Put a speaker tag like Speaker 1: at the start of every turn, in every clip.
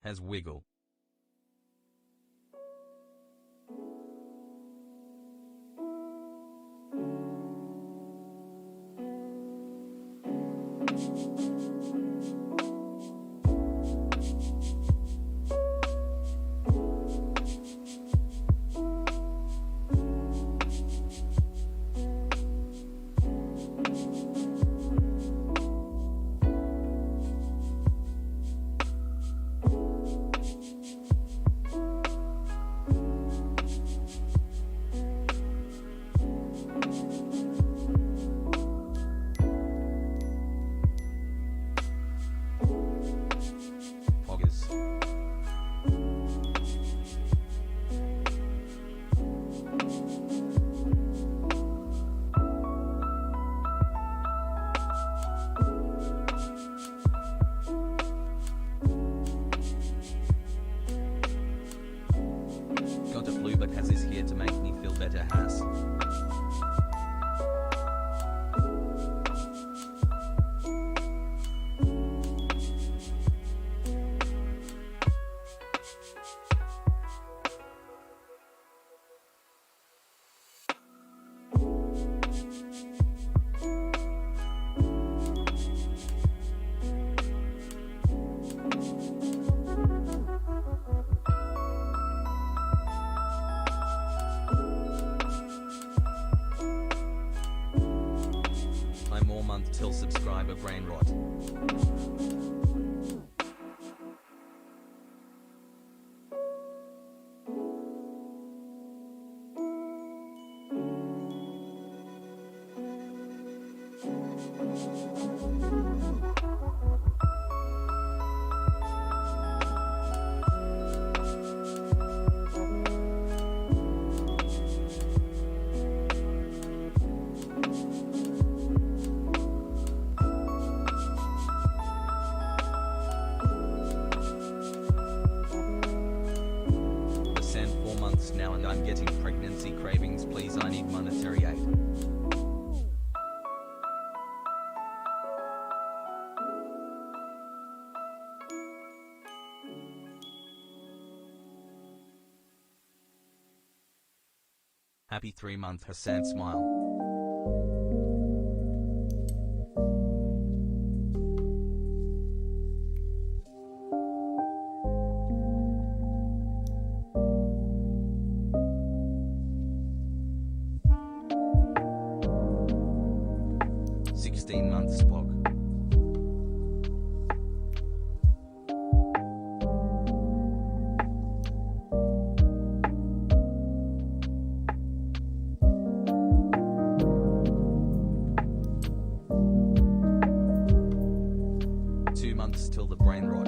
Speaker 1: Has wiggle. Got a flu but has this here to make me feel better, Has. Till subscriber brain rot. Now and I'm getting pregnancy cravings, please I need monetary aid. Happy 3-month Hasan smile. Spock. Till the brain rot.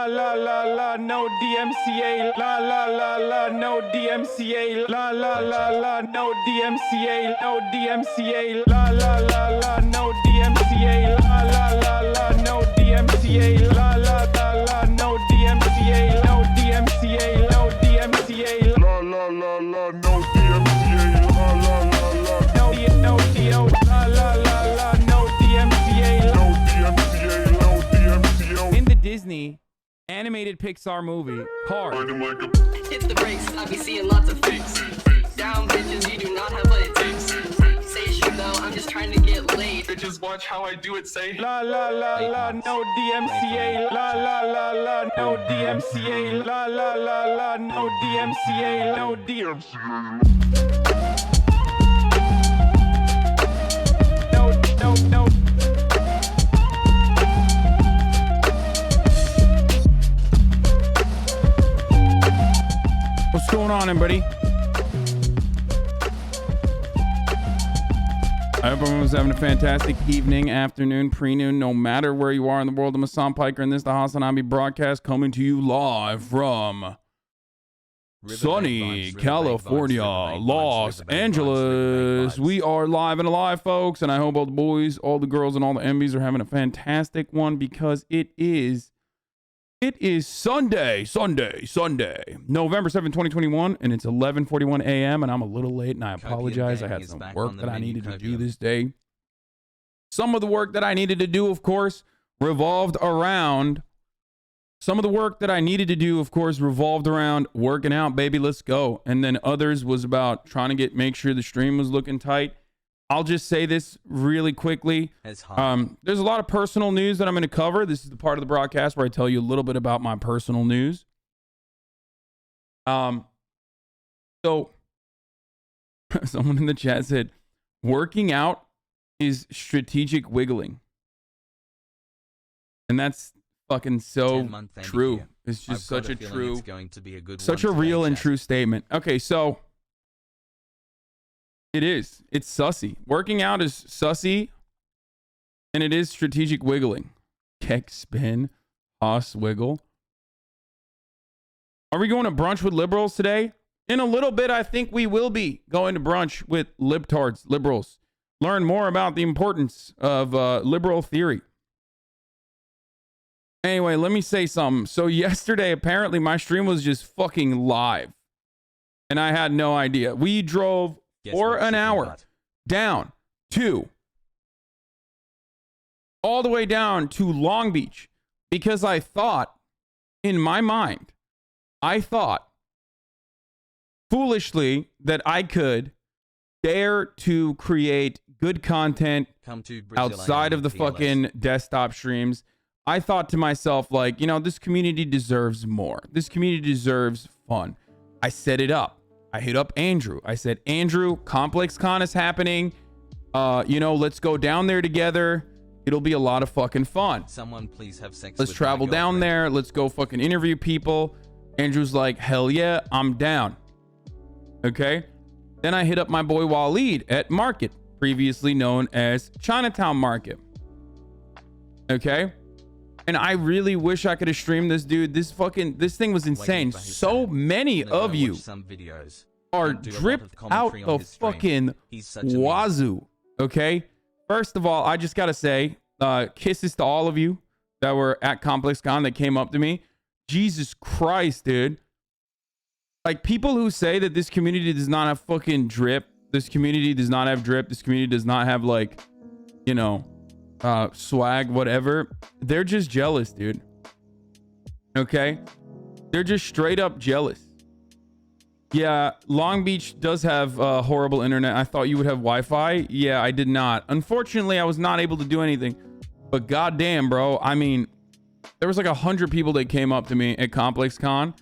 Speaker 2: La la la la, no DMCA. La la la la, no DMCA. La la la la, no DMCA. No DMCA. La la la la, no DMCA. La la la la, no DMCA. La la la la, no DMCA. No DMCA. No DMCA. La la la la, no DMCA. La la la la, no DMCA. La la la la, no DMCA. No DMCA. No DMCA. In the Disney animated Pixar movie Cars.
Speaker 3: Hit the brakes, I be seeing lots of fakes. Down bitches, you do not have what it takes. Say shit though, I'm just trying to get laid. Bitches watch how I do it, say.
Speaker 2: La la la la, no DMCA. La la la la, no DMCA. La la la la, no DMCA. No DMCA. No. What's going on, everybody? I hope everyone's having a fantastic evening, afternoon, pre-noon, no matter where you are in the world. I'm Hasan Piker, and this is the HasanAbi broadcast coming to you live from sunny California, Los Angeles. We are live and alive, folks, and I hope all the boys, all the girls, and all the MBs are having a fantastic one because it is Sunday, November 7th, 2021, and it's 11:41 a.m., and I'm a little late, and I apologize. I had some work that I needed to do this day. Some of the work that I needed to do, of course, revolved around working out, baby, let's go. And then others was about trying to make sure the stream was looking tight. I'll just say this really quickly. There's a lot of personal news that I'm going to cover. This is the part of the broadcast where I tell you a little bit about my personal news. So someone in the chat said, working out is strategic wiggling. And that's fucking so true. It's just such a true, such a real and true statement. Okay, so it's sussy. Working out is sussy, and it is strategic wiggling. Keck spin, Haas wiggle. Are we going to brunch with liberals today? In a little bit, I think we will be going to brunch with libtards, liberals. Learn more about the importance of liberal theory. Anyway, let me say something. So yesterday, apparently, my stream was just fucking live, and I had no idea. We drove for an hour down to all the way down to Long Beach because I thought in my mind, foolishly that I could dare to create good content outside of the fucking desktop streams. I thought to myself, like, you know, this community deserves more. This community deserves fun. I set it up. I hit up Andrew. I said, Andrew, Complex Con is happening. Let's go down there together. It'll be a lot of fucking fun.
Speaker 1: Someone please have sex.
Speaker 2: Let's travel down there. Let's go fucking interview people. Andrew's like, hell yeah, I'm down. Okay. Then I hit up my boy Waleed at Market, previously known as Chinatown Market. Okay. And I really wish I could have streamed this, dude. This thing was insane. So many of you are dripped out the fucking wazoo. Okay. First of all, I just got to say, kisses to all of you that were at Complex Con that came up to me. Jesus Christ, dude. Like, people who say that this community does not have fucking drip. This community does not have drip. This community does not have, like, you know, swag, whatever. They're just jealous, dude. Okay? They're just straight up jealous. Yeah, Long Beach does have horrible internet. I thought you would have Wi-Fi. Yeah, I did not. Unfortunately, I was not able to do anything. But goddamn, bro. I mean, there was like 100 people that came up to me at Complex Con.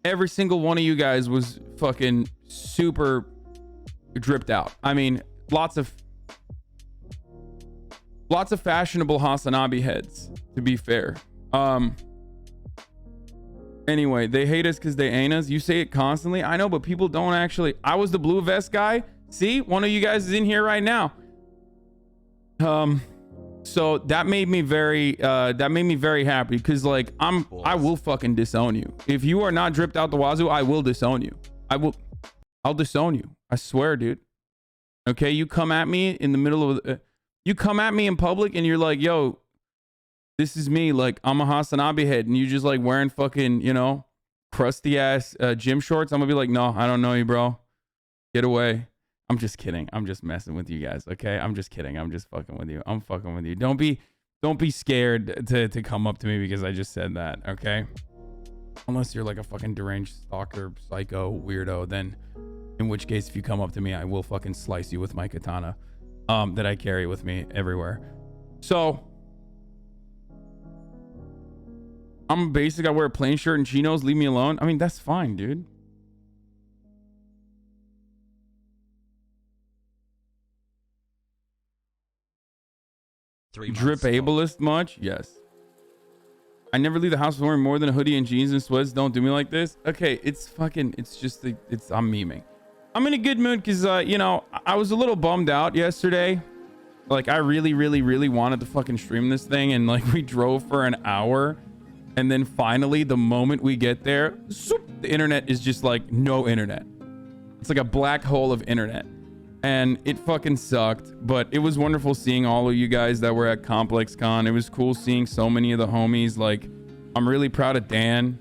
Speaker 2: Every single one of you guys was fucking super dripped out. I mean, lots of fashionable HasanAbi heads, to be fair. Anyway, they hate us because they ain't us. You say it constantly. I know, but people don't actually. I was the blue vest guy. See, one of you guys is in here right now. So that made me very happy because like I will fucking disown you. If you are not dripped out the wazoo, I will disown you. I'll disown you. I swear, dude. Okay, you come at me in the middle of you come at me in public and you're like, yo, this is me, like I'm a HasanAbi head, and you just like wearing fucking, you know, crusty ass gym shorts. I'm gonna be like, no, I don't know you, bro. Get away. I'm just kidding. I'm just messing with you guys. Okay, I'm just kidding. I'm just fucking with you. I'm fucking with you. Don't be scared to come up to me because I just said that. Okay, unless you're like a fucking deranged stalker, psycho, weirdo, then in which case if you come up to me, I will fucking slice you with my katana that I carry with me everywhere. So I'm basic. I wear a plain shirt and chinos. Leave me alone. I mean, that's fine, dude. Drip ableist much? Yes. I never leave the house wearing more than a hoodie and jeans and sweats. Don't do me like this. Okay, it's fucking, it's just, I'm memeing. I'm in a good mood because, you know, I was a little bummed out yesterday. Like, I really wanted to fucking stream this thing. And, like, we drove for an hour. And then finally, the moment we get there, zoop, the internet is just like no internet. It's like a black hole of internet. And it fucking sucked, but it was wonderful seeing all of you guys that were at Complex Con. It was cool seeing so many of the homies. Like, I'm really proud of Dan,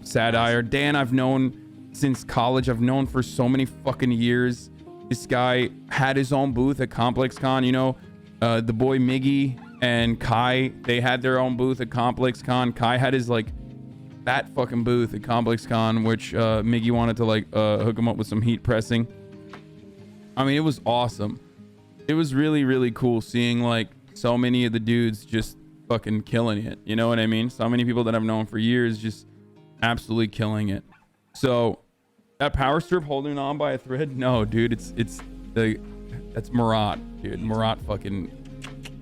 Speaker 2: Sad Ire. Dan, I've known since college. I've known for so many fucking years. This guy had his own booth at Complex Con. You know, the boy Miggy and Kai, they had their own booth at Complex Con. Kai had his like that fucking booth at Complex Con, which Miggy wanted to like hook him up with some heat pressing. I mean, it was awesome. It was really cool seeing like so many of the dudes just fucking killing it. You know what I mean? So many people that I've known for years just absolutely killing it. So that power strip holding on by a thread? No, dude, that's Murat, dude. Murat fucking,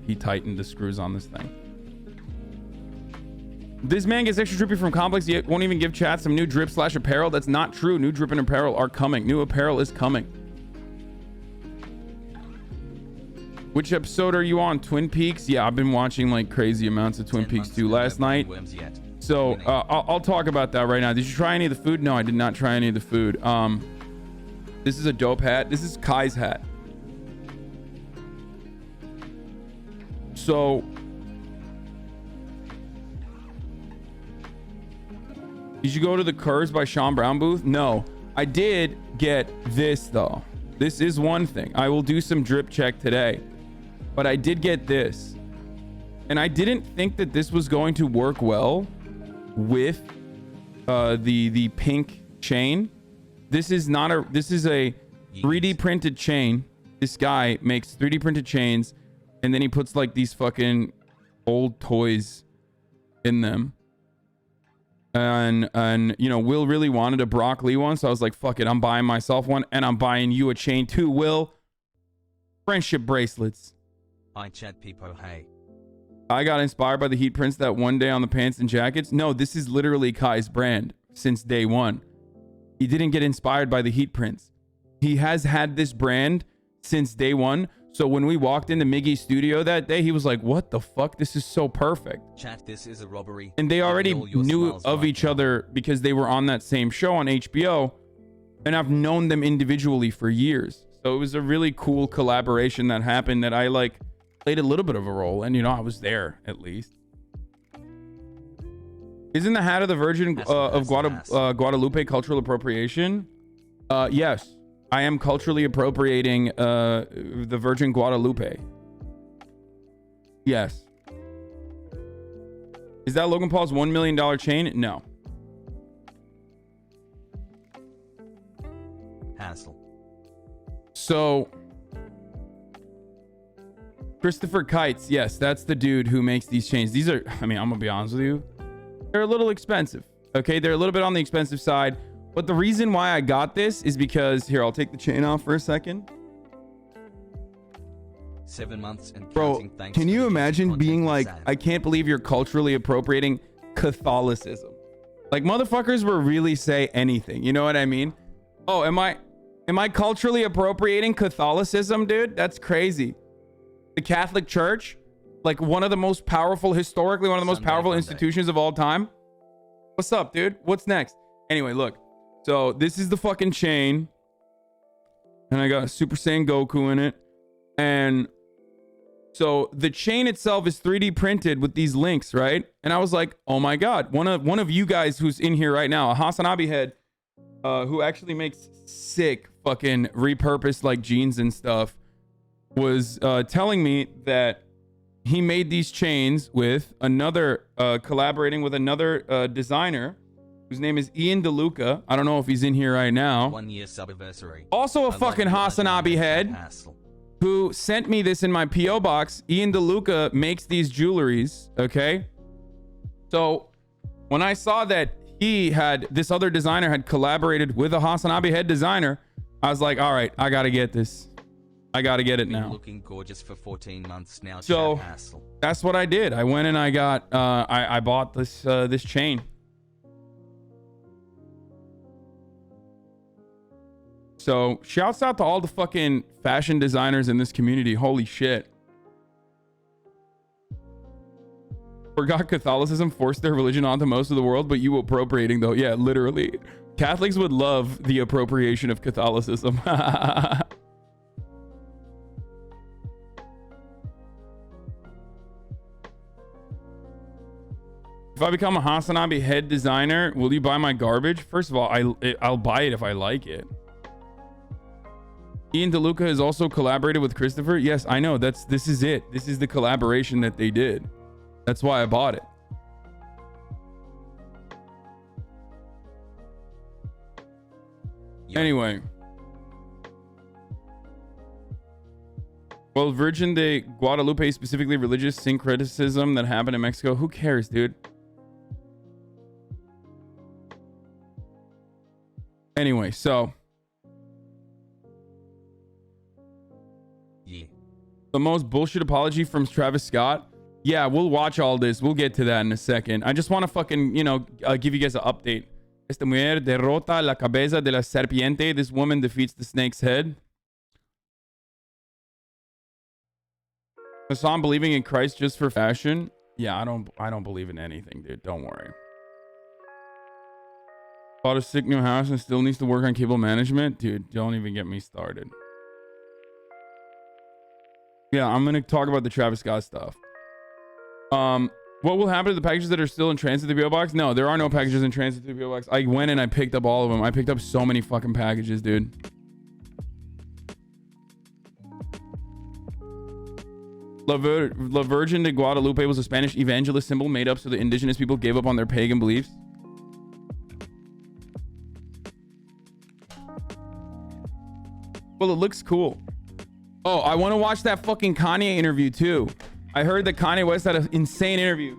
Speaker 2: he tightened the screws on this thing. This man gets extra drippy from Complex, yet won't even give chat some new drip / apparel. That's not true. New drip and apparel are coming. New apparel is coming. Which episode are you on? Twin Peaks? Yeah, I've been watching like crazy amounts of Twin Peaks too last night. So I'll talk about that right now. Did you try any of the food? No, I did not try any of the food. This is a dope hat. This is Kai's hat. So did you go to the Curse by Sean Brown booth? No, I did get this though. This is one thing. I will do some drip check today. But I did get this, and I didn't think that this was going to work well with the pink chain. This is not a, this is a 3D printed chain. This guy makes 3D printed chains, and then he puts like these fucking old toys in them. And you know, Will really wanted a Brock Lee one, so I was like, fuck it, I'm buying myself one, and I'm buying you a chain too, Will. Friendship bracelets.
Speaker 1: I chat people, hey.
Speaker 2: I got inspired by the heat prints that one day on the pants and jackets. No, this is literally Kai's brand since day one. He didn't get inspired by the heat prints. He has had this brand since day one. So when we walked into Miggy's studio that day, he was like, what the fuck? This is so perfect.
Speaker 1: Chat, this is a robbery.
Speaker 2: And they already knew of each other because they were on that same show on HBO. And I've known them individually for years. So it was a really cool collaboration that happened that I like played a little bit of a role. And, you know, I was there at least. Isn't the hat of the Virgin of Guadalupe cultural appropriation? Yes. I am culturally appropriating the Virgin Guadalupe. Yes. Is that Logan Paul's $1 million chain? No.
Speaker 1: Hassle.
Speaker 2: So, Christopher Kites. Yes, that's the dude who makes these chains. These are, I mean, I'm going to be honest with you. They're a little expensive. Okay, they're a little bit on the expensive side. But the reason why I got this is because, here, I'll take the chain off for a second.
Speaker 1: 7 months and
Speaker 2: bro, can you imagine being like, I can't believe you're culturally appropriating Catholicism. Like, motherfuckers will really say anything. You know what I mean? Oh, am I culturally appropriating Catholicism, dude? That's crazy. The Catholic Church? like one of the most powerful, historically, one of the most
Speaker 1: Sunday,
Speaker 2: powerful
Speaker 1: Monday.
Speaker 2: institutions of all time. What's up, dude? What's next? Anyway, look. So this is the fucking chain. And I got a Super Saiyan Goku in it. And so the chain itself is 3D printed with these links, right? And I was like, oh my God, one of you guys who's in here right now, a HasanAbi head, who actually makes sick fucking repurposed like jeans and stuff, was telling me that he made these chains with another, collaborating with another designer whose name is Ian DeLuca. I don't know if he's in here right now.
Speaker 1: 1 year subiversary.
Speaker 2: Also a fucking HasanAbi head who sent me this in my P.O. box. Ian DeLuca makes these jewelries, okay? So when I saw that this other designer had collaborated with a HasanAbi head designer, I was like, all right, I gotta get this. I gotta get it now.
Speaker 1: Looking gorgeous for 14 months now.
Speaker 2: So that's what I did. I went and I got, I bought this, this chain. So shouts out to all the fucking fashion designers in this community. Holy shit. Forgot Catholicism forced their religion onto most of the world, but you appropriating though. Yeah, literally. Catholics would love the appropriation of Catholicism. If I become a HasanAbi head designer, will you buy my garbage? First of all, I'll buy it if I like it. Ian DeLuca has also collaborated with Christopher. Yes, I know. This is it. This is the collaboration that they did. That's why I bought it. Anyway. Well, Virgin de Guadalupe, specifically religious syncretism that happened in Mexico. Who cares, dude? Anyway, so the most bullshit apology from Travis Scott. Yeah, we'll watch all this. We'll get to that in a second. I just want to fucking, you know, give you guys an update. Esta mujer derrota la cabeza de la serpiente. This woman defeats the snake's head. Hasan believing in Christ just for fashion. Yeah, I don't believe in anything, dude. Don't worry. Bought a sick new house and still needs to work on cable management. Dude, don't even get me started. Yeah, I'm going to talk about the Travis Scott stuff. What will happen to the packages that are still in transit to the PO box? No, there are no packages in transit to the PO box. I went and I picked up all of them. I picked up so many fucking packages, dude. La Virgin de Guadalupe was a Spanish evangelist symbol made up so the indigenous people gave up on their pagan beliefs. Well, it looks cool. Oh, I want to watch that fucking Kanye interview too. I heard that Kanye West had an insane interview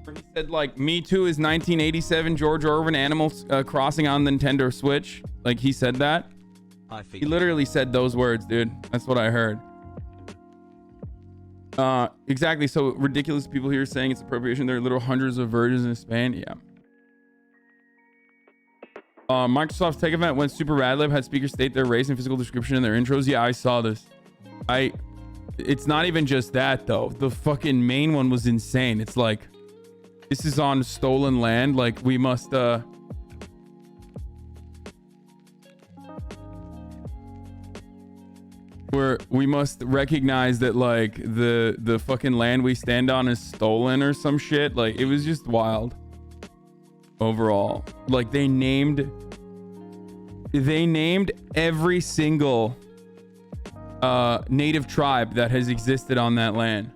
Speaker 2: where he said like Me Too is 1987 George Orwell Animals Crossing on Nintendo Switch. Like he said that. He literally said those words, dude. That's what I heard. Exactly. So ridiculous people here saying it's appropriation. There are literal hundreds of versions in Spain. Yeah. Microsoft's tech event when Super Radlib had speakers state their race and physical description in their intros. Yeah, I saw this. It's not even just that though. The fucking main one was insane. It's like, this is on stolen land. Like we must, we must recognize that like the fucking land we stand on is stolen or some shit. Like it was just wild. Overall, like they named every single native tribe that has existed on that land.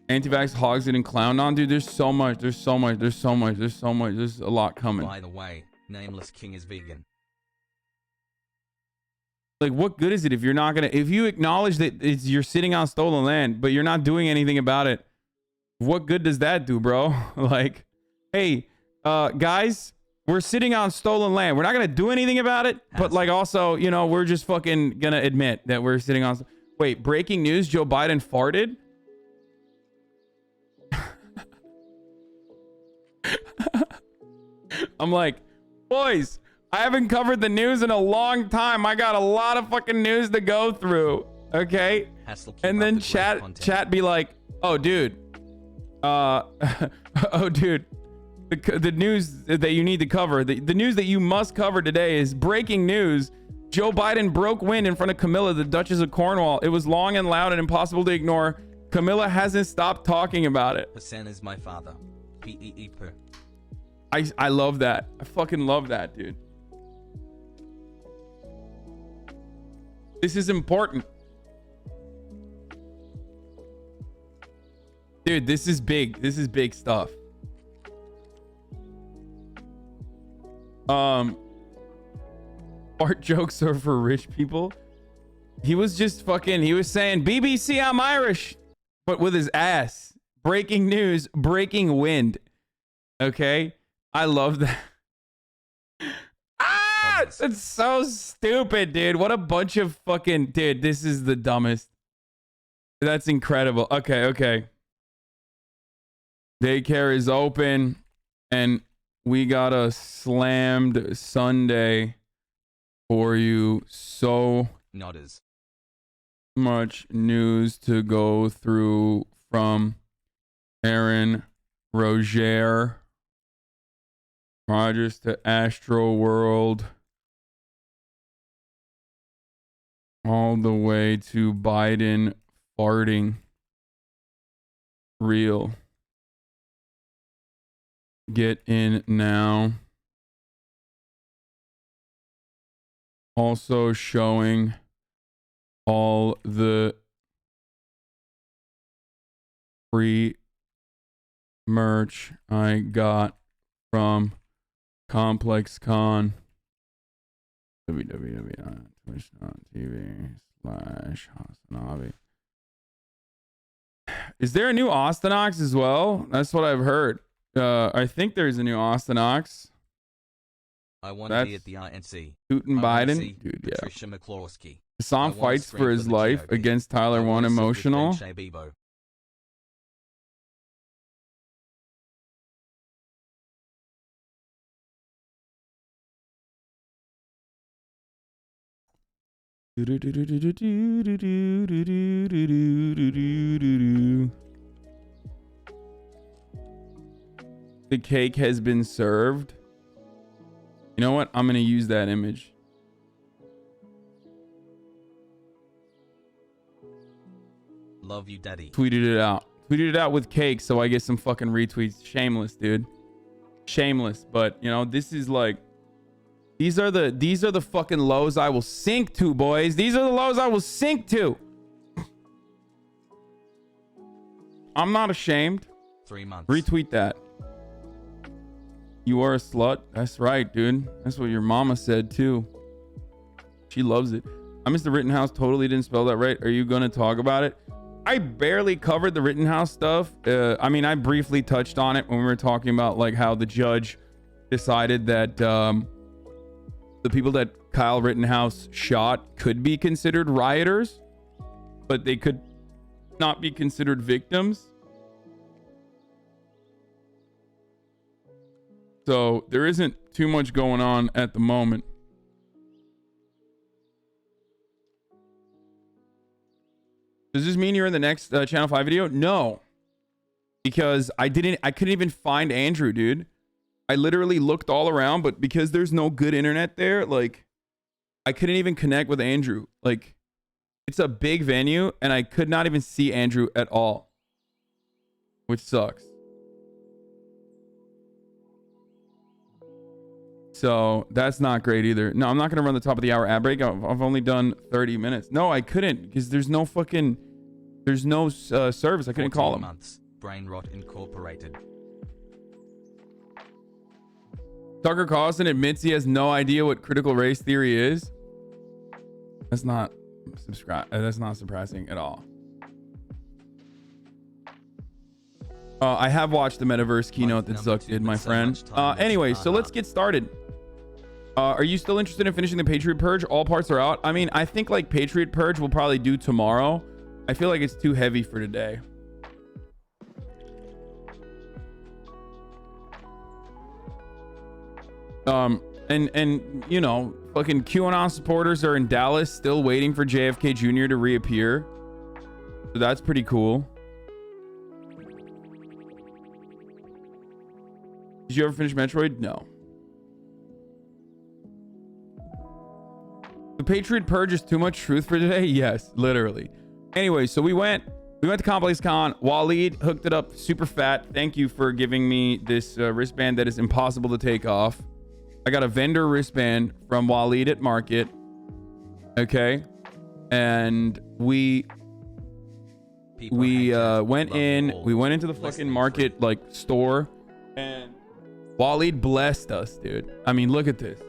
Speaker 2: Anti-vax hogs it and clown on, dude. There's a lot coming.
Speaker 1: By the way, Nameless King is vegan.
Speaker 2: Like, what good is it if you're not gonna, if you acknowledge that you're sitting on stolen land, but you're not doing anything about it? What good does that do, bro? Like, hey, guys, we're sitting on stolen land. We're not gonna do anything about it, but like, also, you know, we're just fucking gonna admit that we're sitting on. Wait, breaking news: Joe Biden farted. I'm like, boys, I haven't covered the news in a long time. I got a lot of fucking news to go through. Okay.
Speaker 1: Hassle, keep
Speaker 2: And
Speaker 1: up
Speaker 2: then
Speaker 1: the great
Speaker 2: chat
Speaker 1: content.
Speaker 2: be like, oh dude, oh dude, the news that you need to cover, the news that you must cover today is breaking news. Joe Biden broke wind in front of Camilla, the Duchess of Cornwall. It was long and loud and impossible to ignore. Camilla hasn't stopped talking about it.
Speaker 1: Hasan is my father. P-E-E-P.
Speaker 2: I love that. I fucking love that, dude. This is important. Dude, this is big. This is big stuff. Fart jokes are for rich people. He was just fucking, he was saying, BBC, I'm Irish, but with his ass. Breaking news, breaking wind. Okay? I love that. Ah! That's so stupid, dude. What a bunch of fucking, dude, this is the dumbest. That's incredible. Okay, okay. Daycare is open and we got a slammed Sunday for you. So
Speaker 1: Nodders.
Speaker 2: much news to go through from Aaron Roger. Rogers to Astroworld. All the way to Biden farting. Real. Get in now. Also showing all the free merch I got from ComplexCon. www.twitch.tv/HasanAbi. Is there a new Austinox as well? That's what I've heard. I think there's a new Austinox.
Speaker 1: I want to be at the INC.
Speaker 2: Putin Biden. Dude, yeah.
Speaker 1: Patricia McCloskey.
Speaker 2: Hassan fights for his life against Tyler One Emotional. The cake has been served. You know what? I'm going to use that image.
Speaker 1: Love you, daddy.
Speaker 2: Tweeted it out. Tweeted it out with cake so I get some fucking retweets. Shameless, dude. Shameless. But, you know, this is like, these are the fucking lows I will sink to, boys. These are the lows I will sink to. I'm not ashamed.
Speaker 1: 3 months.
Speaker 2: Retweet that. You are a slut. That's right, dude. That's what your mama said too. She loves it. I missed the Rittenhouse. Totally didn't spell that right. Are you gonna talk about it? I barely covered the Rittenhouse stuff. I mean, I briefly touched on it when we were talking about like how the judge decided that the people that Kyle Rittenhouse shot could be considered rioters, but they could not be considered victims. So there isn't too much going on at the moment. Does this mean you're in the next Channel 5 video? No, because I couldn't even find Andrew, dude. I literally looked all around, but because there's no good internet there, like I couldn't even connect with Andrew. Like it's a big venue and I could not even see Andrew at all, which sucks. So that's not great either. No, I'm not going to run the top of the hour ad break. I've only done 30 minutes. No, I couldn't because there's no fucking, there's no service. I couldn't call him.
Speaker 1: Months. Brain Rot Incorporated.
Speaker 2: Tucker Carlson admits he has no idea what critical race theory is. That's not surprising at all. I have watched the metaverse keynote that Zuck did, my friend. Anyway, so let's get started. Are you still interested in finishing the Patriot Purge? All parts are out. I mean, I think like Patriot Purge we'll probably do tomorrow. I feel like it's too heavy for today. And you know, fucking QAnon supporters are in Dallas still waiting for JFK Jr. to reappear. So that's pretty cool. Did you ever finish Metroid? No. The Patriot Purge is too much truth for today? Yes, literally. Anyway, so we went to Complex Con. Waleed hooked it up super fat. Thank you for giving me this wristband that is impossible to take off. I got a vendor wristband from Waleed at Market. Okay. And we went into the fucking Market like store, and Waleed blessed us, dude. I mean, look at this.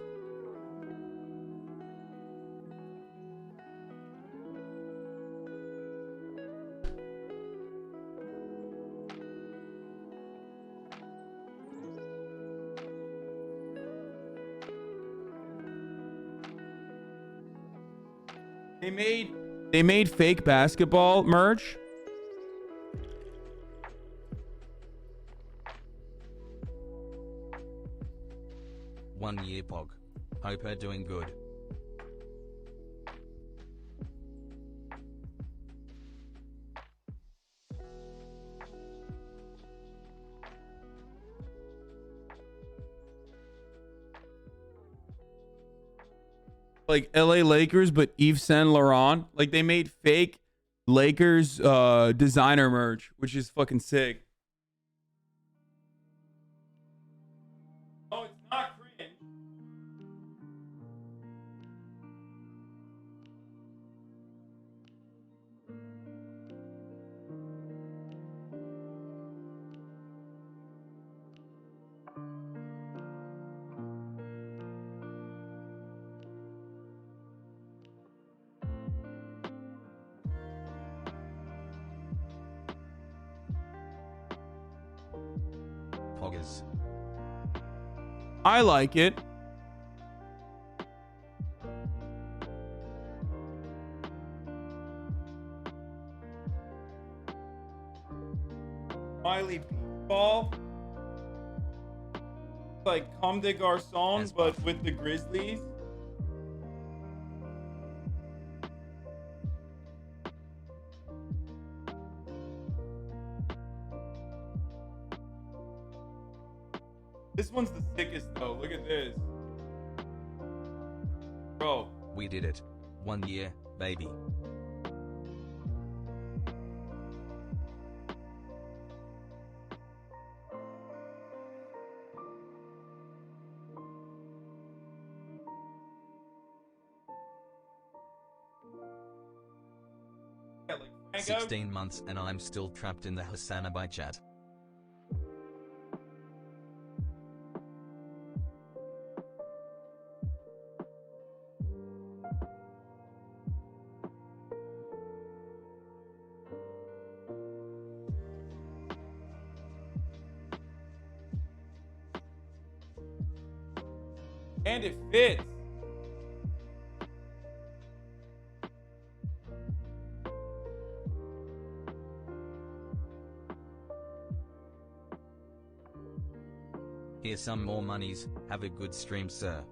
Speaker 2: They made fake basketball merch.
Speaker 1: One year, Pog. Hope her doing good.
Speaker 2: Like LA Lakers, but Yves Saint Laurent. Like they made fake Lakers designer merch, which is fucking sick. Oh, it's not cringe.
Speaker 1: Poggers.
Speaker 2: I like it. Miley Ball. Like Comme des Garçons, but with the Grizzlies. This one's the sickest though. Look at this. Bro.
Speaker 1: We did it. 1 year, baby.
Speaker 2: Yeah, like Franco.
Speaker 1: 16 months and I'm still trapped in the HasanAbi chat.
Speaker 2: And it fits.
Speaker 1: Here's some more monies. Have a good stream, sir.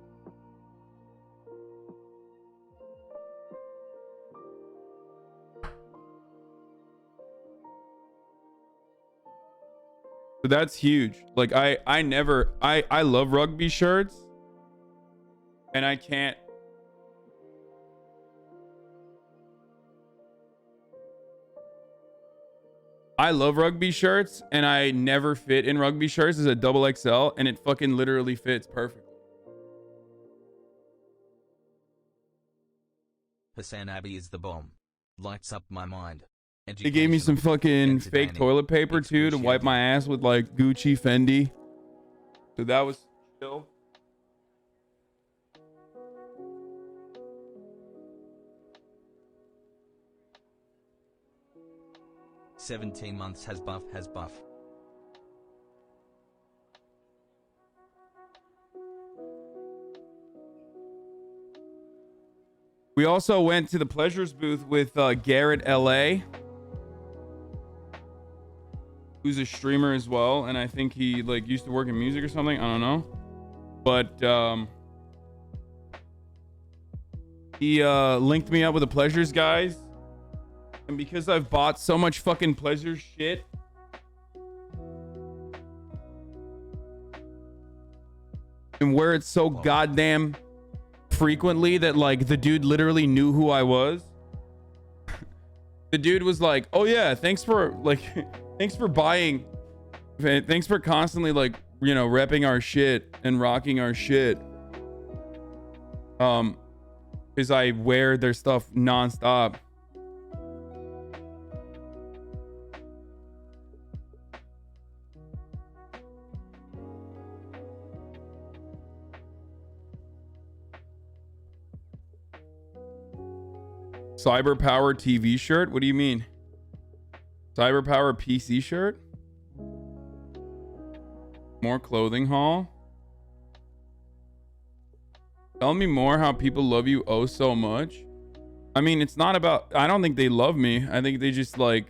Speaker 2: So that's huge. Like I love rugby shirts. And I can't. I love rugby shirts, and I never fit in rugby shirts. It's a double XL, and it fucking literally fits perfectly.
Speaker 1: HasanAbi is the bomb. Lights up my mind.
Speaker 2: They gave me some fucking fake toilet paper too to wipe my ass with, like Gucci, Fendi. So that was chill.
Speaker 1: 17 months has buff.
Speaker 2: We also went to the Pleasures booth with Garrett LA, who's a streamer as well, and I think he like used to work in music or something. I don't know, but He linked me up with the Pleasures guys. And because I've bought so much fucking Pleasures shit, and where it's so goddamn frequently that like the dude literally knew who I was. The dude was like, oh yeah, thanks for like thanks for buying, thanks for constantly like, you know, repping our shit and rocking our shit, because I wear their stuff nonstop. Cyber Power TV shirt? What do you mean? Cyber Power PC shirt? More clothing haul? Tell me more how people love you oh so much. I mean, it's not about, I don't think they love me. I think they just like,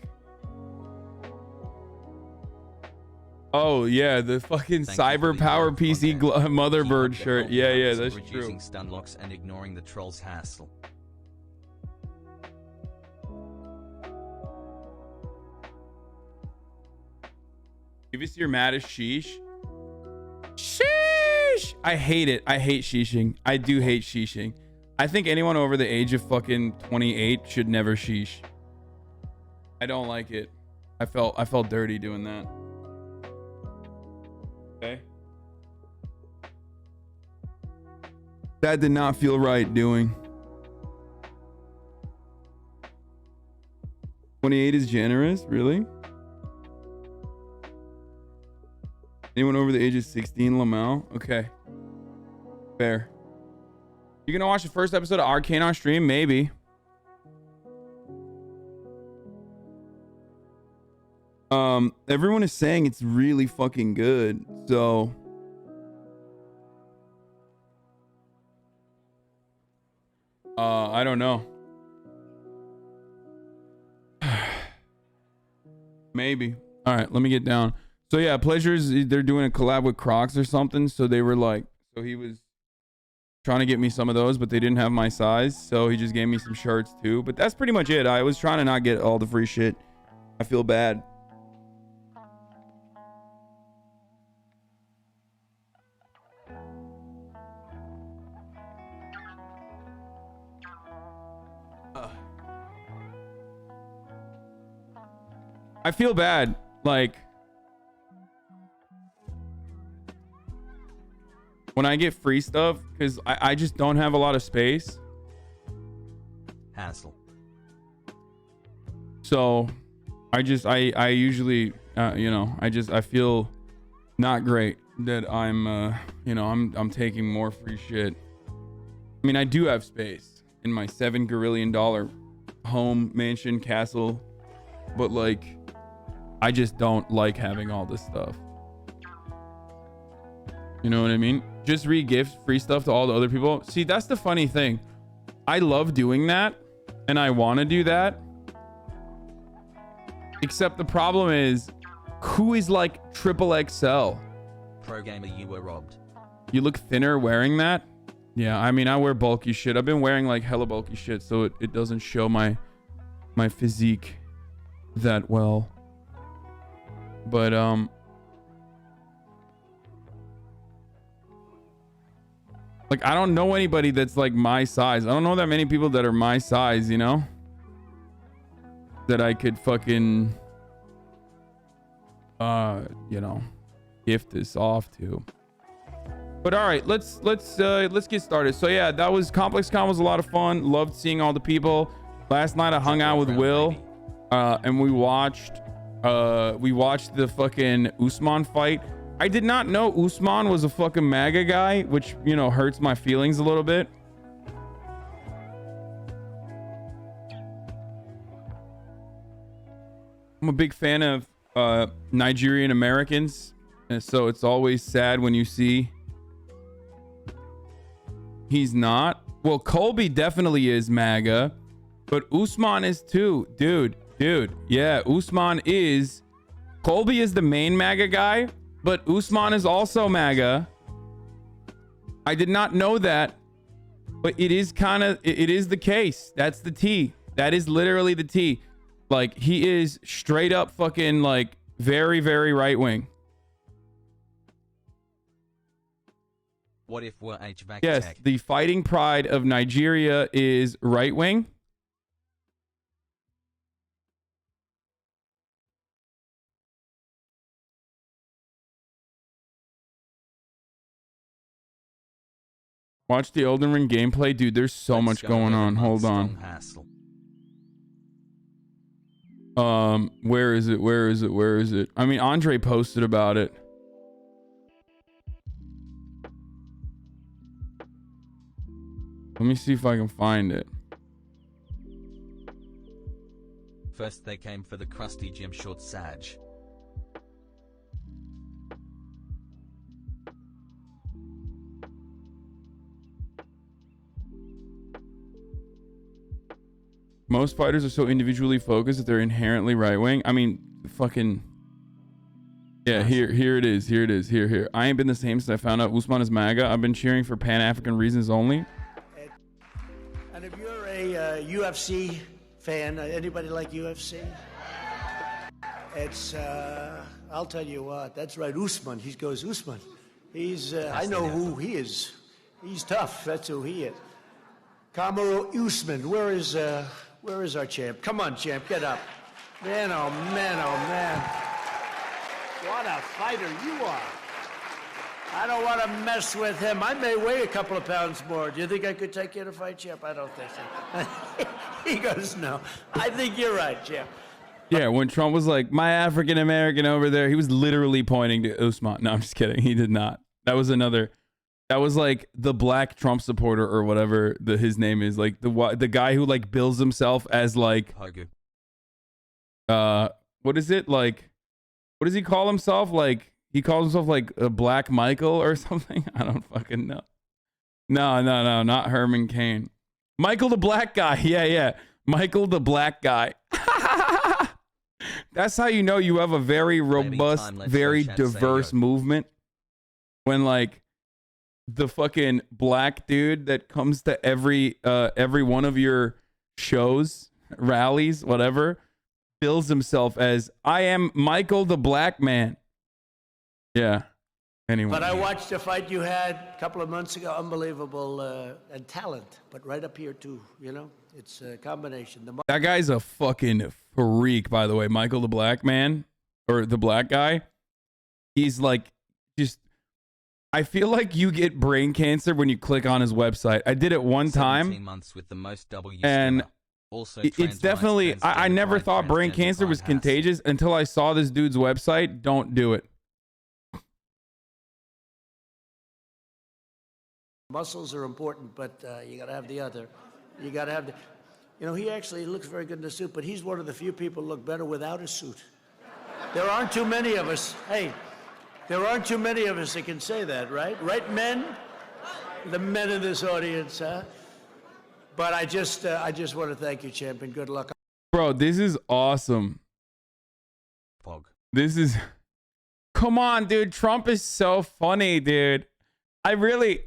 Speaker 2: oh yeah, the fucking Cyber Power PC motherboard shirt. Yeah, that's true.
Speaker 1: Reducing stun locks and ignoring the troll's hassle.
Speaker 2: Give us your maddest sheesh. Sheesh! I hate it. I hate sheeshing. I do hate sheeshing. I think anyone over the age of fucking 28 should never sheesh. I don't like it. I felt dirty doing that. Okay. That did not feel right doing. 28 is generous? Really? Anyone over the age of 16, Lamau? Okay. Fair. You gonna watch the first episode of Arcane on stream? Maybe. Everyone is saying it's really fucking good, so I don't know. Maybe. All right, let me get down. So yeah, Pleasures, they're doing a collab with Crocs or something. So they were like, so he was trying to get me some of those, but they didn't have my size. So he just gave me some shirts too. But that's pretty much it. I was trying to not get all the free shit. I feel bad. I feel bad. Like, when I get free stuff, because I just don't have a lot of space.
Speaker 1: Hassle.
Speaker 2: So I usually, you know, I feel not great that I'm, you know, I'm taking more free shit. I mean, I do have space in my $7 gorillion home, mansion, castle, but like, I just don't like having all this stuff. You know what I mean? Just re-gift free stuff to all the other people. See, that's the funny thing. I love doing that, and I want to do that. Except the problem is, who is like triple XL?
Speaker 1: Pro gamer, you were robbed.
Speaker 2: You look thinner wearing that? Yeah, I mean, I wear bulky shit. I've been wearing like hella bulky shit, so it doesn't show my physique that well. But like, I don't know anybody that's like my size. I don't know that many people that are my size, you know, that I could fucking you know, gift this off to. But all right, let's get started. So yeah, that was ComplexCon, was a lot of fun. Loved seeing all the people. Last night I hung out with Will, and we watched the fucking Usman fight. I did not know Usman was a fucking MAGA guy, which, you know, hurts my feelings a little bit. I'm a big fan of Nigerian Americans, and so it's always sad when you see he's not. Well, Colby definitely is MAGA, but Usman is too. Dude, yeah, Usman is. Colby is the main MAGA guy, but Usman is also MAGA. I did not know that. But it is kind of, it is the case. That's the T. That is literally the T. Like, he is straight up fucking, like, very, very right wing.
Speaker 1: What if we're HVAC
Speaker 2: Yes,
Speaker 1: tech?
Speaker 2: the fighting pride of Nigeria is right wing. Watch the Elden Ring gameplay. Dude, there's so
Speaker 1: Let's
Speaker 2: much
Speaker 1: go
Speaker 2: going
Speaker 1: over
Speaker 2: on. Hold
Speaker 1: strong
Speaker 2: on.
Speaker 1: hassle.
Speaker 2: Where is it? Where is it? Where is it? I mean, Andre posted about it. Let me see if I can find it.
Speaker 1: First they came for the crusty gym short Sag.
Speaker 2: Most fighters are so individually focused that they're inherently right wing. I mean, fucking. Yeah, here it is. Here it is. Here. I ain't been the same since I found out Usman is MAGA. I've been cheering for Pan-African reasons only.
Speaker 4: And if you're a UFC fan, anybody like UFC? It's, I'll tell you what, that's right, Usman. He goes, Usman. He's, I know who he is. He's tough. That's who he is. Kamaru Usman, where is our champ? Come on, champ, get up. Man, oh man, oh man. What a fighter you are. I don't want to mess with him. I may weigh a couple of pounds more. Do you think I could take you to fight, champ? I don't think so. He goes, no. I think you're right, champ.
Speaker 2: Yeah, when Trump was like, my African American over there, he was literally pointing to Usman. No, I'm just kidding. He did not. That was another. That was like the black Trump supporter or whatever his name is. Like the guy who like bills himself as like, what is it? Like, what does he call himself? Like, he calls himself like a Black Michael or something. I don't fucking know. No, not Herman Cain. Michael the Black Guy. Yeah. Michael the Black Guy. That's how you know you have a very robust, very diverse movement. When like the fucking black dude that comes to every one of your shows, rallies, whatever, bills himself as, I am Michael the Black Man. Yeah. Anyway.
Speaker 4: But I watched a fight you had a couple of months ago. Unbelievable and talent, but right up here too. You know, it's a combination.
Speaker 2: That guy's a fucking freak, by the way. Michael the Black Man, or the Black Guy. He's like, just. I feel like you get brain cancer when you click on his website. I did it one time,
Speaker 1: months with the most W
Speaker 2: and
Speaker 1: also
Speaker 2: it's definitely. I never thought brain cancer was contagious until I saw this dude's website. Don't do it.
Speaker 4: Muscles are important, but you got to have the other. You got to have the. You know, he actually looks very good in a suit, but he's one of the few people who look better without a suit. There aren't too many of us. Hey, there aren't too many of us that can say that, right? Right, men? The men in this audience, huh? But I just want to thank you, champ, and good luck.
Speaker 2: Bro, this is awesome.
Speaker 1: Fog.
Speaker 2: This is. Come on, dude. Trump is so funny, dude. I really.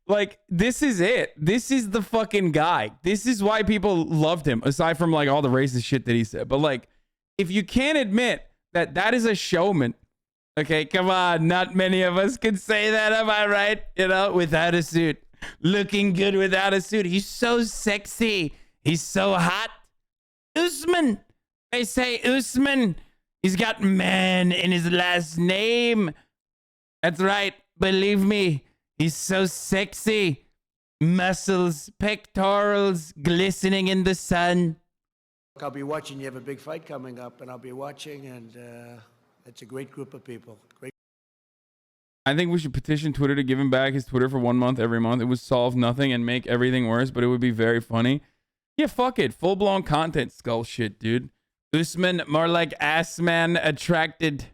Speaker 2: Like, this is it. This is the fucking guy. This is why people loved him, aside from like all the racist shit that he said. But like, if you can't admit that that is a showman, okay, come on. Not many of us can say that, am I right? You know, without a suit. Looking good without a suit. He's so sexy. He's so hot. Usman. They say Usman. He's got man in his last name. That's right. Believe me. He's so sexy. Muscles, pectorals glistening in the sun.
Speaker 4: I'll be watching. You have a big fight coming up, and I'll be watching, and it's a great group of people. Great.
Speaker 2: I think we should petition Twitter to give him back his Twitter for 1 month every month. It would solve nothing and make everything worse, but it would be very funny. Yeah, fuck it. Full-blown content skull shit, dude. Usman, more like ass man attracted.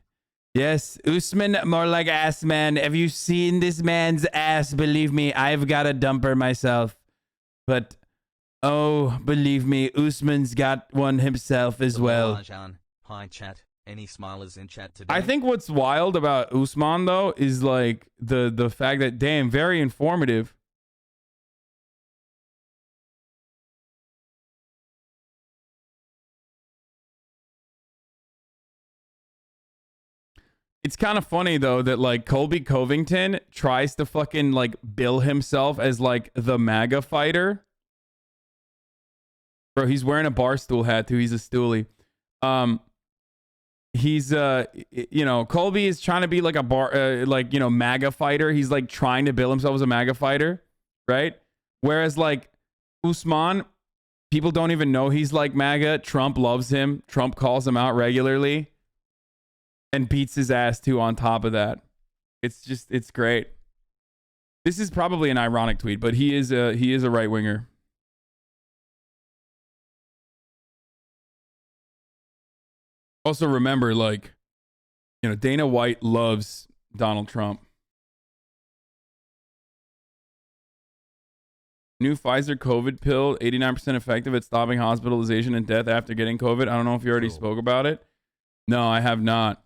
Speaker 2: Yes, Usman, more like ass man. Have you seen this man's ass? Believe me, I've got a dumper myself. But, oh, believe me, Usman's got one himself as well.
Speaker 1: Hi, chat. Any smilers in chat today?
Speaker 2: I think what's wild about Usman, though, is like the fact that, damn, very informative. It's kind of funny though that like Colby Covington tries to fucking like bill himself as like the MAGA fighter. Bro, he's wearing a barstool hat too. He's a stoolie. He's you know, Colby is trying to be like a like, you know, MAGA fighter. He's like trying to bill himself as a MAGA fighter, right? Whereas like Usman, people don't even know he's like MAGA. Trump loves him. Trump calls him out regularly and beats his ass too on top of that. It's great. This is probably an ironic tweet, but he is a right winger. Also remember, like, you know, Dana White loves Donald Trump. New Pfizer COVID pill, 89% effective at stopping hospitalization and death after getting COVID. I don't know if you already spoke about it. No, I have not.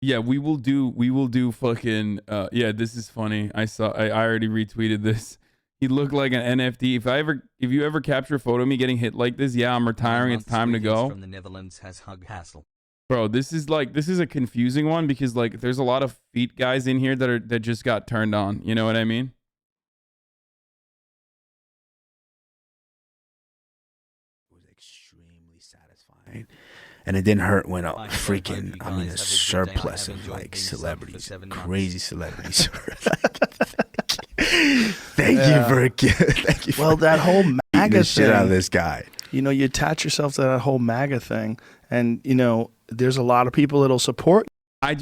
Speaker 2: Yeah, we will do fucking yeah, this is funny. I already retweeted this. He looked like an NFT. If you ever capture a photo of me getting hit like this, yeah, I'm retiring. It's time to go.
Speaker 1: From the Netherlands has hug hassle.
Speaker 2: Bro, this is a confusing one because like there's a lot of feet guys in here that just got turned on. You know what I mean?
Speaker 5: It was extremely satisfying. And it didn't hurt when a surplus of like celebrities, crazy celebrities. Thank you.
Speaker 6: Well, that whole MAGA
Speaker 5: shit out of this guy.
Speaker 6: You know, you attach yourself to that whole MAGA thing, and you know, there's a lot of people that'll support.
Speaker 2: I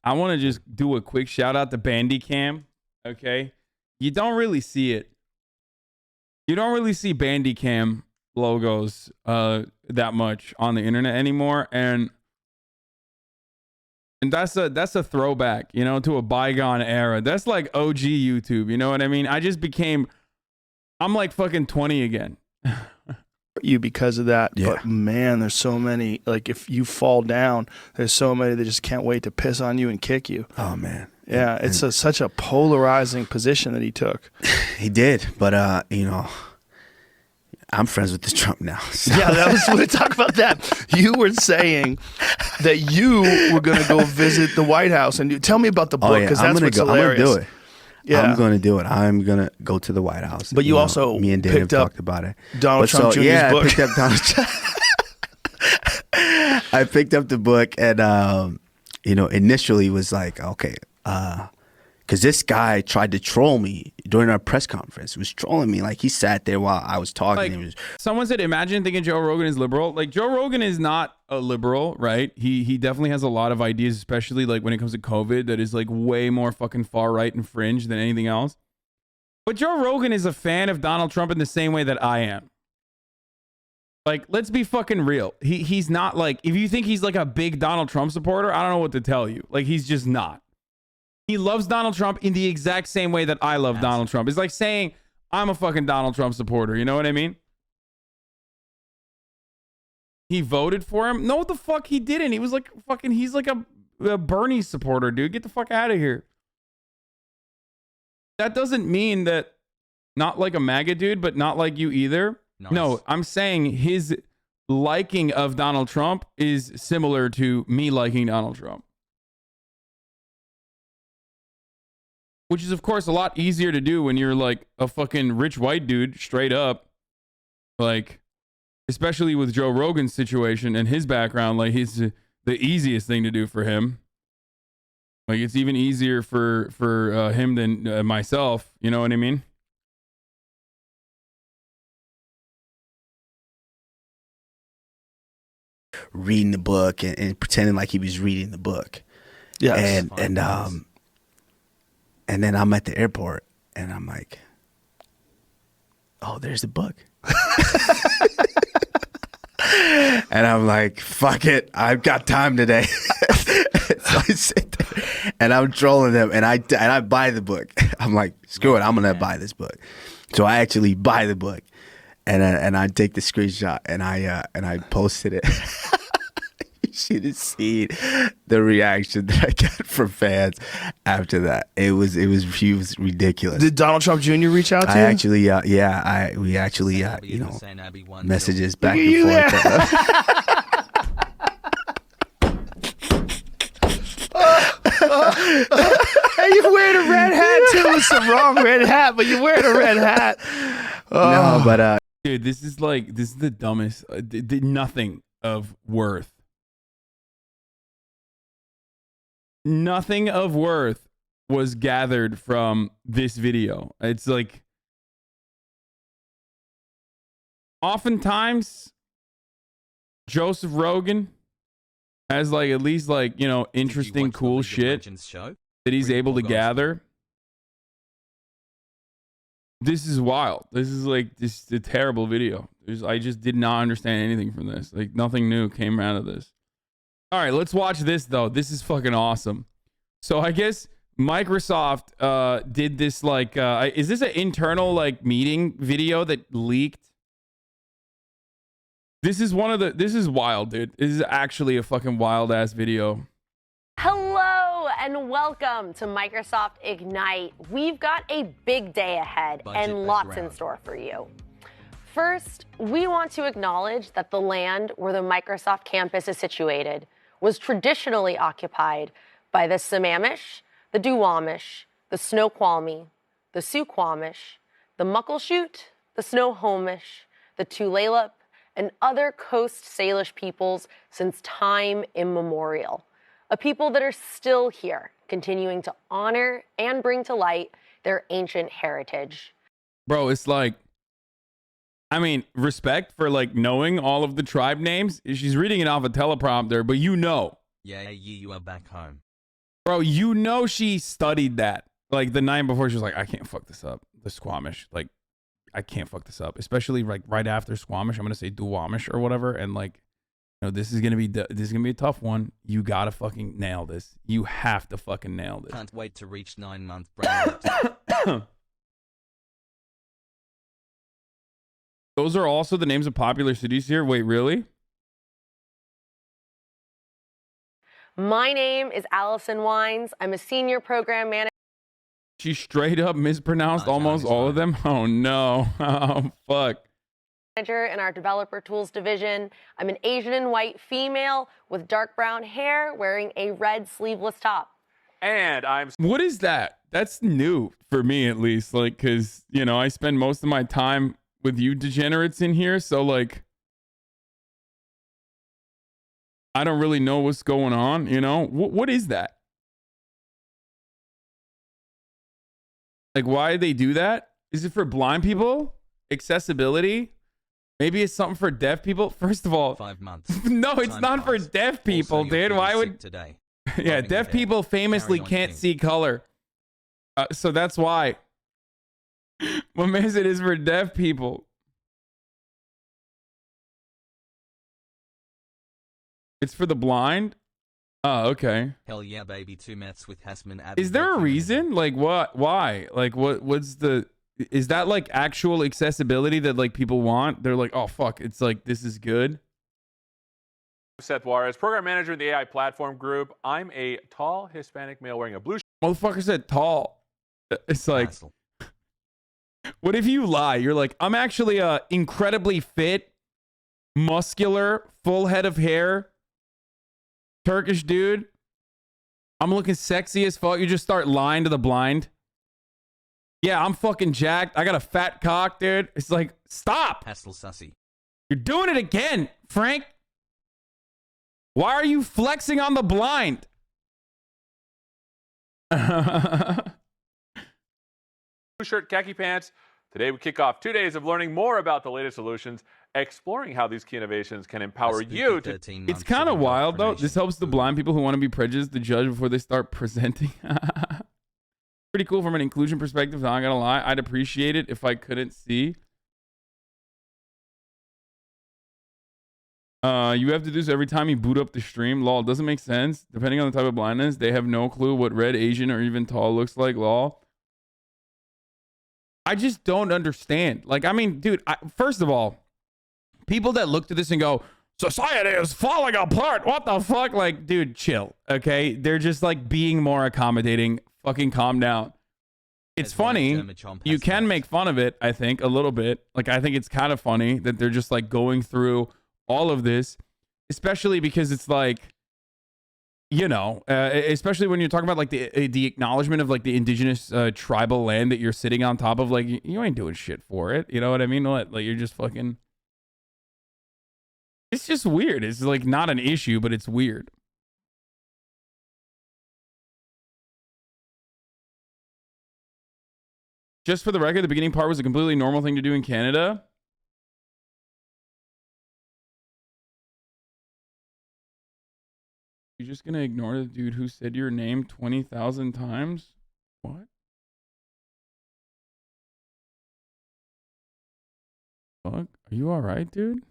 Speaker 2: want to just do a quick shout out to Bandicam. Okay, you don't really see it. You don't really see Bandicam logos that much on the internet anymore, and that's a throwback, you know, to a bygone era. That's like OG YouTube, you know what I mean? I'm like fucking 20 again.
Speaker 6: You because of that,
Speaker 5: yeah.
Speaker 6: But man, there's so many. Like if you fall down, there's so many that just can't wait to piss on you and kick you.
Speaker 5: Oh man,
Speaker 6: yeah, it's such a polarizing position that he took.
Speaker 5: He did, but you know, I'm friends with this Trump now. So.
Speaker 6: Yeah, that was going to talk about that. You were saying that you were going to go visit the White House, and tell me about the book because that's what's hilarious.
Speaker 5: I'm going to do it.
Speaker 6: Yeah.
Speaker 5: I'm going to do it. I'm going to go to the White House.
Speaker 6: But you also
Speaker 5: me and Dave
Speaker 6: picked up
Speaker 5: talked about it.
Speaker 6: Donald Trump Jr.'s book.
Speaker 5: I picked up Donald Trump. I picked up the book, and you know, initially was like, okay, because this guy tried to troll me during our press conference. He was trolling me. Like, he sat there while I was talking.
Speaker 2: Like, someone said, imagine thinking Joe Rogan is liberal. Like, Joe Rogan is not a liberal, right? He definitely has a lot of ideas, especially like when it comes to COVID, that is like way more fucking far right and fringe than anything else. But Joe Rogan is a fan of Donald Trump in the same way that I am. Like, let's be fucking real. He's not like, if you think he's like a big Donald Trump supporter, I don't know what to tell you. Like, he's just not. He loves Donald Trump in the exact same way that I love Donald Trump. It's like saying I'm a fucking Donald Trump supporter. You know what I mean? He voted for him. No, what the fuck he didn't. He was like fucking, he's like a Bernie supporter, dude. Get the fuck out of here. That doesn't mean that not like a MAGA dude, but not like you either. Nice. No, I'm saying his liking of Donald Trump is similar to me liking Donald Trump. Which is, of course, a lot easier to do when you're like a fucking rich white dude, straight up. Like, especially with Joe Rogan's situation and his background, like, he's the easiest thing to do for him. Like, it's even easier for him than myself. You know what I mean?
Speaker 5: Reading the book and pretending like he was reading the book.
Speaker 6: Yeah.
Speaker 5: And then I'm at the airport, and I'm like, oh, there's the book. And I'm like, fuck it. I've got time today. So I sit there, and I'm trolling them, and I buy the book. I'm like, screw it. I'm going to buy this book. So I actually buy the book, and I take the screenshot, and I posted it. should have seen the reaction that I got from fans after that. He was ridiculous.
Speaker 6: Did Donald Trump Jr. reach out to you?
Speaker 5: I actually, we actually, you know, messages back and forth.
Speaker 6: Hey, you're wearing a red hat too. It's the wrong red hat, but you're wearing a red hat.
Speaker 5: No, but
Speaker 2: dude, this is the dumbest. Nothing of worth. Nothing of worth was gathered from this video. It's like, oftentimes, Joseph Rogan has like at least like, you know, interesting, cool shit that he's able to gather. This is wild. This is like just a terrible video. I just did not understand anything from this. Like nothing new came out of this. All right, let's watch this though. This is fucking awesome. So I guess Microsoft did this like, is this an internal like meeting video that leaked? This is this is wild, dude. This is actually a fucking wild ass video.
Speaker 7: Hello and welcome to Microsoft Ignite. We've got a big day ahead and lots in store for you. First, we want to acknowledge that the land where the Microsoft campus is situated was traditionally occupied by the Sammamish, the Duwamish, the Snoqualmie, the Suquamish, the Muckleshoot, the Snohomish, the Tulalip, and other Coast Salish peoples since time immemorial. A people that are still here, continuing to honor and bring to light their ancient heritage.
Speaker 2: Bro, it's like, I mean, respect for like knowing all of the tribe names. She's reading it off a teleprompter, but you know.
Speaker 1: Yeah, you are back home.
Speaker 2: Bro, you know she studied that. Like the night before, she was like, I can't fuck this up. The Squamish, like, I can't fuck this up, especially like right after Squamish. I'm gonna say Duwamish or whatever, and like, you know, this is gonna be a tough one. You gotta fucking nail this. You have to fucking nail this.
Speaker 1: Can't wait to reach 9-month brain.
Speaker 2: Those are also the names of popular cities here. Wait, really?
Speaker 7: My name is Allison Wines. I'm a senior program manager.
Speaker 2: She straight up mispronounced almost all of them. Oh no. Oh fuck.
Speaker 7: In our developer tools division. I'm an Asian and white female with dark brown hair wearing a red sleeveless top.
Speaker 8: And
Speaker 2: What is that? That's new for me at least. Like, cause you know, I spend most of my time with you degenerates in here. So like, I don't really know what's going on. You know, what is that? Like, why do they do that? Is it for blind people? Accessibility? Maybe it's something for deaf people. First of all,
Speaker 1: 5 months.
Speaker 2: No, it's not for deaf people, dude. Why would
Speaker 1: today?
Speaker 2: Yeah, deaf people famously can't see color. So that's why. What makes it is for deaf people. It's for the blind? Oh, okay.
Speaker 1: Hell yeah, baby. 2 Mets with HasanAbi.
Speaker 2: Is there a reason? Like what? Why? Like what's the... Is that like actual accessibility that like people want? They're like, oh fuck, it's like, this is good.
Speaker 8: Seth Juarez, program manager in the AI platform group. I'm a tall Hispanic male wearing a blue shirt.
Speaker 2: Motherfucker said tall. It's like, what if you lie? You're like, I'm actually incredibly fit, muscular, full head of hair, Turkish dude. I'm looking sexy as fuck. You just start lying to the blind. Yeah, I'm fucking jacked. I got a fat cock, dude. It's like, stop.
Speaker 1: Hassle sussy.
Speaker 2: You're doing it again, Frank. Why are you flexing on the blind?
Speaker 8: Blue shirt, khaki pants. Today we kick off 2 days of learning more about the latest solutions, exploring how these key innovations can empower you to...
Speaker 2: It's kind of wild, though. This helps the blind people who want to be prejudiced to judge before they start presenting. Pretty cool from an inclusion perspective, not gonna lie. I'd appreciate it if I couldn't see. You have to do this every time you boot up the stream. Lol, doesn't make sense. Depending on the type of blindness, they have no clue what red, Asian, or even tall looks like. Lol. I just don't understand. Like, I mean, dude, first of all, people that look to this and go, society is falling apart. What the fuck? Like, dude, chill. Okay. They're just like being more accommodating. Fucking calm down. It's funny. You can make fun of it, I think, a little bit. Like, I think it's kind of funny that they're just like going through all of this, especially because it's like, you know, especially when you're talking about like the acknowledgement of like the indigenous tribal land that you're sitting on top of. Like, you ain't doing shit for it. You know what I mean? What? Like, you're just fucking. It's just weird. It's like not an issue, but it's weird. Just for the record, the beginning part was a completely normal thing to do in Canada. You're just gonna ignore the dude who said your name 20,000 times? What? Fuck? Are you alright, dude?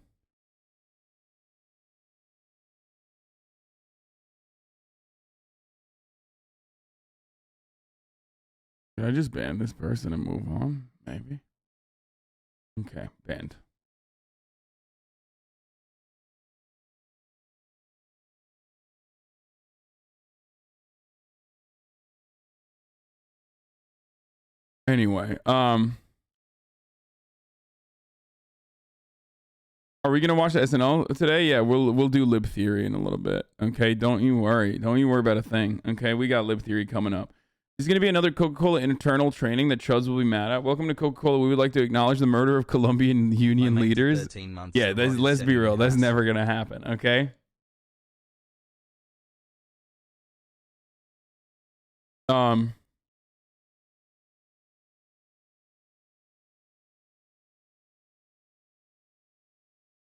Speaker 2: Should I just ban this person and move on? Maybe. Okay, banned. Anyway, are we gonna watch the SNL today? Yeah, we'll do lib theory in a little bit. Okay, don't you worry. Don't you worry about a thing. Okay, we got lib theory coming up. There's going to be another Coca-Cola internal training that Chuds will be mad at. Welcome to Coca-Cola. We would like to acknowledge the murder of Colombian union leaders. Yeah, let's be real. That's never going to happen, okay?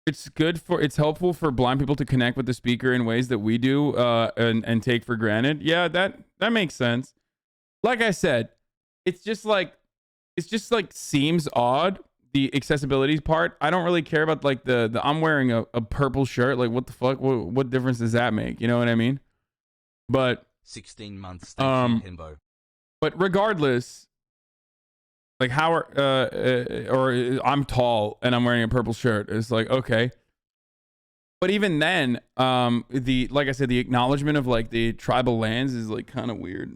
Speaker 2: It's helpful for blind people to connect with the speaker in ways that we do and take for granted. Yeah, that makes sense. Like I said, it's just like seems odd, the accessibility part. I don't really care about like the I'm wearing a purple shirt. Like, what the fuck? What difference does that make? You know what I mean? But
Speaker 1: 16 months. Himbo.
Speaker 2: But regardless, like how or I'm tall and I'm wearing a purple shirt. It's like, okay. But even then, like I said, the acknowledgement of like the tribal lands is like kind of weird.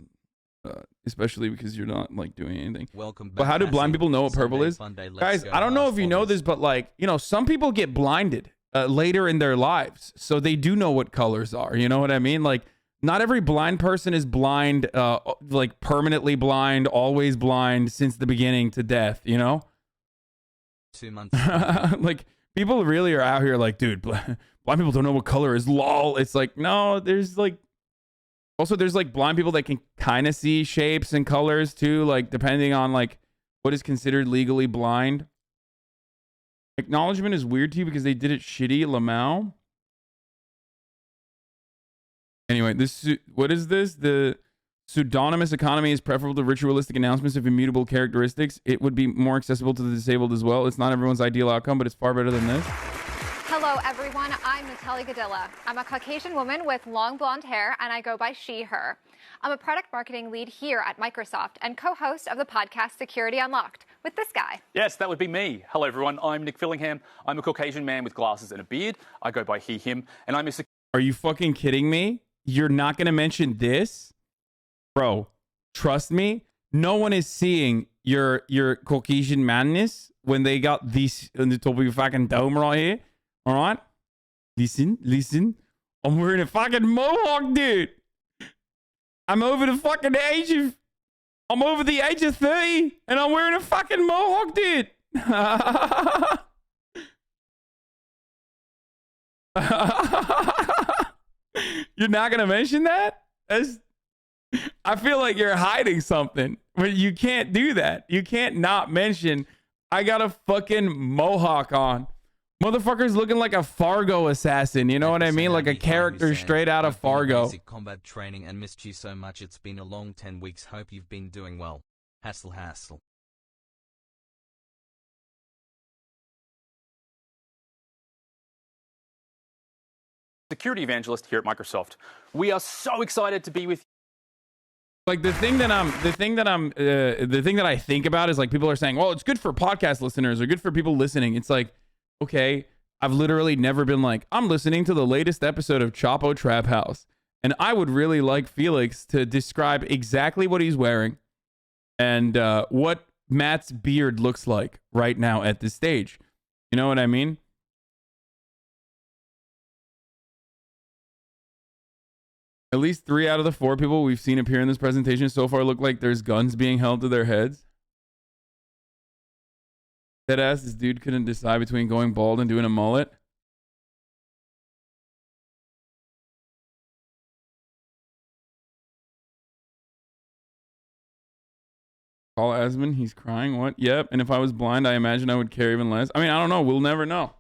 Speaker 2: Especially because you're not like doing anything.
Speaker 1: Welcome back.
Speaker 2: But how do blind people know what purple is? Guys, I don't know if you know this, but like, you know, some people get blinded later in their lives. So they do know what colors are. You know what I mean? Like, not every blind person is blind, like permanently blind, always blind since the beginning to death, you know?
Speaker 1: 2 months.
Speaker 2: Like, people really are out here like, dude, blind people don't know what color is. Lol. It's like, no, there's like, also, there's like blind people that can kind of see shapes and colors too, like depending on like what is considered legally blind. Acknowledgement is weird to you because they did it shitty, Lamau. Anyway, what is this? The pseudonymous economy is preferable to ritualistic announcements of immutable characteristics. It would be more accessible to the disabled as well. It's not everyone's ideal outcome, but it's far better than this.
Speaker 9: Hello, everyone. I'm Natalie Gadilla. I'm a Caucasian woman with long blonde hair, and I go by she, her. I'm a product marketing lead here at Microsoft and co-host of the podcast Security Unlocked with this guy.
Speaker 10: Yes, that would be me. Hello, everyone. I'm Nick Fillingham. I'm a Caucasian man with glasses and a beard. I go by he, him, and I'm a...
Speaker 2: Are you fucking kidding me? You're not going to mention this? Bro, trust me. No one is seeing your Caucasian madness when they got this on the top of your fucking dome right here. All right, listen. I'm wearing a fucking mohawk, dude. I'm over the age of 30, and I'm wearing a fucking mohawk, dude. You're not gonna mention that? I feel like you're hiding something, but you can't do that. You can't not mention I got a fucking mohawk on. Motherfucker's looking like a Fargo assassin, you know what I mean? Like a character straight out of Fargo.
Speaker 1: Basic combat training and missed you so much. It's been a long 10 weeks. Hope you've been doing well. Hassle.
Speaker 10: Security evangelist here at Microsoft. We are so excited to be with you.
Speaker 2: Like the thing that I think about is like people are saying, well, it's good for podcast listeners or good for people listening. It's like, okay, I've literally never been like, I'm listening to the latest episode of Chapo Trap House. And I would really like Felix to describe exactly what he's wearing and what Matt's beard looks like right now at this stage. You know what I mean? At least 3 out of the 4 people we've seen appear in this presentation so far look like there's guns being held to their heads. Deadass, this dude couldn't decide between going bald and doing a mullet. Call Asman, he's crying. What? Yep. And if I was blind, I imagine I would care even less. I mean, I don't know. We'll never know.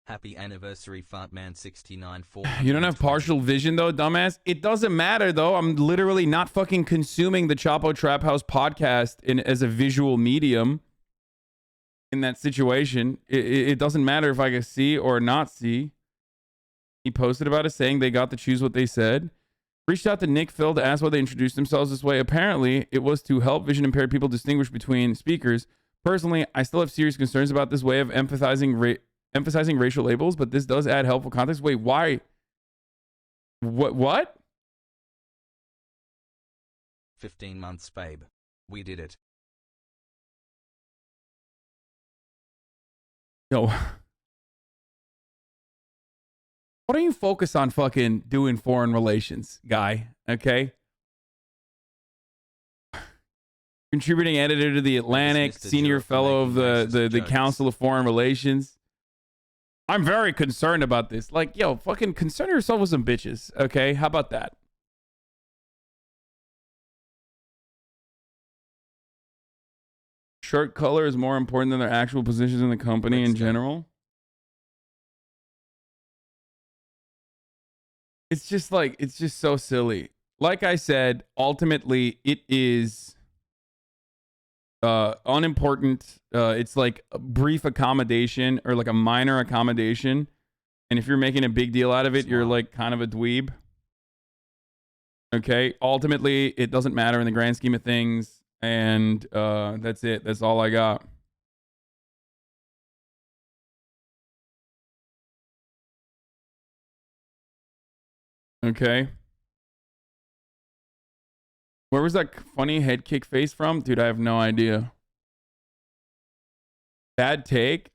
Speaker 1: Happy anniversary, Fartman69.
Speaker 2: You don't have partial vision, though, dumbass? It doesn't matter, though. I'm literally not fucking consuming the Chapo Trap House podcast as a visual medium in that situation. It doesn't matter if I can see or not see. He posted about it saying they got to choose what they said. Reached out to Nick Phil to ask why they introduced themselves this way. Apparently, it was to help vision impaired people distinguish between speakers. Personally, I still have serious concerns about this way of emphasizing racial labels, but this does add helpful context. Wait, why? What?
Speaker 1: 15 months, babe. We did it.
Speaker 2: Yo. Why don't you focus on fucking doing foreign relations, guy? Okay? Contributing editor to The Atlantic, senior fellow of the Council of Foreign Relations. I'm very concerned about this. Like, yo, fucking concern yourself with some bitches, okay? How about that? Shirt color is more important than their actual positions in the company in general. It's just like, it's just so silly. Like I said, ultimately, it is unimportant. It's like a brief accommodation or like a minor accommodation. And if you're making a big deal out of it, you're like kind of a dweeb. Okay. Ultimately, it doesn't matter in the grand scheme of things. And that's it. That's all I got. Okay. Where was that funny head kick face from? Dude, I have no idea. Bad take?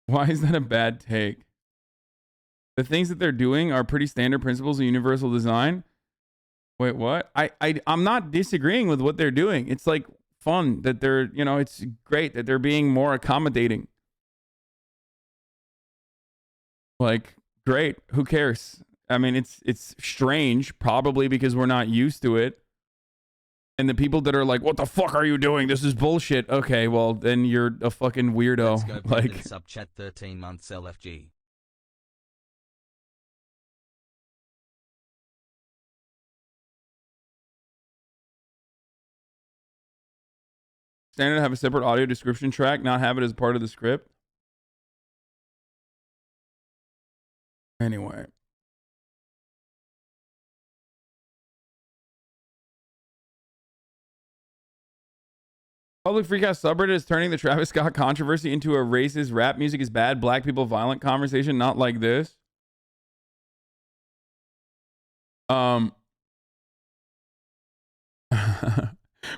Speaker 2: Why is that a bad take? The things that they're doing are pretty standard principles of universal design. Wait, what? I'm not disagreeing with what they're doing. It's like fun that they're, you know, it's great that they're being more accommodating. Like, great. Who cares? I mean, it's strange, probably because we're not used to it. And the people that are like, what the fuck are you doing? This is bullshit. Okay, well, then you're a fucking weirdo.
Speaker 1: Let's go,
Speaker 2: like,
Speaker 1: sub chat 13 months LFG.
Speaker 2: standard to have a separate audio description track, not have it as part of the script. Anyway. Public Freakout subreddit is turning the Travis Scott controversy into a racist rap music is bad, black people violent conversation, not like this.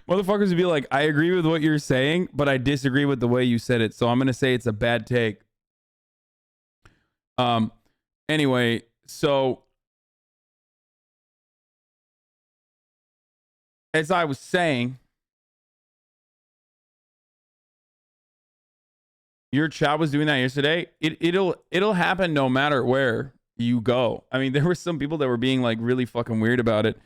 Speaker 2: Motherfuckers would be like, I agree with what you're saying, but I disagree with the way you said it, so I'm gonna say it's a bad take. Anyway, so as I was saying, your chat was doing that yesterday. It'll happen no matter where you go. I mean, there were some people that were being like really fucking weird about it,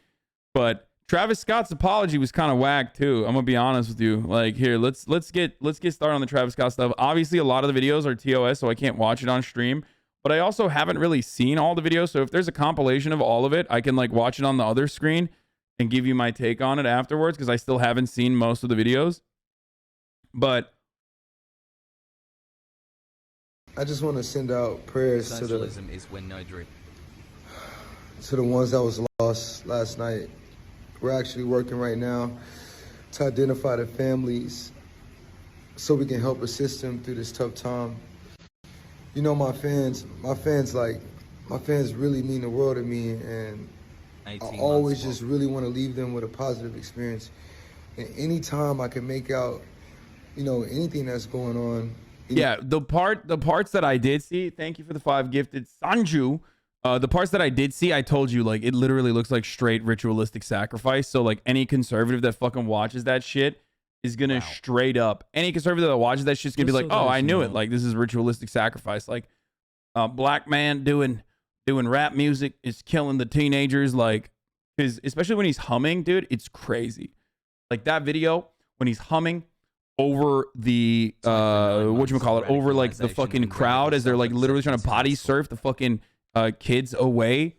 Speaker 2: but Travis Scott's apology was kind of whack too. I'm gonna be honest with you. Like, here, let's get started on the Travis Scott stuff. Obviously, a lot of the videos are TOS, so I can't watch it on stream. But I also haven't really seen all the videos, so if there's a compilation of all of it, I can like watch it on the other screen and give you my take on it afterwards, because I still haven't seen most of the videos. But
Speaker 11: I just want to send out prayers
Speaker 1: Socialism is when no drip.
Speaker 11: to the ones that was lost last night. We're actually working right now to identify the families so we can help assist them through this tough time. you know, my fans really mean the world to me, and I always just really want to leave them with a positive experience. And anytime I can make out, you know, anything that's going on.
Speaker 2: Yeah, the parts that I did see, thank you for the 5 gifted, Sanju. The parts that I did see, I told you, like, it literally looks like straight ritualistic sacrifice. So, like, any conservative that fucking watches that shit is gonna straight up, any conservative that watches that shit's gonna be like, oh, I knew it. Like, this is ritualistic sacrifice. Like, black man doing rap music is killing the teenagers. Like, because especially when he's humming, dude, it's crazy. Like that video when he's humming over the whatchamacallit, over like the fucking crowd as they're like literally trying to body surf the fucking kids away.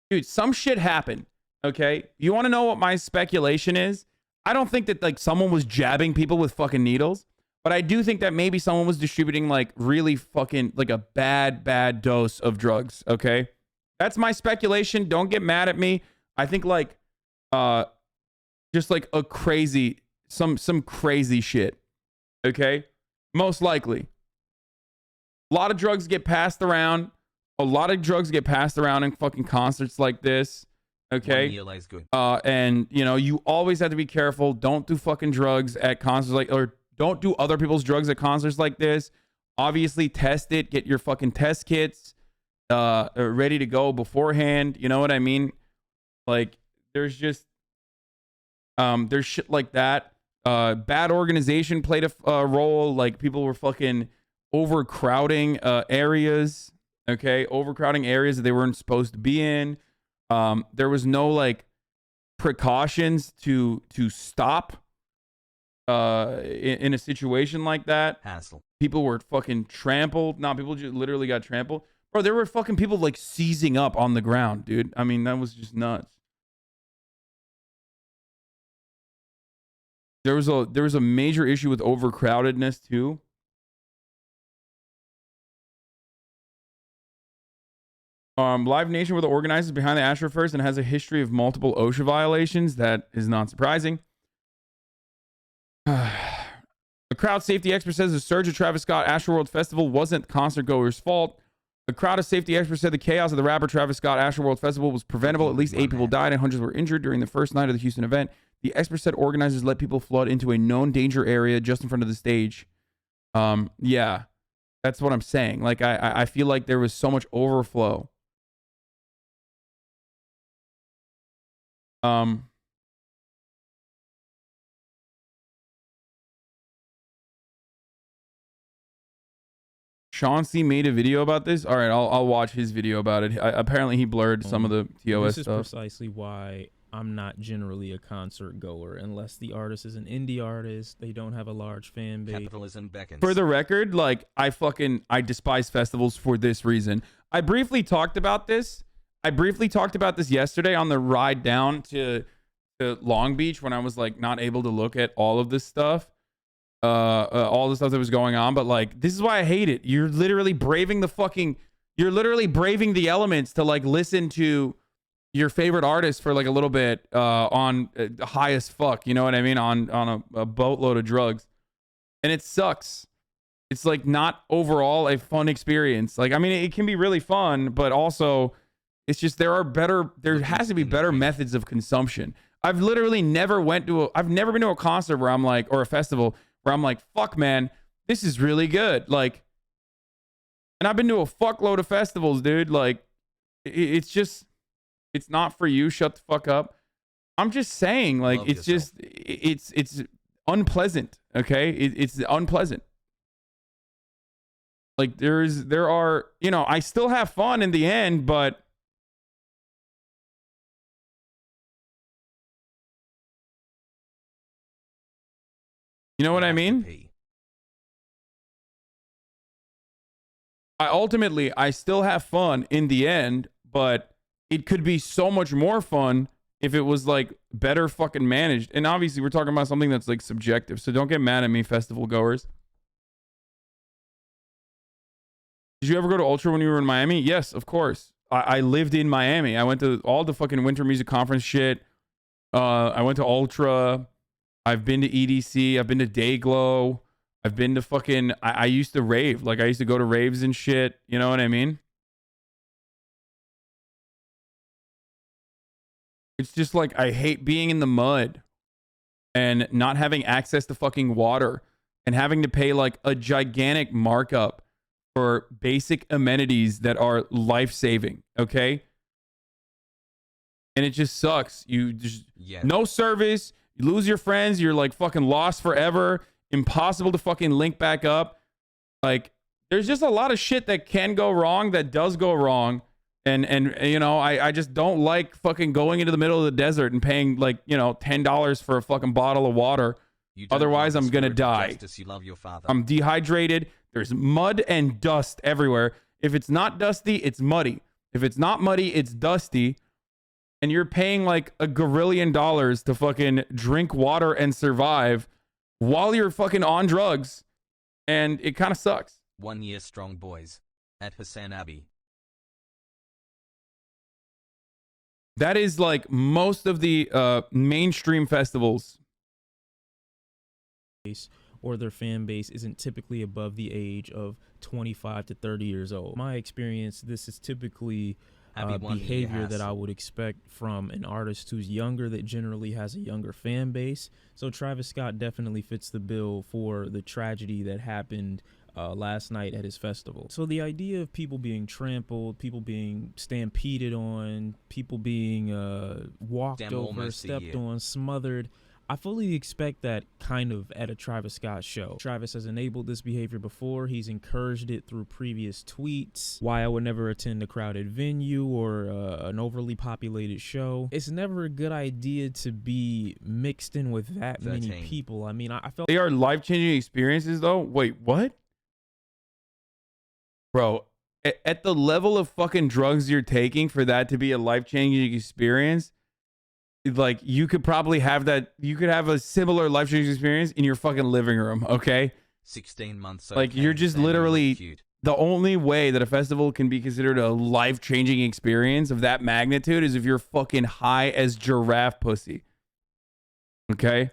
Speaker 2: Dude, some shit happened. Okay, you want to know what my speculation is? I don't think that like someone was jabbing people with fucking needles, but I do think that maybe someone was distributing like really fucking like a bad dose of drugs. Okay, that's my speculation. Don't get mad at me. I think like just like a crazy some crazy shit. Okay, most likely. A lot of drugs get passed around. A lot of drugs get passed around in fucking concerts like this. Okay. And you know, you always have to be careful. Don't do fucking drugs at concerts like, or don't do other people's drugs at concerts like this. Obviously test it, get your fucking test kits ready to go beforehand. You know what I mean? Like there's just there's shit like that. Bad organization played a role. Like people were fucking overcrowding areas. Okay, overcrowding areas that they weren't supposed to be in. There was no like precautions to stop in a situation like that.
Speaker 1: Hassle.
Speaker 2: People were fucking trampled. No, people just literally got trampled. Bro, there were fucking people like seizing up on the ground, dude. I mean, that was just nuts. There was a major issue with overcrowdedness too. Live Nation were the organizers behind the Astroverse and has a history of multiple OSHA violations. That is not surprising. A crowd safety expert says the surge of Travis Scott Astroworld Festival wasn't concert goers' fault. The crowd of safety experts said the chaos of the rapper Travis Scott Astroworld Festival was preventable. At least 8 people died and hundreds were injured during the first night of the Houston event. The expert said organizers let people flood into a known danger area just in front of the stage. Yeah, that's what I'm saying. Like I feel like there was so much overflow. Shawn Cee made a video about this. All right, I'll watch his video about it. Apparently, he blurred some of the TOS
Speaker 12: this is
Speaker 2: stuff.
Speaker 12: Precisely why I'm not generally a concert goer unless the artist is an indie artist. They don't have a large fan base.
Speaker 1: Capitalism beckons.
Speaker 2: For the record, like I despise festivals for this reason. I briefly talked about this yesterday on the ride down to Long Beach when I was like not able to look at all of this stuff, all the stuff that was going on. But like, this is why I hate it. You're literally braving the elements to like listen to your favorite artist for like a little bit on high as fuck. You know what I mean? On a boatload of drugs, and it sucks. It's like not overall a fun experience. Like, I mean, it can be really fun, but also it's just there has to be better methods of consumption. I've literally never been to a concert where I'm like, or a festival where I'm like, fuck man, this is really good. Like, and I've been to a fuckload of festivals, dude. Like, it's not for you. Shut the fuck up. I'm just saying, like, it's unpleasant. Okay. It's unpleasant. Like there are, you know, I still have fun in the end, but you know what I mean? I still have fun in the end, but it could be so much more fun if it was like better fucking managed. And obviously we're talking about something that's like subjective. So don't get mad at me, festival goers. Did you ever go to Ultra when you were in Miami? Yes, of course. I lived in Miami. I went to all the fucking Winter Music Conference shit. I went to Ultra. I've been to EDC. I've been to Dayglow. I've been to fucking, I used to rave. Like, I used to go to raves and shit. You know what I mean? It's just like, I hate being in the mud and not having access to fucking water and having to pay like a gigantic markup for basic amenities that are life-saving, okay? And it just sucks. You just, no service, you lose your friends, you're like fucking lost forever. Impossible to fucking link back up. Like, there's just a lot of shit that can go wrong, that does go wrong. And you know, I just don't like fucking going into the middle of the desert and paying like, you know, $10 for a fucking bottle of water. Otherwise, I'm gonna die.
Speaker 1: You love your father.
Speaker 2: I'm dehydrated. There's mud and dust everywhere. If it's not dusty, it's muddy. If it's not muddy, it's dusty. And you're paying like $1 gazillion to fucking drink water and survive while you're fucking on drugs, and it kind of sucks.
Speaker 1: 1 year strong, boys. At HasanAbi.
Speaker 2: That is like most of the mainstream festivals.
Speaker 12: Or their fan base isn't typically above the age of 25 to 30 years old. My experience, this is typically behavior that I would expect from an artist who's younger, that generally has a younger fan base. So Travis Scott definitely fits the bill for the tragedy that happened last night at his festival. So the idea of people being trampled, people being stampeded on, people being walked over, stepped on, smothered, I fully expect that kind of at a Travis Scott show. Travis has enabled this behavior before. He's encouraged it through previous tweets. Why I would never attend a crowded venue or an overly populated show. It's never a good idea to be mixed in with that many people. I mean, I felt
Speaker 2: they are life-changing experiences though. Wait, what? Bro, at the level of fucking drugs you're taking for that to be a life-changing experience, like, you could probably have that. You could have a similar life-changing experience in your fucking living room, okay?
Speaker 1: 16 months.
Speaker 2: Like, you're just literally the only way that a festival can be considered a life-changing experience of that magnitude is if you're fucking high as giraffe pussy. Okay?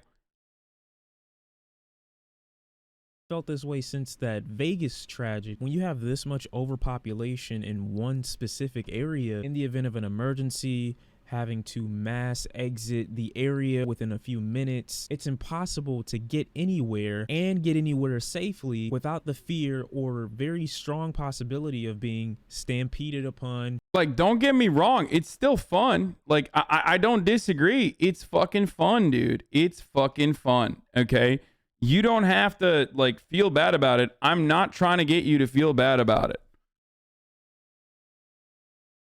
Speaker 12: Felt this way since that Vegas tragedy. When you have this much overpopulation in one specific area, in the event of an emergency, having to mass exit the area within a few minutes, it's impossible to get anywhere and get anywhere safely without the fear or very strong possibility of being stampeded upon.
Speaker 2: Like, don't get me wrong, it's still fun. Like, I don't disagree. It's fucking fun, dude. It's fucking fun, okay? You don't have to, like, feel bad about it. I'm not trying to get you to feel bad about it.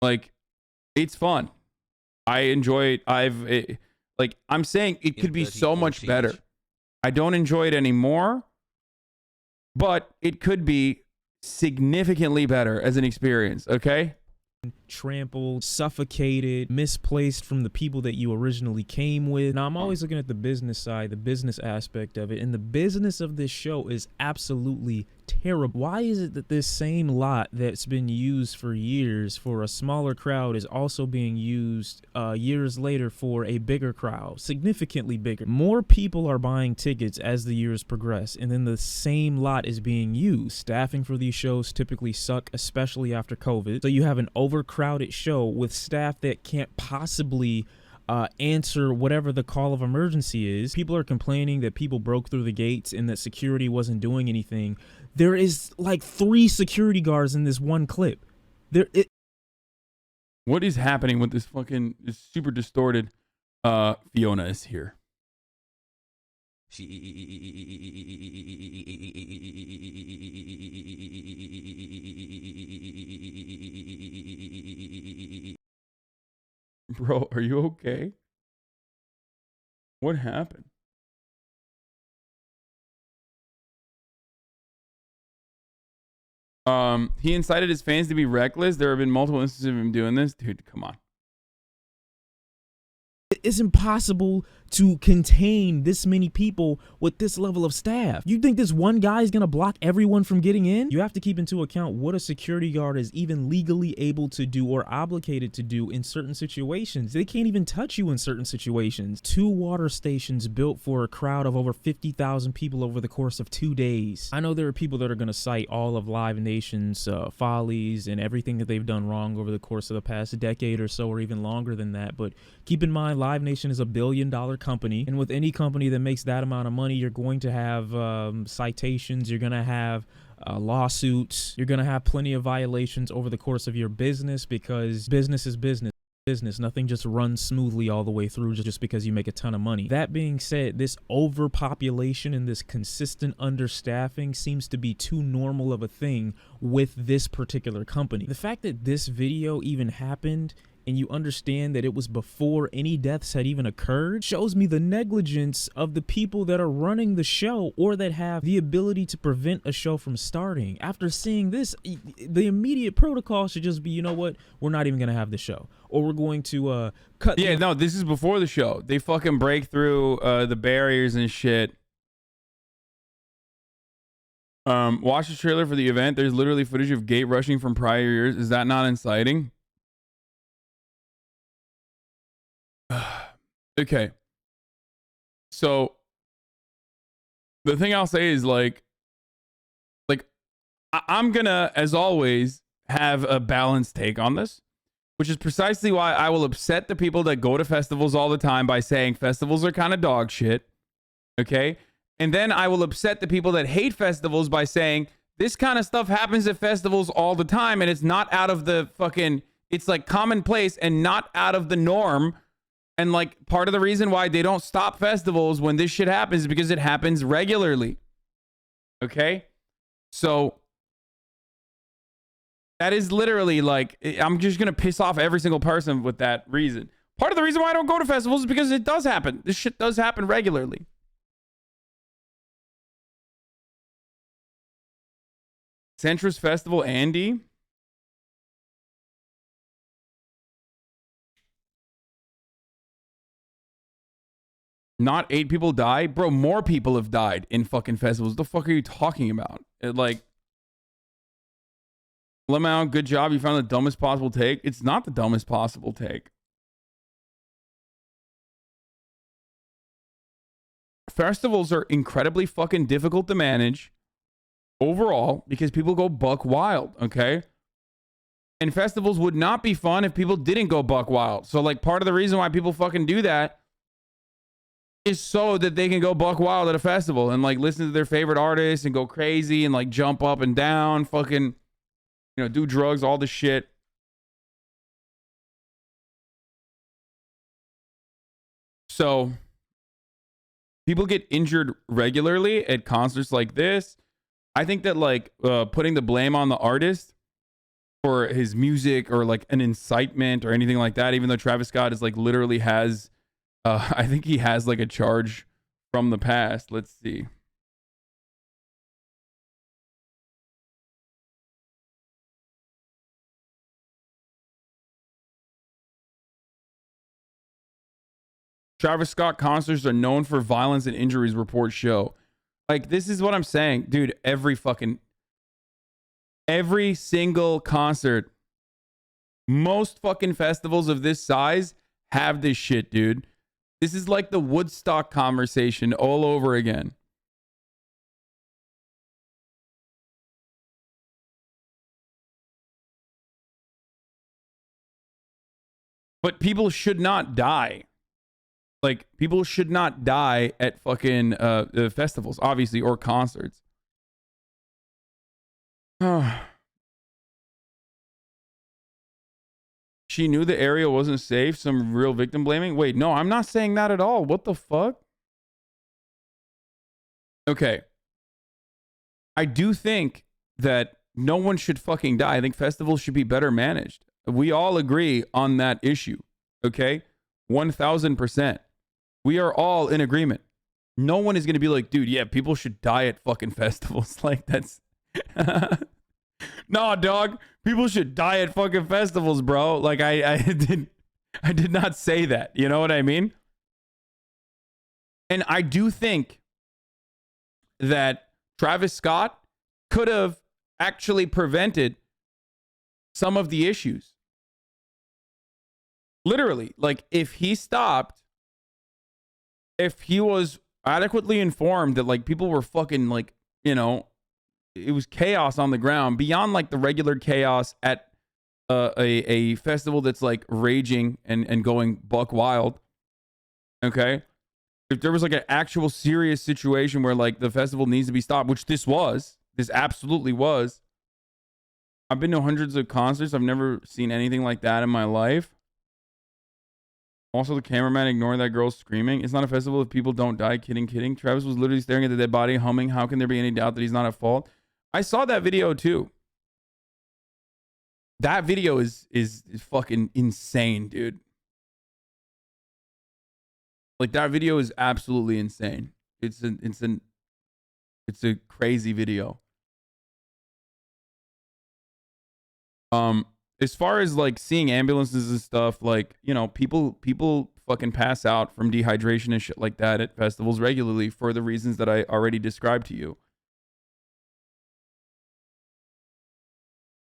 Speaker 2: Like, it's fun. I enjoy it. Like, I'm saying it could be so much better. I don't enjoy it anymore, but it could be significantly better as an experience, okay?
Speaker 12: Trampled, suffocated, misplaced from the people that you originally came with. Now, I'm always looking at the business side, the business aspect of it, and the business of this show is absolutely terrible. Why is it that this same lot that's been used for years for a smaller crowd is also being used years later for a bigger crowd, significantly bigger? More people are buying tickets as the years progress, and then the same lot is being used. Staffing for these shows typically suck, especially after COVID. So you have an overcrowded show with staff that can't possibly answer whatever the call of emergency is. People are complaining that people broke through the gates and that security wasn't doing anything. There is like 3 security guards in this one clip.
Speaker 2: What is happening with this fucking super distorted Fiona is here. Bro, are you okay? What happened? He incited his fans to be reckless. There have been multiple instances of him doing this. Dude, come on.
Speaker 12: It's impossible to contain this many people with this level of staff. You think this one guy is going to block everyone from getting in? You have to keep into account what a security guard is even legally able to do or obligated to do in certain situations. They can't even touch you in certain situations. 2 water stations built for a crowd of over 50,000 people over the course of 2 days. I know there are people that are going to cite all of Live Nation's follies and everything that they've done wrong over the course of the past decade or so, or even longer than that, but keep in mind, Live Nation is a billion-dollar company, and with any company that makes that amount of money, you're going to have citations, you're going to have lawsuits, you're going to have plenty of violations over the course of your business, because business is business. Nothing just runs smoothly all the way through just because you make a ton of money. That being said, this overpopulation and this consistent understaffing seems to be too normal of a thing with this particular company. The fact that this video even happened and you understand that it was before any deaths had even occurred shows me the negligence of the people that are running the show or that have the ability to prevent a show from starting. After seeing this, the immediate protocol should just be, you know what, we're not even gonna have the show, or we're going to cut.
Speaker 2: Yeah, no, this is before the show. They fucking break through the barriers and shit. Watch the trailer for the event. There's literally footage of gate rushing from prior years. Is that not inciting? Okay. So the thing I'll say is like I'm gonna, as always, have a balanced take on this, which is precisely why I will upset the people that go to festivals all the time by saying festivals are kind of dog shit. Okay. And then I will upset the people that hate festivals by saying this kind of stuff happens at festivals all the time and it's not out of the fucking, it's like commonplace and not out of the norm. And like part of the reason why they don't stop festivals when this shit happens is because it happens regularly. Okay? So that is literally like, I'm just going to piss off every single person with that reason. Part of the reason why I don't go to festivals is because it does happen. This shit does happen regularly. Centris Festival, Andy. Not 8 people died? Bro, more people have died in fucking festivals. What the fuck are you talking about? Like, Lemon, good job. You found the dumbest possible take. It's not the dumbest possible take. Festivals are incredibly fucking difficult to manage overall because people go buck wild, okay? And festivals would not be fun if people didn't go buck wild. So, like, part of the reason why people fucking do that is so that they can go buck wild at a festival and like listen to their favorite artists and go crazy and like jump up and down, fucking, you know, do drugs, all the shit. So people get injured regularly at concerts like this. I think that like putting the blame on the artist for his music or like an incitement or anything like that, even though Travis Scott is like literally has I think he has like a charge from the past. Let's see. Travis Scott concerts are known for violence and injuries, reports show. Like, this is what I'm saying. Dude, every single concert, most fucking festivals of this size have this shit, dude. This is like the Woodstock conversation all over again. But people should not die. Like, people should not die at fucking festivals, obviously, or concerts. She knew the area wasn't safe. Some real victim blaming. Wait, no, I'm not saying that at all. What the fuck? Okay. I do think that no one should fucking die. I think festivals should be better managed. We all agree on that issue. Okay? 1000%. We are all in agreement. No one is going to be like, dude, yeah, people should die at fucking festivals. Like, that's... No, dog. People should die at fucking festivals, bro. Like, I did not say that. You know what I mean? And I do think that Travis Scott could have actually prevented some of the issues. Literally, like if he stopped, if he was adequately informed that like people were fucking like, you know, it was chaos on the ground beyond like the regular chaos at a festival that's like raging and going buck wild. Okay. If there was like an actual serious situation where like the festival needs to be stopped, which this absolutely was. I've been to hundreds of concerts. I've never seen anything like that in my life. Also, the cameraman ignored that girl screaming. It's not a festival if people don't die. Kidding. Travis was literally staring at the dead body, humming. How can there be any doubt that he's not at fault? I saw that video too. That video is fucking insane, dude. Like that video is absolutely insane. It's a crazy video. As far as like seeing ambulances and stuff, like, you know, people fucking pass out from dehydration and shit like that at festivals regularly for the reasons that I already described to you.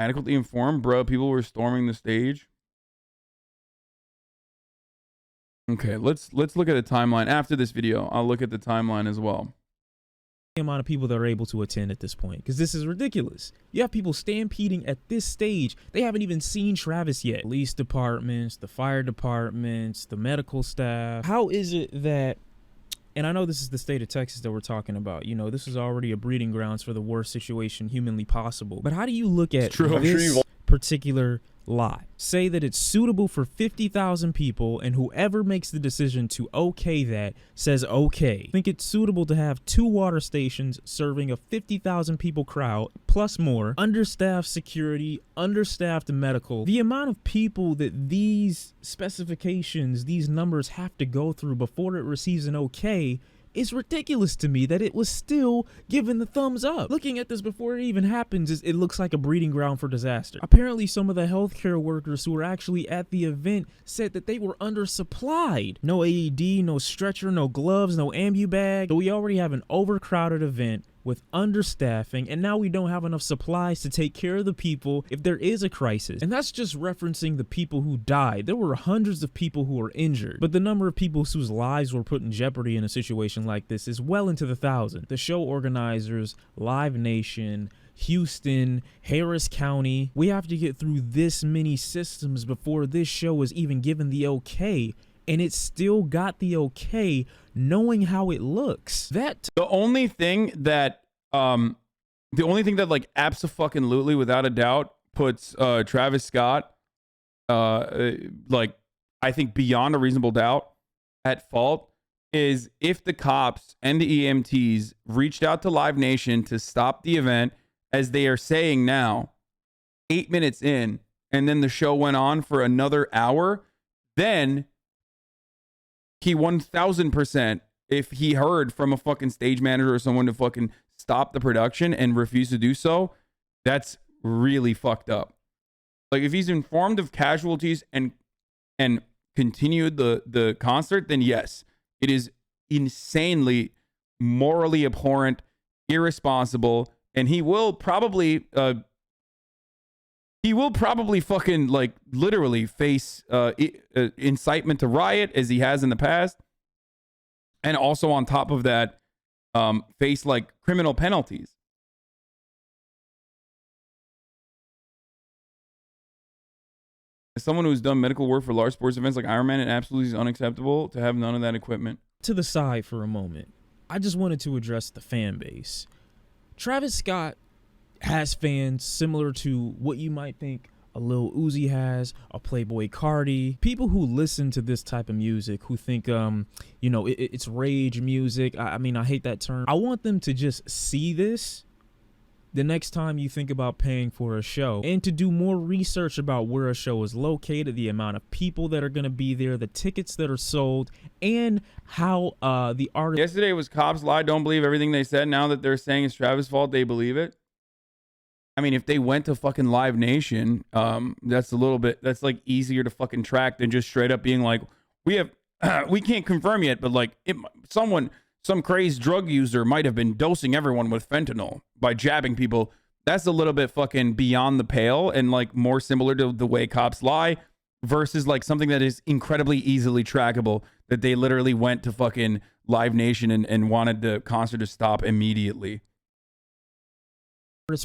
Speaker 2: Adequately informed, bro. People were storming the stage. Okay, let's look at the timeline. After this video, I'll look at the timeline as well.
Speaker 12: The amount of people that are able to attend at this point, because this is ridiculous. You have people stampeding at this stage. They haven't even seen Travis yet. Police departments, the fire departments, the medical staff. How is it that, and I know this is the state of Texas that we're talking about, you know, this is already a breeding grounds for the worst situation humanly possible, but how do you look at this particular lot, say that it's suitable for 50,000 people, and whoever makes the decision to okay that says okay, think it's suitable to have 2 water stations serving a 50,000 people crowd plus more, understaffed security, understaffed medical. The amount of people that these specifications, these numbers have to go through before it receives an okay is ridiculous to me, that it was still given the thumbs up. Looking at this before it even happens, it looks like a breeding ground for disaster. Apparently, some of the healthcare workers who were actually at the event said that they were undersupplied. No AED, no stretcher, no gloves, no ambu bag. So we already have an overcrowded event with understaffing, and now we don't have enough supplies to take care of the people if there is a crisis. And that's just referencing the people who died. There were hundreds of people who were injured, but the number of people whose lives were put in jeopardy in a situation like this is well into the thousands. The show organizers, Live Nation, Houston, Harris County, we have to get through this many systems before this show is even given the okay. And it still got the okay, knowing how it looks. That
Speaker 2: the only thing that like abso-fucking-lutely, without a doubt, puts Travis Scott like I think beyond a reasonable doubt at fault is if the cops and the EMTs reached out to Live Nation to stop the event, as they are saying now, 8 minutes in, and then the show went on for another hour, then he 1000%, if he heard from a fucking stage manager or someone to fucking stop the production and refuse to do so, that's really fucked up. Like if he's informed of casualties and continued the concert, then yes, it is insanely morally abhorrent, irresponsible, and he will probably fucking like literally face incitement to riot as he has in the past, and also on top of that face like criminal penalties. As someone who's done medical work for large sports events like Ironman, it absolutely is unacceptable to have none of that equipment.
Speaker 12: To the side for a moment, I just wanted to address the fan base. Travis Scott has fans similar to what you might think a Lil Uzi has, a Playboy Cardi. People who listen to this type of music, who think, you know, it's rage music. I mean, I hate that term. I want them to just see this the next time you think about paying for a show, and to do more research about where a show is located, the amount of people that are going to be there, the tickets that are sold, and how the artist.
Speaker 2: Yesterday was cops lied, don't believe everything they said. Now that they're saying it's Travis' fault, they believe it. I mean, if they went to fucking Live Nation, that's like easier to fucking track than just straight up being like, we have we can't confirm yet, but like some crazed drug user might have been dosing everyone with fentanyl by jabbing people. That's a little bit fucking beyond the pale and like more similar to the way cops lie versus like something that is incredibly easily trackable, that they literally went to fucking Live Nation and wanted the concert to stop immediately.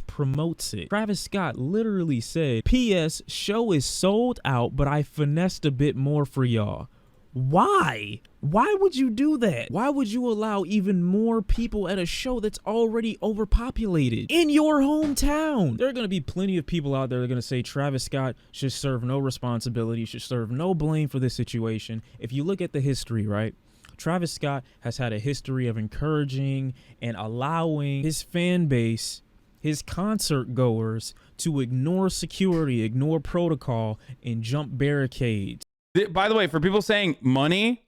Speaker 12: Promotes it. Travis Scott literally said, P.S. show is sold out, but I finessed a bit more for y'all. Why? Why would you do that? Why would you allow even more people at a show that's already overpopulated in your hometown? There are going to be plenty of people out there that are going to say Travis Scott should serve no responsibility, should serve no blame for this situation. If you look at the history, right? Travis Scott has had a history of encouraging and allowing his fan base, his concert goers, to ignore security, ignore protocol, and jump barricades.
Speaker 2: By the way, for people saying money,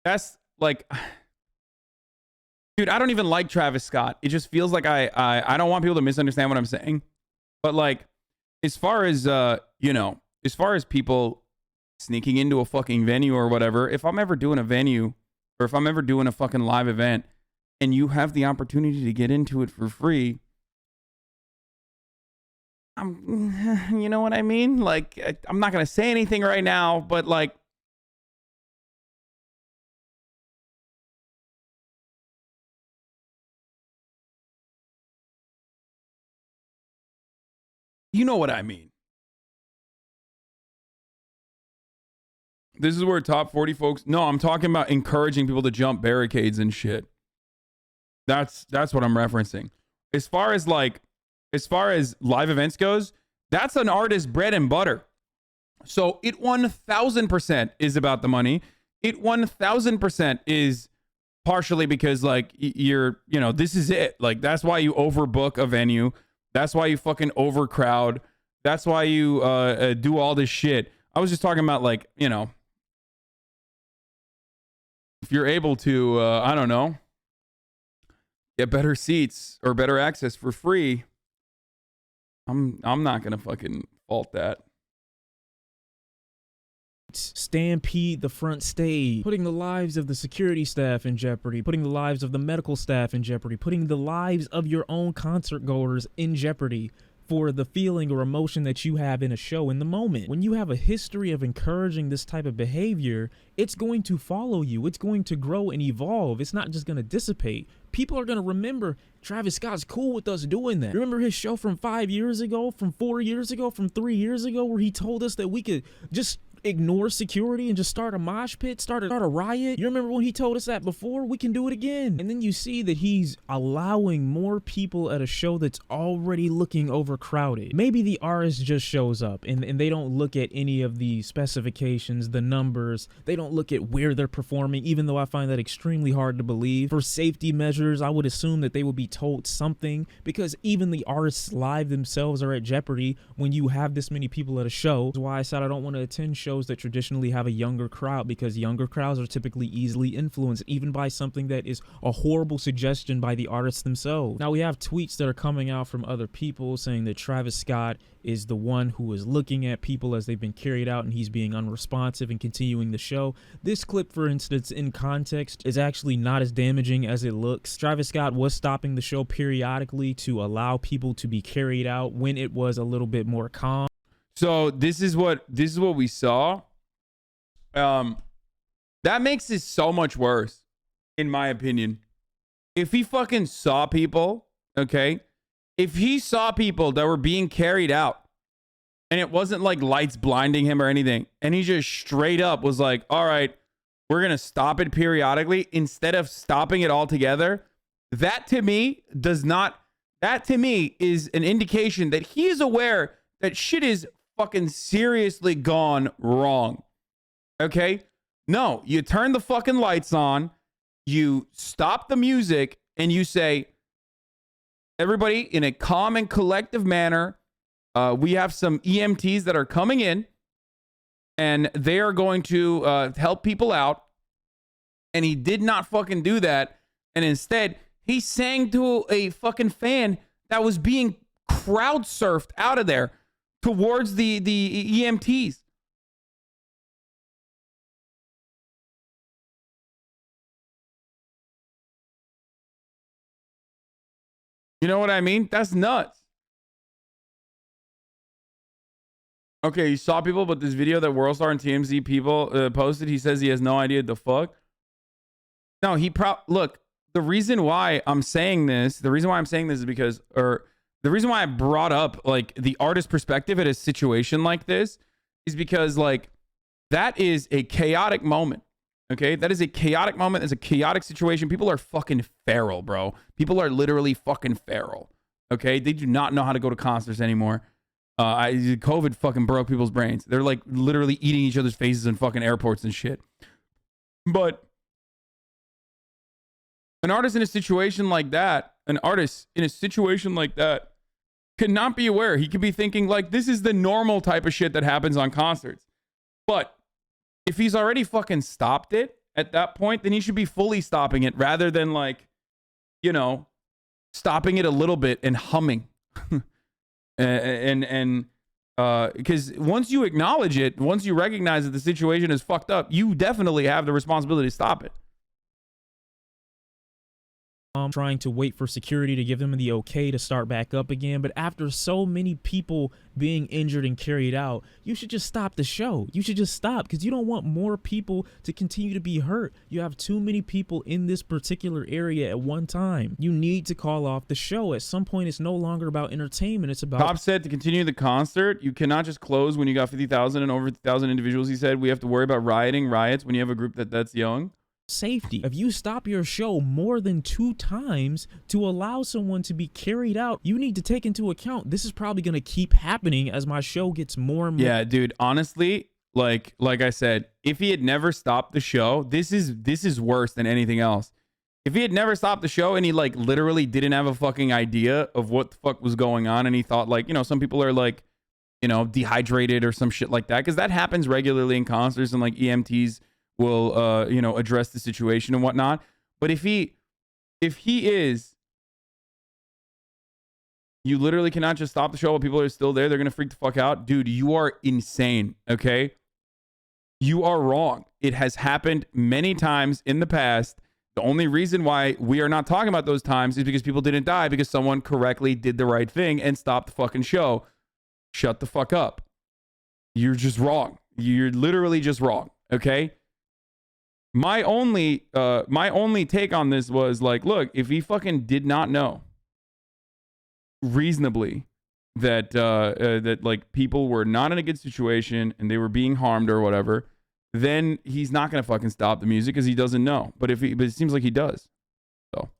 Speaker 2: that's like, dude, I don't even like Travis Scott. It just feels like I don't want people to misunderstand what I'm saying. But like, as far as, as far as people sneaking into a fucking venue or whatever, if I'm ever doing a venue or if I'm ever doing a fucking live event and you have the opportunity to get into it for free, you know what I mean? Like, I'm not going to say anything right now, but like, you know what I mean? This is where top 40 folks, no, I'm talking about encouraging people to jump barricades and shit. That's what I'm referencing. As far as live events goes, that's an artist's bread and butter. So it 1000% is about the money. It 1000% is partially because like this is it. Like that's why you overbook a venue. That's why you fucking overcrowd. That's why you do all this shit. I was just talking about like, if you're able to, I don't know, get better seats or better access for free, I'm not gonna fucking fault that.
Speaker 12: Stampede the front stage, putting the lives of the security staff in jeopardy, putting the lives of the medical staff in jeopardy, putting the lives of your own concert goers in jeopardy for the feeling or emotion that you have in a show in the moment. When you have a history of encouraging this type of behavior, it's going to follow you. It's going to grow and evolve. It's not just going to dissipate. People are going to remember Travis Scott's cool with us doing that. Remember his show from 5 years ago, from 4 years ago, from 3 years ago, where he told us that we could just ignore security and just start a mosh pit, start a riot? You remember when he told us that before? We can do it again. And then you see that he's allowing more people at a show that's already looking overcrowded. Maybe the artist just shows up and they don't look at any of the specifications, the numbers. They don't look at where they're performing, even though I find that extremely hard to believe. For safety measures, I would assume that they would be told something, because even the artists live themselves are at jeopardy when you have this many people at a show. That's why I said I don't want to attend shows that traditionally have a younger crowd, because younger crowds are typically easily influenced even by something that is a horrible suggestion by the artists themselves. Now we have tweets that are coming out from other people saying that Travis Scott is the one who is looking at people as they've been carried out and he's being unresponsive and continuing the show. This clip, for instance, in context, is actually not as damaging as it looks. Travis Scott was stopping the show periodically to allow people to be carried out when it was a little bit more calm.
Speaker 2: So this is what we saw. That makes it so much worse, in my opinion. If he fucking saw people, okay? If he saw people that were being carried out and it wasn't like lights blinding him or anything, and he just straight up was like, all right, we're going to stop it periodically instead of stopping it altogether, that to me is an indication that he is aware that shit is fucking seriously gone wrong. Okay? No, you turn the fucking lights on, you stop the music, and you say, everybody, in a calm and collective manner, we have some EMTs that are coming in, and they are going to help people out. And he did not fucking do that. And instead, he sang to a fucking fan that was being crowd surfed out of there towards the EMTs. You know what I mean? That's nuts. Okay, you saw people, but this video that Worldstar and TMZ people posted, he says he has no idea the fuck. No, look, the reason why I'm saying this is because, or the reason why I brought up like the artist perspective at a situation like this is because like that is a chaotic moment. Okay, that is a chaotic moment. It's a chaotic situation. People are fucking feral, bro. People are literally fucking feral. Okay, they do not know how to go to concerts anymore. COVID fucking broke people's brains. They're like literally eating each other's faces in fucking airports and shit. But an artist in a situation like that, could not be aware. He could be thinking like, this is the normal type of shit that happens on concerts. But if he's already fucking stopped it at that point, then he should be fully stopping it rather than like, you know, stopping it a little bit and humming. Because once you acknowledge it, once you recognize that the situation is fucked up, you definitely have the responsibility to stop it.
Speaker 12: Trying to wait for security to give them the okay to start back up again. But after so many people being injured and carried out, you should just stop the show. You should just stop, because you don't want more people to continue to be hurt. You have too many people in this particular area at one time. You need to call off the show. At some point, it's no longer about entertainment. It's about...
Speaker 2: Top said to continue the concert, you cannot just close when you got 50,000 and over 50,000 individuals. He said we have to worry about riots when you have a group that's young.
Speaker 12: Safety. If you stop your show more than 2 times to allow someone to be carried out, you need to take into account this is probably going to keep happening as my show gets more and more.
Speaker 2: Yeah, dude, honestly, like I said, if he had never stopped the show, this is worse than anything else. If he had never stopped the show and he like literally didn't have a fucking idea of what the fuck was going on, and he thought like, you know, some people are like, you know, dehydrated or some shit like that, because that happens regularly in concerts, and like EMTs will you know, address the situation and whatnot. But if he is, you literally cannot just stop the show while people are still there. They're gonna freak the fuck out. Dude, you are insane. Okay, you are wrong. It has happened many times in the past. The only reason why we are not talking about those times is because people didn't die, because someone correctly did the right thing and stopped the fucking show. Shut the fuck up. You're just wrong. You're literally just wrong. Okay. My only take on this was like, look, if he fucking did not know reasonably that that like people were not in a good situation and they were being harmed or whatever, then he's not gonna fucking stop the music because he doesn't know. But it seems like he does. So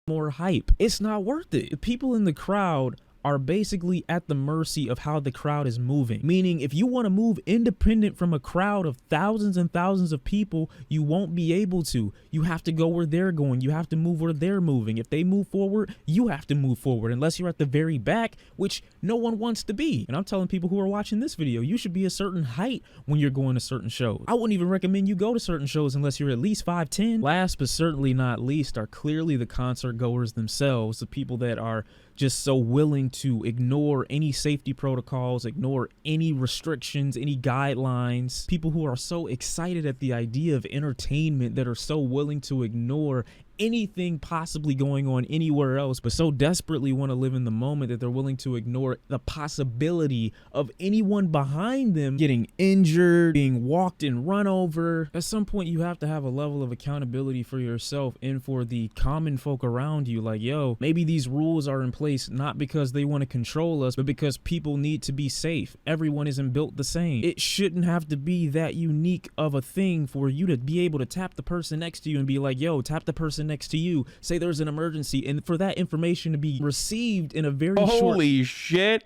Speaker 12: more hype. It's not worth it. The people in the crowd are basically at the mercy of how the crowd is moving. Meaning, if you want to move independent from a crowd of thousands and thousands of people, you won't be able to. You have to go where they're going. You have to move where they're moving. If they move forward, you have to move forward, unless you're at the very back, which no one wants to be. And I'm telling people who are watching this video, you should be a certain height when you're going to certain shows. I wouldn't even recommend you go to certain shows unless you're at least 5'10". Last but certainly not least are clearly the concert goers themselves, the people that are just so willing to ignore any safety protocols, ignore any restrictions, any guidelines. People who are so excited at the idea of entertainment that are so willing to ignore anything possibly going on anywhere else, but so desperately want to live in the moment that they're willing to ignore the possibility of anyone behind them getting injured, being walked and run over. At some point, you have to have a level of accountability for yourself and for the common folk around you. Like, yo, maybe these rules are in place not because they want to control us, but because people need to be safe. Everyone isn't built the same. It shouldn't have to be that unique of a thing for you to be able to tap the person next to you and be like, yo, tap the person next to you, say there's an emergency, and for that information to be received in a very
Speaker 2: holy shit,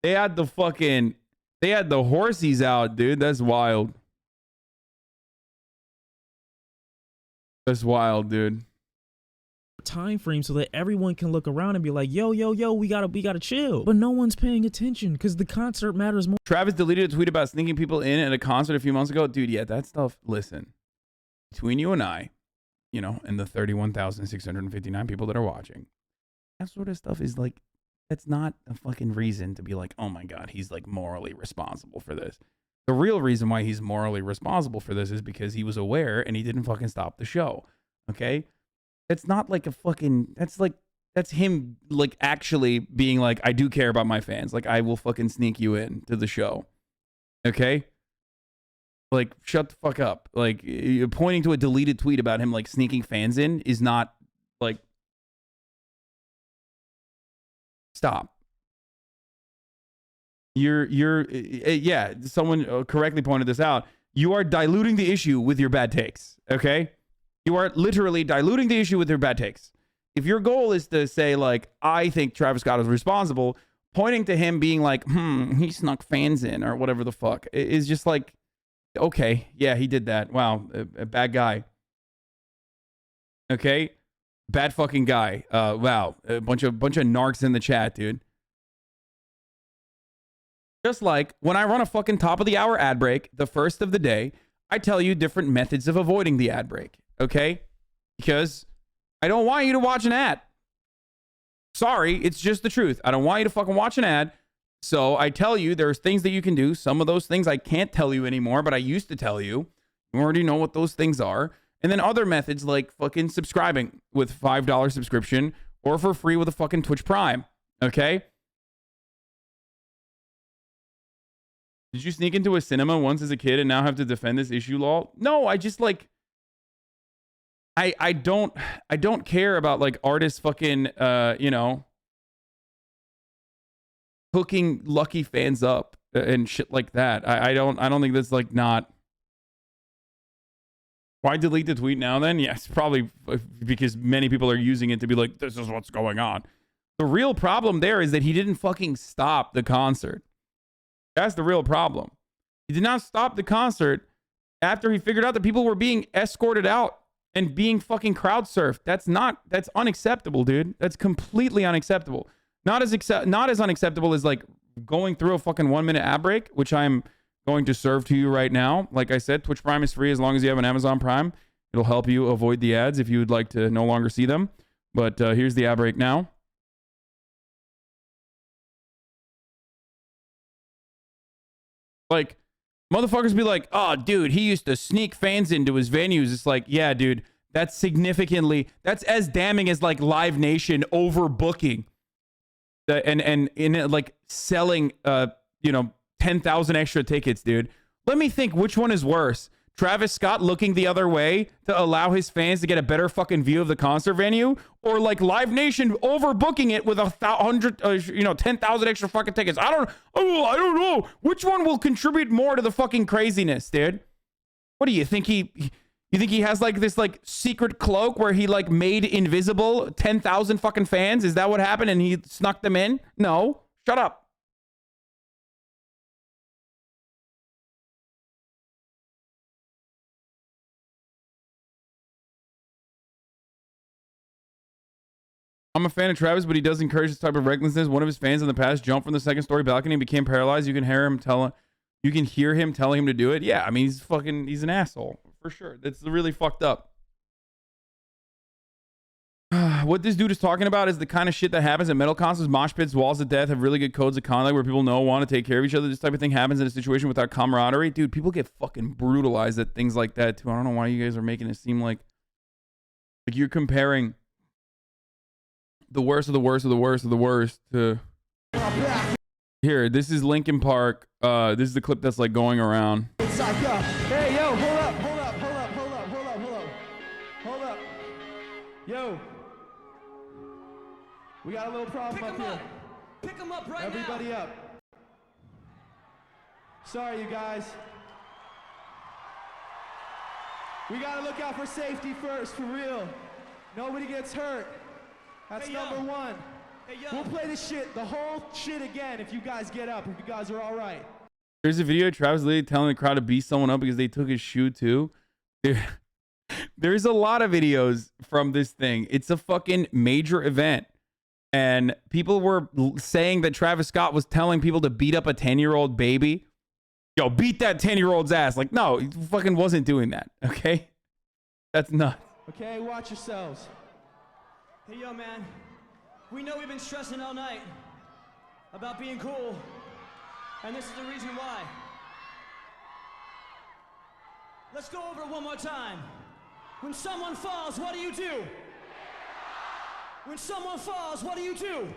Speaker 2: they had the horsies out, dude. That's wild. That's wild, dude.
Speaker 12: Time frame so that everyone can look around and be like, yo, we gotta chill. But no one's paying attention because the concert matters more.
Speaker 2: Travis deleted a tweet about sneaking people in at a concert a few months ago. Dude, yeah, that stuff, listen, between you and I, you know, and the 31,659 people that are watching, that sort of stuff is like, that's not a fucking reason to be like, oh my God, he's like morally responsible for this. The real reason why he's morally responsible for this is because he was aware and he didn't fucking stop the show. Okay? It's not like a fucking, that's like That's him like actually being like, I do care about my fans. Like I will fucking sneak you in to the show. Okay? Like shut the fuck up. Like you're pointing to a deleted tweet about him like sneaking fans in is not like, stop. Yeah, someone correctly pointed this out. You are diluting the issue with your bad takes. Okay? You are literally diluting the issue with your bad takes. If your goal is to say, like, I think Travis Scott is responsible, pointing to him being like, he snuck fans in or whatever the fuck, is just like, okay, yeah, he did that. Wow, a bad guy. Okay? Bad fucking guy. Wow, a bunch of narcs in the chat, dude. Just like when I run a fucking top of the hour ad break, the first of the day, I tell you different methods of avoiding the ad break. Okay? Because I don't want you to watch an ad. Sorry, it's just the truth. I don't want you to fucking watch an ad. So I tell you there's things that you can do. Some of those things I can't tell you anymore, but I used to tell you. You already know what those things are. And then other methods like fucking subscribing with $5 subscription or for free with a fucking Twitch Prime. Okay? Did you sneak into a cinema once as a kid and now have to defend this issue law? No, I just like... I don't care about like artists fucking you know, hooking lucky fans up and shit like that. I don't think that's like not. Why delete the tweet now then? Yes, probably because many people are using it to be like, this is what's going on. The real problem there is that he didn't fucking stop the concert. That's the real problem. He did not stop the concert after he figured out that people were being escorted out and being fucking crowd surfed. That's unacceptable, dude. That's completely unacceptable. Not as unacceptable as like going through a fucking 1 minute ad break, which I'm going to serve to you right now. Like I said, Twitch Prime is free as long as you have an Amazon Prime. It'll help you avoid the ads if you would like to no longer see them. But here's the ad break now. Like, motherfuckers be like, oh, dude, he used to sneak fans into his venues. It's like, yeah, dude, that's as damning as like Live Nation overbooking and in like selling, 10,000 extra tickets, dude. Let me think, which one is worse? Travis Scott looking the other way to allow his fans to get a better fucking view of the concert venue, or like Live Nation overbooking it with 10,000 extra fucking tickets? I don't know. Which one will contribute more to the fucking craziness, dude? What do you think you think he has like this like secret cloak where he like made invisible 10,000 fucking fans? Is that what happened and he snuck them in? No. Shut up. I'm a fan of Travis, but he does encourage this type of recklessness. One of his fans in the past jumped from the second story balcony and became paralyzed. You can hear him telling him to do it. Yeah, I mean, he's an asshole for sure. That's really fucked up. What this dude is talking about is the kind of shit that happens at metal concerts. Mosh pits, walls of death have really good codes of conduct where people want to take care of each other. This type of thing happens in a situation without camaraderie. Dude, people get fucking brutalized at things like that too. I don't know why you guys are making it seem like you're comparing the worst of the worst of the worst of the worst to here. This is Linkin Park. This is the clip that's like going around.
Speaker 13: Hey, yo, hold up. Yo, we got a little problem up here.
Speaker 3: Pick him up right
Speaker 13: Everybody
Speaker 3: now.
Speaker 13: up. Sorry, you guys. We gotta look out for safety first, for real. Nobody gets hurt. That's number one.
Speaker 3: Hey, yo.
Speaker 13: We'll play this shit, the whole shit again if you guys get up, if you guys are all right.
Speaker 2: There's a video of Travis literally telling the crowd to beat someone up because they took his shoe too. There's a lot of videos from this thing. It's a fucking major event. And people were saying that Travis Scott was telling people to beat up a 10-year-old baby. Yo, beat that 10-year-old's ass. Like, no, he fucking wasn't doing that, okay? That's nuts.
Speaker 13: Okay, watch yourselves.
Speaker 3: Hey, yo, man. We know we've been stressing all night about being cool, and this is the reason why. Let's go over it one more time. When someone falls, what do you do?
Speaker 13: When someone falls, what do?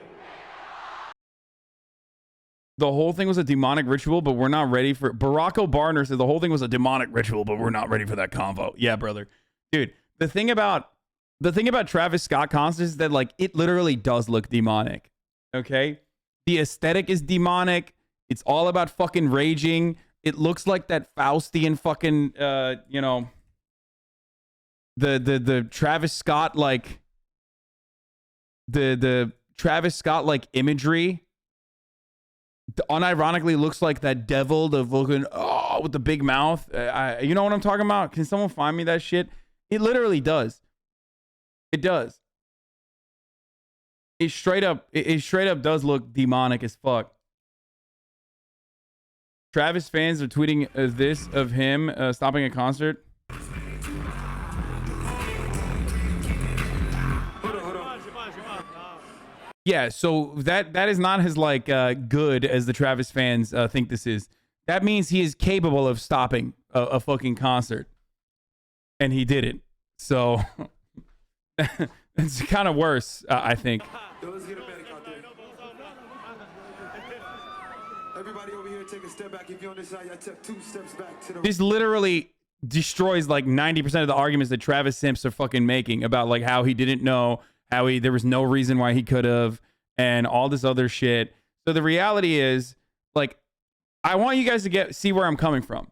Speaker 2: The whole thing was a demonic ritual, but we're not ready for... Barack Obama said the whole thing was a demonic ritual, but we're not ready for that convo. Yeah, brother. Dude, the thing about Travis Scott concerts is that, like, it literally does look demonic. Okay? The aesthetic is demonic. It's all about fucking raging. It looks like that Faustian fucking, you know... The Travis Scott, like... The Travis Scott, like, imagery... unironically looks like that devil, the looking with the big mouth. You know what I'm talking about? Can someone find me that shit? It literally does. It does. It straight up does look demonic as fuck. Travis fans are tweeting this of him stopping a concert. Yeah, so that is not as like good as the Travis fans think this is. That means he is capable of stopping a fucking concert, and he did it. So it's kind of worse, I think.
Speaker 14: Everybody over here, take a step back. If you're on this side, I took 2 steps back to the.
Speaker 2: This literally destroys like 90% of the arguments that Travis Simps are fucking making about like how he didn't know. There was no reason why he could have, and all this other shit. So the reality is, like, I want you guys to see where I'm coming from.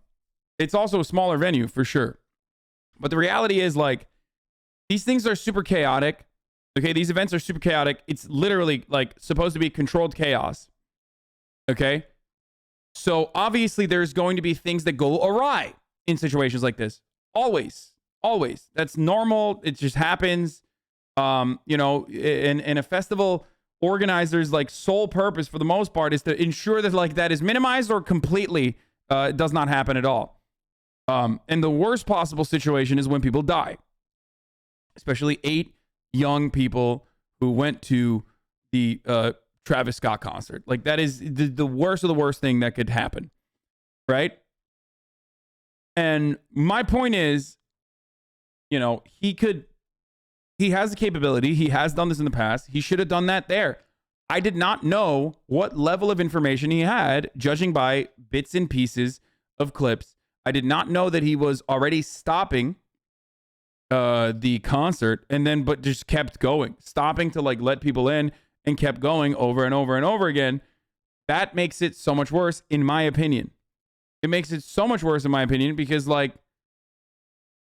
Speaker 2: It's also a smaller venue for sure, but the reality is, like, these things are super chaotic. Okay, these events are super chaotic. It's literally like supposed to be controlled chaos. Okay, so obviously there's going to be things that go awry in situations like this. Always. That's normal. It just happens. You know, in a festival organizer's like sole purpose for the most part is to ensure that like that is minimized or completely does not happen at all. And the worst possible situation is when people die, especially 8 young people who went to the Travis Scott concert. Like that is the worst of the worst thing that could happen, right? And my point is, you know, he has the capability. He has done this in the past. He should have done that there. I did not know what level of information he had, judging by bits and pieces of clips. I did not know that he was already stopping the concert but just kept going, stopping to like let people in and kept going over and over and over again. That makes it so much worse, in my opinion. It makes it so much worse, in my opinion, because like,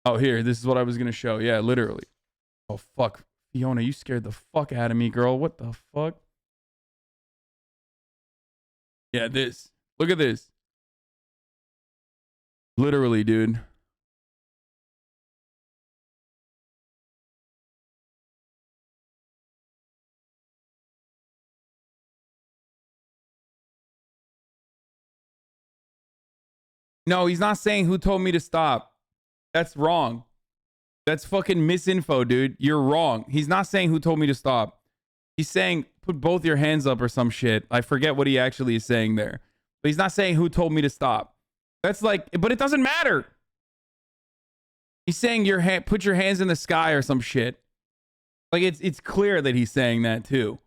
Speaker 2: oh, here, this is what I was going to show. Yeah, literally. Oh, fuck. Fiona, you scared the fuck out of me, girl. What the fuck? Yeah, this. Look at this. Literally, dude. No, he's not saying who told me to stop. That's wrong. That's fucking misinfo, dude. You're wrong. He's not saying who told me to stop. He's saying put both your hands up or some shit. I forget what he actually is saying there. But he's not saying who told me to stop. That's like, but it doesn't matter. He's saying put your hands in the sky or some shit. Like it's clear that he's saying that too.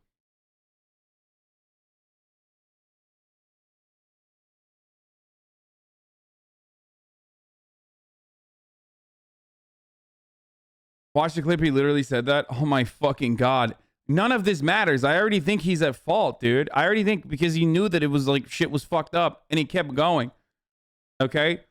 Speaker 2: Watch the clip. He literally said that. Oh my fucking God. None of this matters. I already think he's at fault, dude. I already think because he knew that it was like shit was fucked up and he kept going. Okay.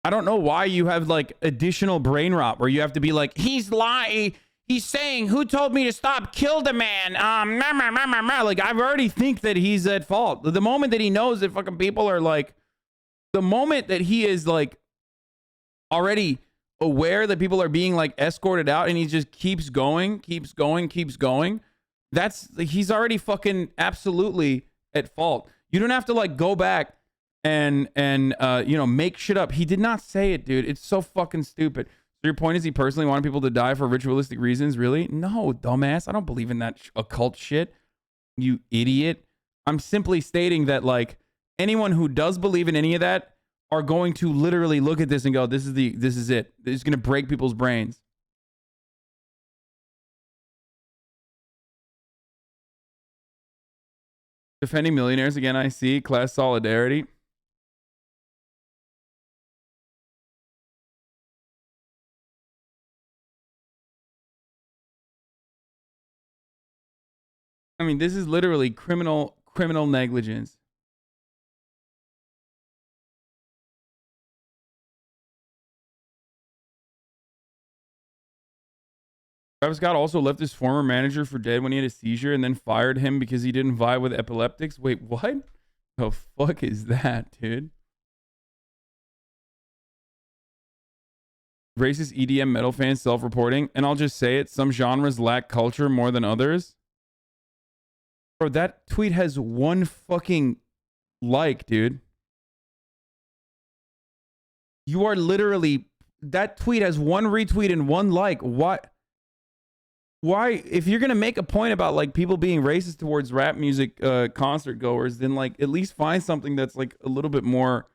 Speaker 2: I don't know why you have like additional brain rot where you have to be like, he's lying. He's saying who told me to stop, kill the man. Like I already think that he's at fault. The moment that he knows that fucking people are like, the moment that he is like already aware that people are being like escorted out and he just keeps going, that's he's already fucking absolutely at fault. You don't have to like go back and you know, make shit up. He did not say it, dude. It's so fucking stupid. So your point is he personally wanted people to die for ritualistic reasons? Really? No, dumbass. I don't believe in that occult shit, you idiot. I'm simply stating that like anyone who does believe in any of that are going to literally look at this and go, this is it. It's going to break people's brains. Defending millionaires again, I see. Class solidarity. I mean, this is literally criminal negligence. Travis Scott also left his former manager for dead when he had a seizure and then fired him because he didn't vibe with epileptics. Wait, what? The fuck is that, dude? Racist EDM metal fans self-reporting, and I'll just say it, some genres lack culture more than others. Bro, that tweet has one fucking like, dude. You are literally... That tweet has one retweet and one like. What? Why? If you're going to make a point about, like, people being racist towards rap music concert goers, then, like, at least find something that's, like, a little bit more...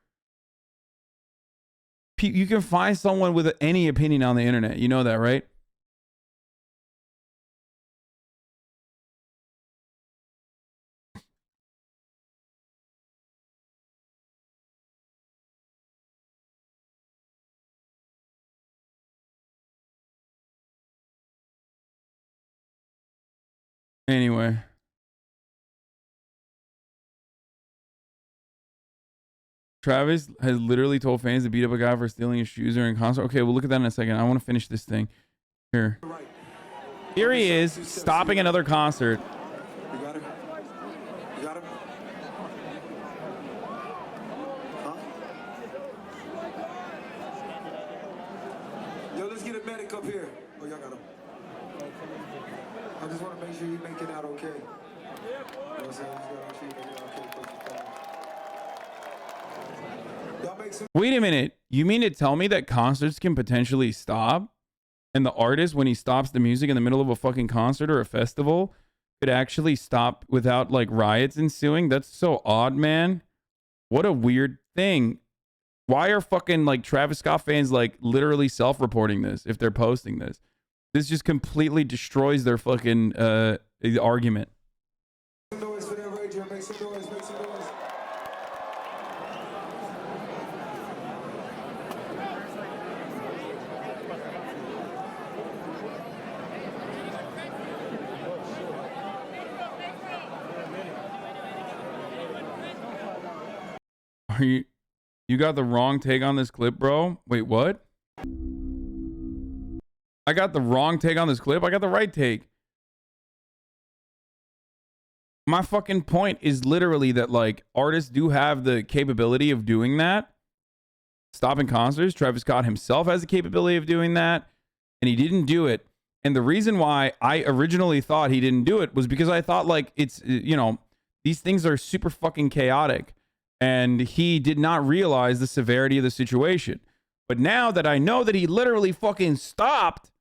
Speaker 2: You can find someone with any opinion on the internet. You know that, right? Anyway. Travis has literally told fans to beat up a guy for stealing his shoes during a concert. Okay, we'll look at that in a second. I want to finish this thing. Here. Here he is, stopping another concert.
Speaker 14: You got him? You got him? Huh? Yo, let's get a medic up here. Oh, y'all got him. I just want to make sure you make it out okay. You know what I'm saying? I just gotta make sure you make it out okay. Y'all make some...
Speaker 2: Wait a minute. You mean to tell me that concerts can potentially stop? And the artist, when he stops the music in the middle of a fucking concert or a festival, could actually stop without, like, riots ensuing? That's so odd, man. What a weird thing. Why are fucking, like, Travis Scott fans, like, literally self-reporting this if they're posting this? This just completely destroys their fucking argument.
Speaker 14: Make some noise for that radio. Make some noise. Make some noise.
Speaker 2: Are you got the wrong take on this clip, bro? Wait, what? I got the wrong take on this clip. I got the right take. My fucking point is literally that, like, artists do have the capability of doing that. Stopping concerts. Travis Scott himself has the capability of doing that, and he didn't do it. And the reason why I originally thought he didn't do it was because I thought, like, it's, you know, these things are super fucking chaotic. And he did not realize the severity of the situation. But now that I know that he literally fucking stopped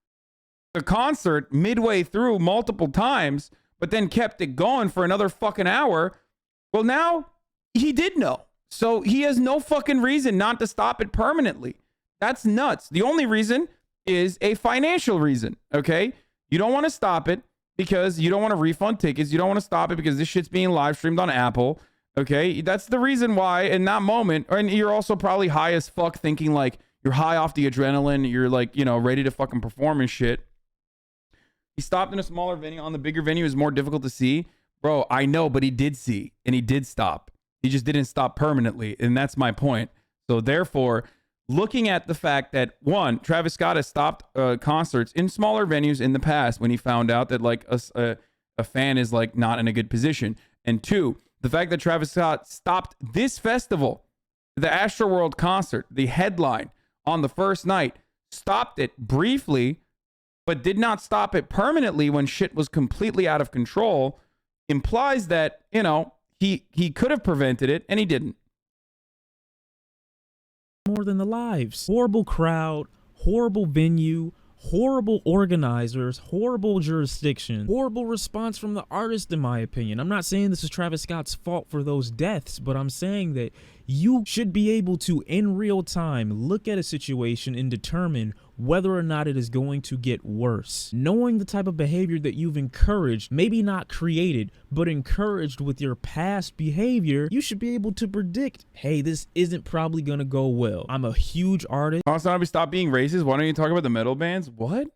Speaker 2: the concert midway through multiple times, but then kept it going for another fucking hour, well, now he did know. So he has no fucking reason not to stop it permanently. That's nuts. The only reason is a financial reason, okay? You don't want to stop it because you don't want to refund tickets. You don't want to stop it because this shit's being live streamed on Apple. Okay, that's the reason why in that moment, and you're also probably high as fuck thinking like you're high off the adrenaline, you're like, you know, ready to fucking perform and shit. He stopped in a smaller venue. On the bigger venue is more difficult to see. Bro, I know, but he did see and he did stop. He just didn't stop permanently, and that's my point. So therefore, looking at the fact that, one, Travis Scott has stopped concerts in smaller venues in the past when he found out that like a fan is like not in a good position, and two, the fact that Travis Scott stopped this festival, the Astroworld concert, the headline on the first night, stopped it briefly, but did not stop it permanently when shit was completely out of control, implies that, you know, he could have prevented it and he didn't.
Speaker 12: More than the lives. Horrible crowd, horrible venue, horrible organizers, horrible jurisdiction, horrible response from the artist, in my opinion. I'm not saying this is Travis Scott's fault for those deaths, but I'm saying that you should be able to, in real time, look at a situation and determine whether or not it is going to get worse. Knowing the type of behavior that you've encouraged, maybe not created, but encouraged with your past behavior, you should be able to predict, hey, this isn't probably gonna go well. I'm a huge artist.
Speaker 2: HasanAbi, stop being racist. Why don't you talk about the metal bands? What?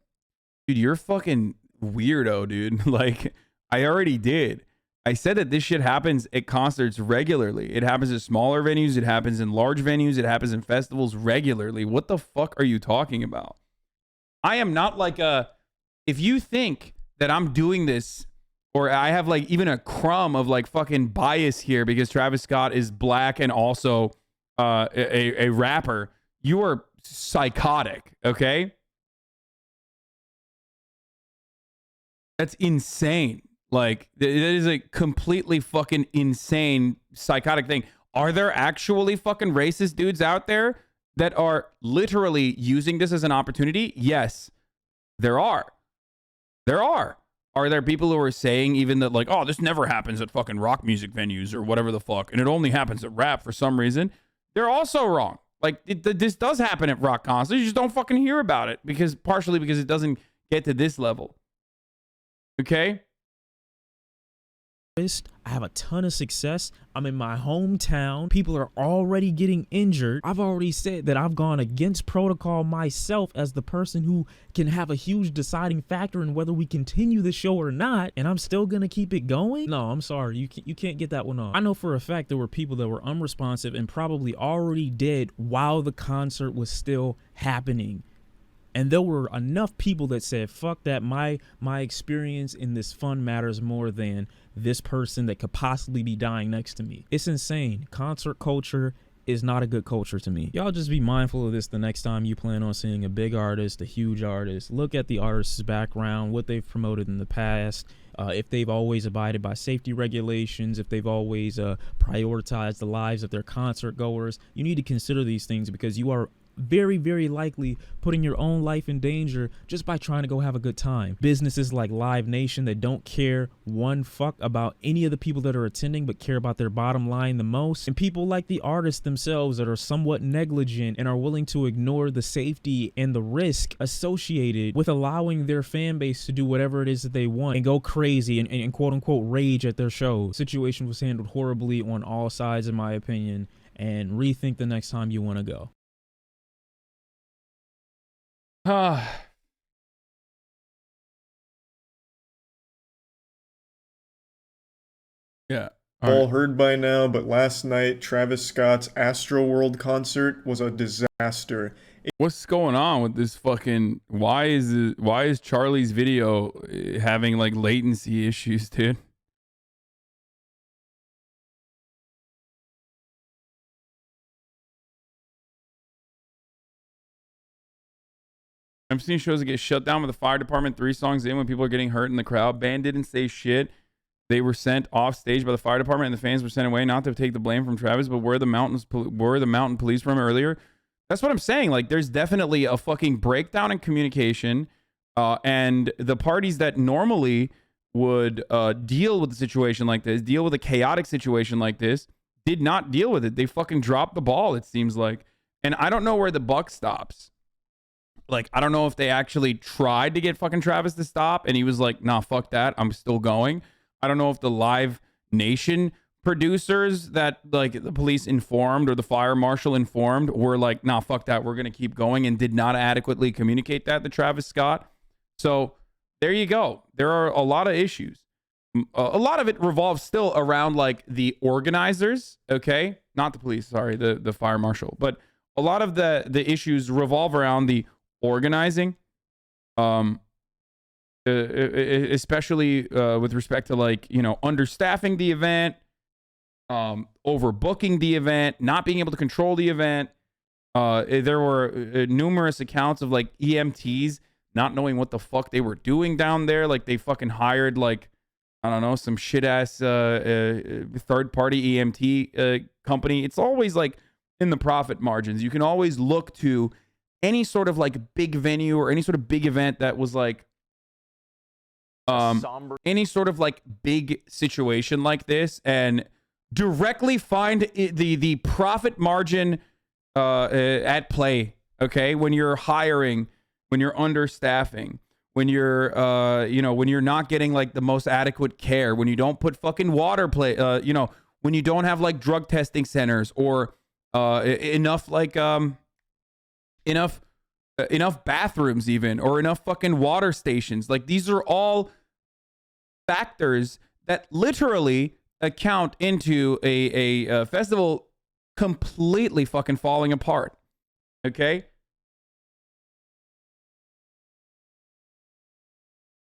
Speaker 2: Dude, you're fucking weirdo, dude. Like, I already did. I said that this shit happens at concerts regularly. It happens at smaller venues. It happens in large venues. It happens in festivals regularly. What the fuck are you talking about? I am not like if you think that I'm doing this or I have like even a crumb of like fucking bias here because Travis Scott is black and also a rapper, you are psychotic, okay? That's insane. Like, that is a completely fucking insane, psychotic thing. Are there actually fucking racist dudes out there that are literally using this as an opportunity? Yes, there are. There are. Are there people who are saying even that, like, oh, this never happens at fucking rock music venues or whatever the fuck, and it only happens at rap for some reason? They're also wrong. Like, this does happen at rock concerts. You just don't fucking hear about it partially because it doesn't get to this level. Okay?
Speaker 12: I have a ton of success. I'm in my hometown. People are already getting injured. I've already said that I've gone against protocol myself as the person who can have a huge deciding factor in whether we continue the show or not, and I'm still gonna keep it going? No, I'm sorry. You can't get that one off. I know for a fact there were people that were unresponsive and probably already dead while the concert was still happening. And there were enough people that said, fuck that, my experience in this fun matters more than this person that could possibly be dying next to me. It's insane. Concert culture is not a good culture to me. Y'all just be mindful of this the next time you plan on seeing a big artist, a huge artist. Look at the artist's background, what they've promoted in the past, if they've always abided by safety regulations, if they've always prioritized the lives of their concert goers. You need to consider these things because you are very, very likely putting your own life in danger just by trying to go have a good time. Businesses like Live Nation that don't care one fuck about any of the people that are attending but care about their bottom line the most, and people like the artists themselves that are somewhat negligent and are willing to ignore the safety and the risk associated with allowing their fan base to do whatever it is that they want and go crazy and quote unquote rage at their shows. The situation was handled horribly on all sides in my opinion, and rethink the next time you want to go.
Speaker 2: Yeah.
Speaker 15: All heard by now, but last night Travis Scott's Astroworld concert was a disaster.
Speaker 2: What's going on with this fucking? Why is Charlie's video having like latency issues, dude? I've seen shows that get shut down with the fire department 3 songs in when people are getting hurt in the crowd. Band didn't say shit. They were sent off stage by the fire department, and the fans were sent away. Not to take the blame from Travis, but where the mountain police from earlier? That's what I'm saying. Like, there's definitely a fucking breakdown in communication, and the parties that normally would deal with a situation like this, deal with a chaotic situation like this, did not deal with it. They fucking dropped the ball, it seems like. And I don't know where the buck stops. Like, I don't know if they actually tried to get fucking Travis to stop and he was like, nah, fuck that, I'm still going. I don't know if the Live Nation producers that like the police informed or the fire marshal informed were like, nah, fuck that, we're going to keep going, and did not adequately communicate that to Travis Scott. So there you go. There are a lot of issues. A lot of it revolves still around like the organizers, okay? Not the police, sorry, the fire marshal. But a lot of the issues revolve around the organizing, especially with respect to like, you know, understaffing the event, overbooking the event, not being able to control the event. There were numerous accounts of like EMTs not knowing what the fuck they were doing down there. Like they fucking hired like, I don't know, some shit ass third party EMT company. It's always like in the profit margins. You can always look to any sort of like big venue or any sort of big event that was like any sort of like big situation like this and directly find the profit margin at play. Okay, when you're hiring when you're understaffing, when you're, you know, when you're not getting like the most adequate care, when you don't put fucking water you know, when you don't have like drug testing centers or enough like enough bathrooms even, or enough fucking water stations. Like these are all factors that literally account into a festival completely fucking falling apart. Okay?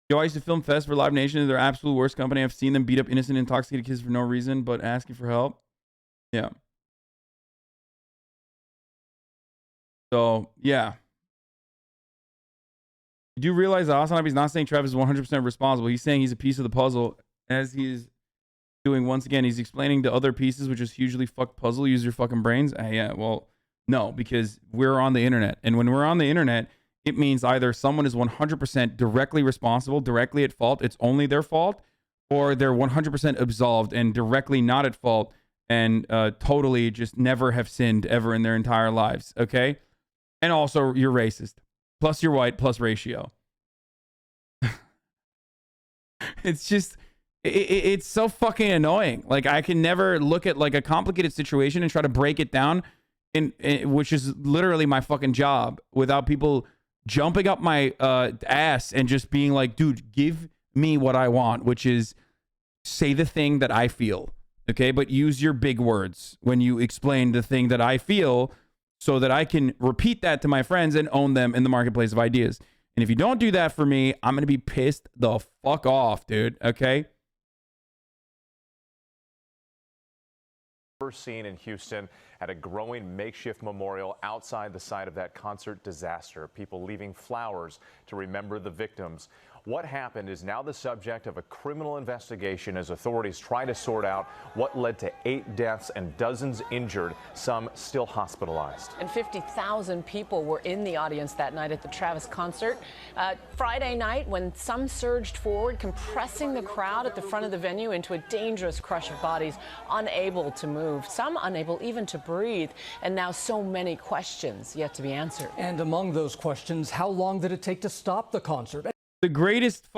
Speaker 2: Yo, I used to film Fest for Live Nation. They're absolute worst company. I've seen them beat up innocent, intoxicated kids for no reason, but asking for help. Yeah. So, yeah. Do you realize that HasanAbi is not saying Travis is 100% responsible? He's saying he's a piece of the puzzle, as he's doing once again. He's explaining the other pieces, which is hugely fucked puzzle. Use your fucking brains. Yeah, well, no, because we're on the internet. And when we're on the internet, it means either someone is 100% directly responsible, directly at fault, it's only their fault, or they're 100% absolved and directly not at fault and totally just never have sinned ever in their entire lives, okay? And also, you're racist. Plus you're white, plus ratio. It's just, it's so fucking annoying. Like, I can never look at like a complicated situation and try to break it down, which is literally my fucking job, without people jumping up my ass and just being like, dude, give me what I want, which is say the thing that I feel, okay? But use your big words when you explain the thing that I feel so that I can repeat that to my friends and own them in the marketplace of ideas. And if you don't do that for me, I'm going to be pissed the fuck off, dude, okay?
Speaker 16: First seen in Houston at a growing makeshift memorial outside the site of that concert disaster. People leaving flowers to remember the victims. What happened is now the subject of a criminal investigation as authorities try to sort out what led to 8 deaths and dozens injured, some still hospitalized.
Speaker 17: And 50,000 people were in the audience that night at the Travis concert. Friday night, when some surged forward, compressing the crowd at the front of the venue into a dangerous crush of bodies, unable to move, some unable even to breathe, and now so many questions yet to be answered.
Speaker 18: And among those questions, how long did it take to stop the concert?
Speaker 2: The greatest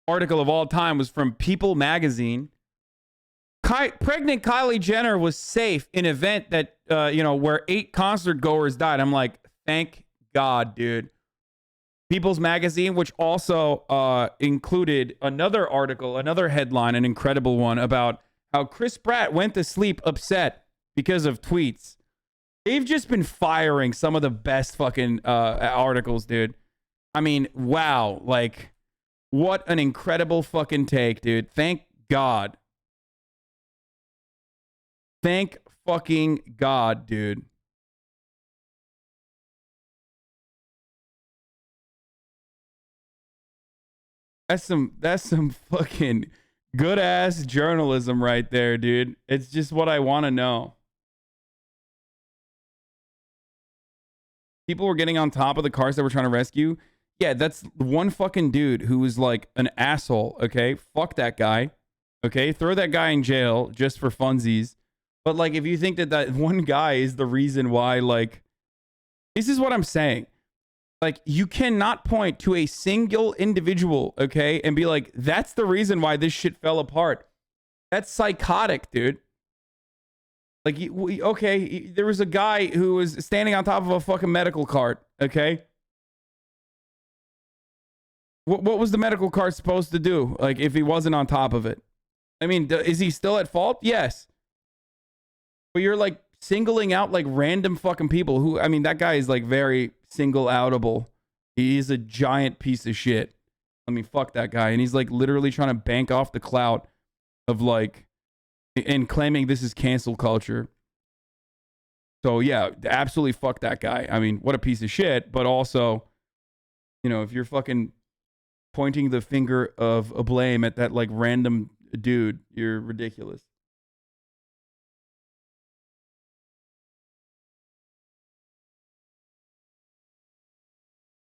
Speaker 2: article of all time was from People magazine. Pregnant Kylie Jenner was safe in an event that, where 8 concert goers died. I'm like, thank God, dude. People's magazine, which also included another article, another headline, an incredible one about how Chris Pratt went to sleep upset because of tweets. They've just been firing some of the best fucking articles, dude. I mean, wow. Like, what an incredible fucking take, dude. Thank God. Thank fucking God, dude. That's some fucking good ass journalism right there, dude. It's just what I want to know. People were getting on top of the cars that were trying to rescue. Yeah, that's one fucking dude who was like an asshole, okay? Fuck that guy, okay? Throw that guy in jail just for funsies. But like, if you think that one guy is the reason why, like, this is what I'm saying. Like, you cannot point to a single individual, okay, and be like, that's the reason why this shit fell apart. That's psychotic, dude. Like, okay, there was a guy who was standing on top of a fucking medical cart, okay? What was the medical cart supposed to do, like, if he wasn't on top of it? I mean, is he still at fault? Yes. But you're, like, singling out, like, random fucking people who, I mean, that guy is, like, very single-outable. He's a giant piece of shit. I mean, fuck that guy. And he's, like, literally trying to bank off the clout of, like, and claiming this is cancel culture. So yeah, absolutely fuck that guy. I mean, what a piece of shit. But also, if you're fucking pointing the finger of a blame at that like random dude, you're ridiculous.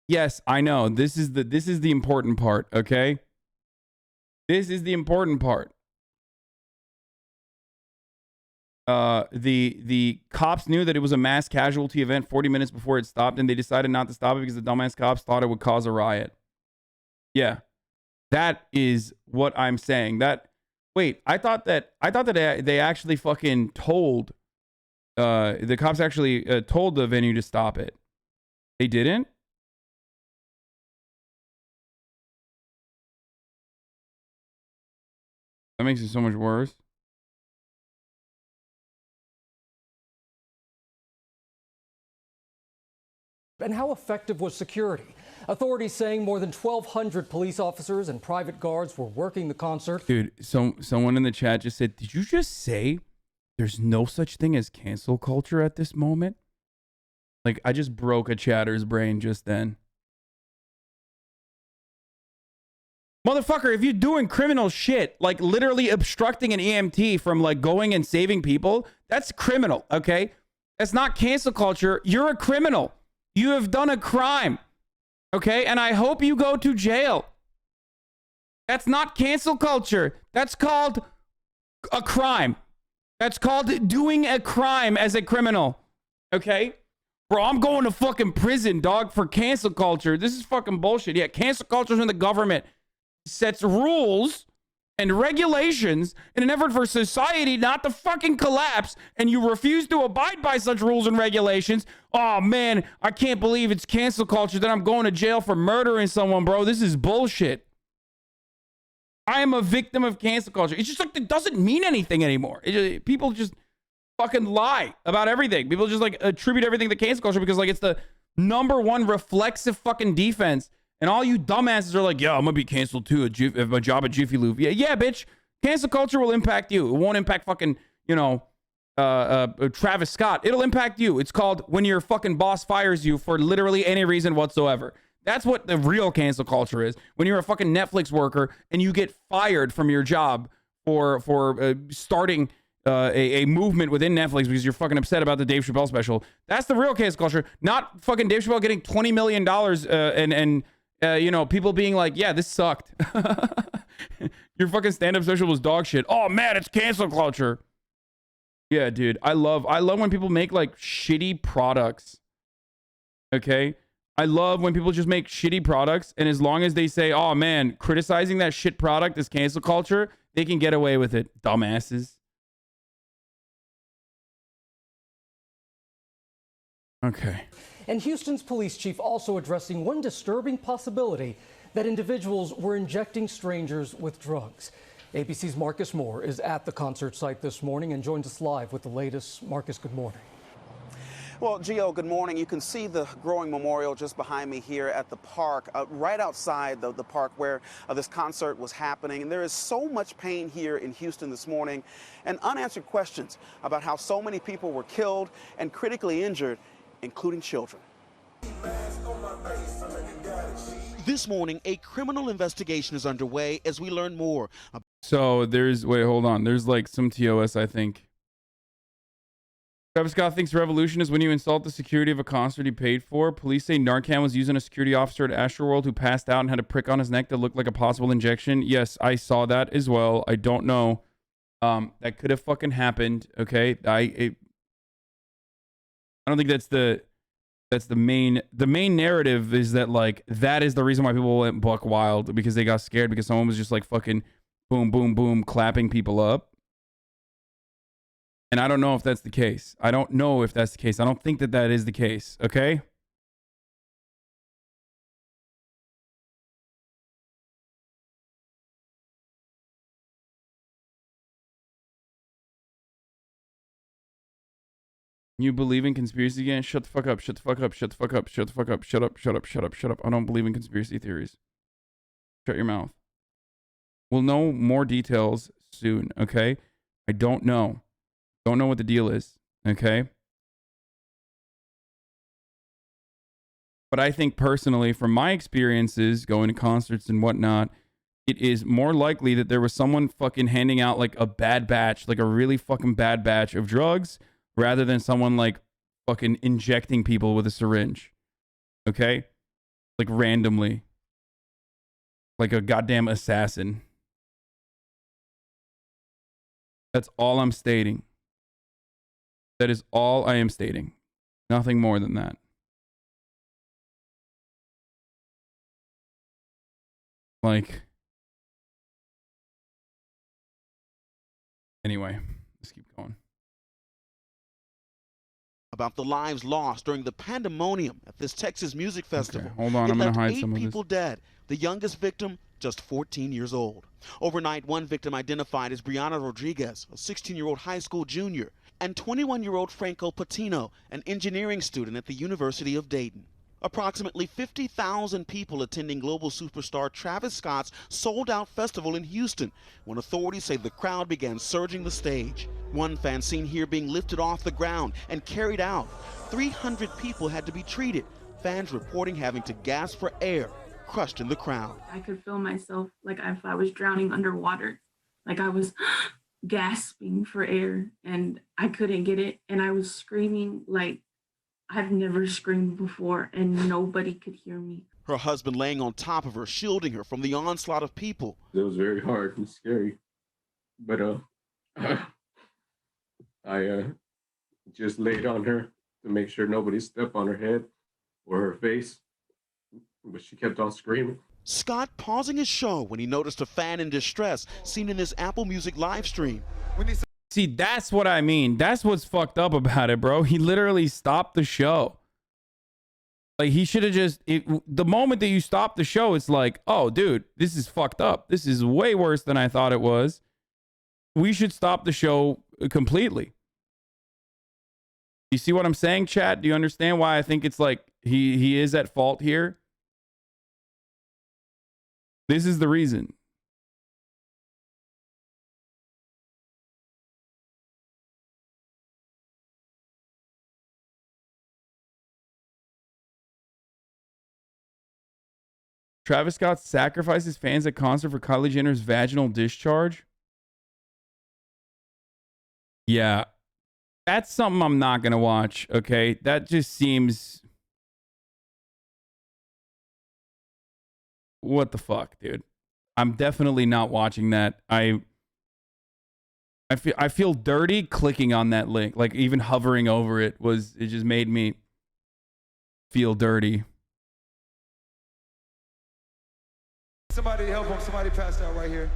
Speaker 2: Yes, I know. This is the important part, okay? This is the important part. The cops knew that it was a mass casualty event 40 minutes before it stopped, and they decided not to stop it because the dumbass cops thought it would cause a riot. Yeah, that is what I'm saying. I thought that they actually fucking told the cops actually told the venue to stop it. They didn't? That makes it so much worse.
Speaker 18: And how effective was security? Authorities saying more than 1,200 police officers and private guards were working the concert.
Speaker 2: Dude, someone in the chat just said, did you just say there's no such thing as cancel culture at this moment? Like, I just broke a chatter's brain just then. Motherfucker, if you're doing criminal shit, like literally obstructing an EMT from like going and saving people, that's criminal, okay? That's not cancel culture. You're a criminal. You have done a crime, okay? And I hope you go to jail. That's not cancel culture. That's called a crime. That's called doing a crime as a criminal, okay? Bro, I'm going to fucking prison, dog, for cancel culture. This is fucking bullshit. Yeah, cancel culture is when the government sets rules and regulations in an effort for society not to fucking collapse, and you refuse to abide by such rules and regulations. Oh man, I can't believe it's cancel culture that I'm going to jail for murdering someone, bro. This is bullshit. I am a victim of cancel culture. It's just like, it doesn't mean anything anymore. People just fucking lie about everything. People just like attribute everything to cancel culture because like it's the #1 reflexive fucking defense. And all you dumbasses are like, yeah, I'm gonna be canceled too at my job at Jiffy Lube. Yeah, bitch. Cancel culture will impact you. It won't impact fucking, Travis Scott. It'll impact you. It's called when your fucking boss fires you for literally any reason whatsoever. That's what the real cancel culture is. When you're a fucking Netflix worker and you get fired from your job for starting a movement within Netflix because you're fucking upset about the Dave Chappelle special. That's the real cancel culture. Not fucking Dave Chappelle getting $20 million and people being like, yeah, this sucked. Your fucking stand-up special was dog shit. Oh man, it's cancel culture. Yeah, dude. I love when people make like shitty products. Okay? I love when people just make shitty products, and as long as they say, oh man, criticizing that shit product is cancel culture, they can get away with it. Dumbasses. Okay.
Speaker 18: And Houston's police chief also addressing one disturbing possibility that individuals were injecting strangers with drugs. ABC's Marcus Moore is at the concert site this morning and joins us live with the latest. Marcus, good morning.
Speaker 19: Well, Gio, good morning. You can see the growing memorial just behind me here at the park, right outside the park where this concert was happening. And there is so much pain here in Houston this morning and unanswered questions about how so many people were killed and critically injured, including children.
Speaker 20: This morning, a criminal investigation is underway as we learn more.
Speaker 2: So hold on. There's like some TOS, I think. Travis Scott thinks revolution is when you insult the security of a concert he paid for. Police say Narcan was using a security officer at Astroworld who passed out and had a prick on his neck that looked like a possible injection. Yes, I saw that as well. I don't know. That could have fucking happened. Okay, I don't think that's the main narrative is that like that is the reason why people went buck wild, because they got scared because someone was just like fucking boom boom boom clapping people up. And I don't know if that's the case. I don't know if that's the case. I don't think that is the case. Okay. You believe in conspiracy again? Shut the fuck up. Shut the fuck up. Shut the fuck up. Shut the fuck up. Shut up. Shut up. Shut up. Shut up. I don't believe in conspiracy theories. Shut your mouth. We'll know more details soon, okay? I don't know. Don't know what the deal is, okay? But I think personally, from my experiences going to concerts and whatnot, it is more likely that there was someone fucking handing out like a bad batch, like a really fucking bad batch of drugs, rather than someone like fucking injecting people with a syringe. Okay? Like randomly. Like a goddamn assassin. That's all I'm stating. That is all I am stating. Nothing more than that. Like, anyway, let's keep going.
Speaker 20: About the lives lost during the pandemonium at this Texas music festival.
Speaker 2: Okay, hold on, I'm going to hide some of this.
Speaker 20: 8 people dead. The youngest victim, just 14 years old. Overnight, one victim identified as Brianna Rodriguez, a 16-year-old high school junior, and 21-year-old Franco Patino, an engineering student at the University of Dayton. Approximately 50,000 people attending global superstar Travis Scott's sold-out festival in Houston, when authorities say the crowd began surging the stage. One fan seen here being lifted off the ground and carried out. 300 people had to be treated. Fans reporting having to gasp for air, crushed in the crowd.
Speaker 21: I could feel myself like if I was drowning underwater, like I was gasping for air and I couldn't get it, and I was screaming like I've never screamed before, and nobody could hear me.
Speaker 20: Her husband laying on top of her, shielding her from the onslaught of people.
Speaker 22: It was very hard and scary, but I just laid on her to make sure nobody stepped on her head or her face, but she kept on screaming.
Speaker 20: Scott pausing his show when he noticed a fan in distress seen in this Apple Music live stream.
Speaker 2: See, that's what I mean. That's what's fucked up about it, bro. He literally stopped the show. Like, he should have just... the moment that you stop the show, it's like, oh, dude, this is fucked up. This is way worse than I thought it was. We should stop the show completely. You see what I'm saying, chat? Do you understand why I think it's like he is at fault here? This is the reason. Travis Scott sacrifices fans at concert for Kylie Jenner's vaginal discharge. Yeah. That's something I'm not going to watch, okay? That just seems... What the fuck, dude? I'm definitely not watching that. I feel dirty clicking on that link. Like, even hovering over it just made me feel dirty.
Speaker 13: Somebody help him. Somebody passed out right here.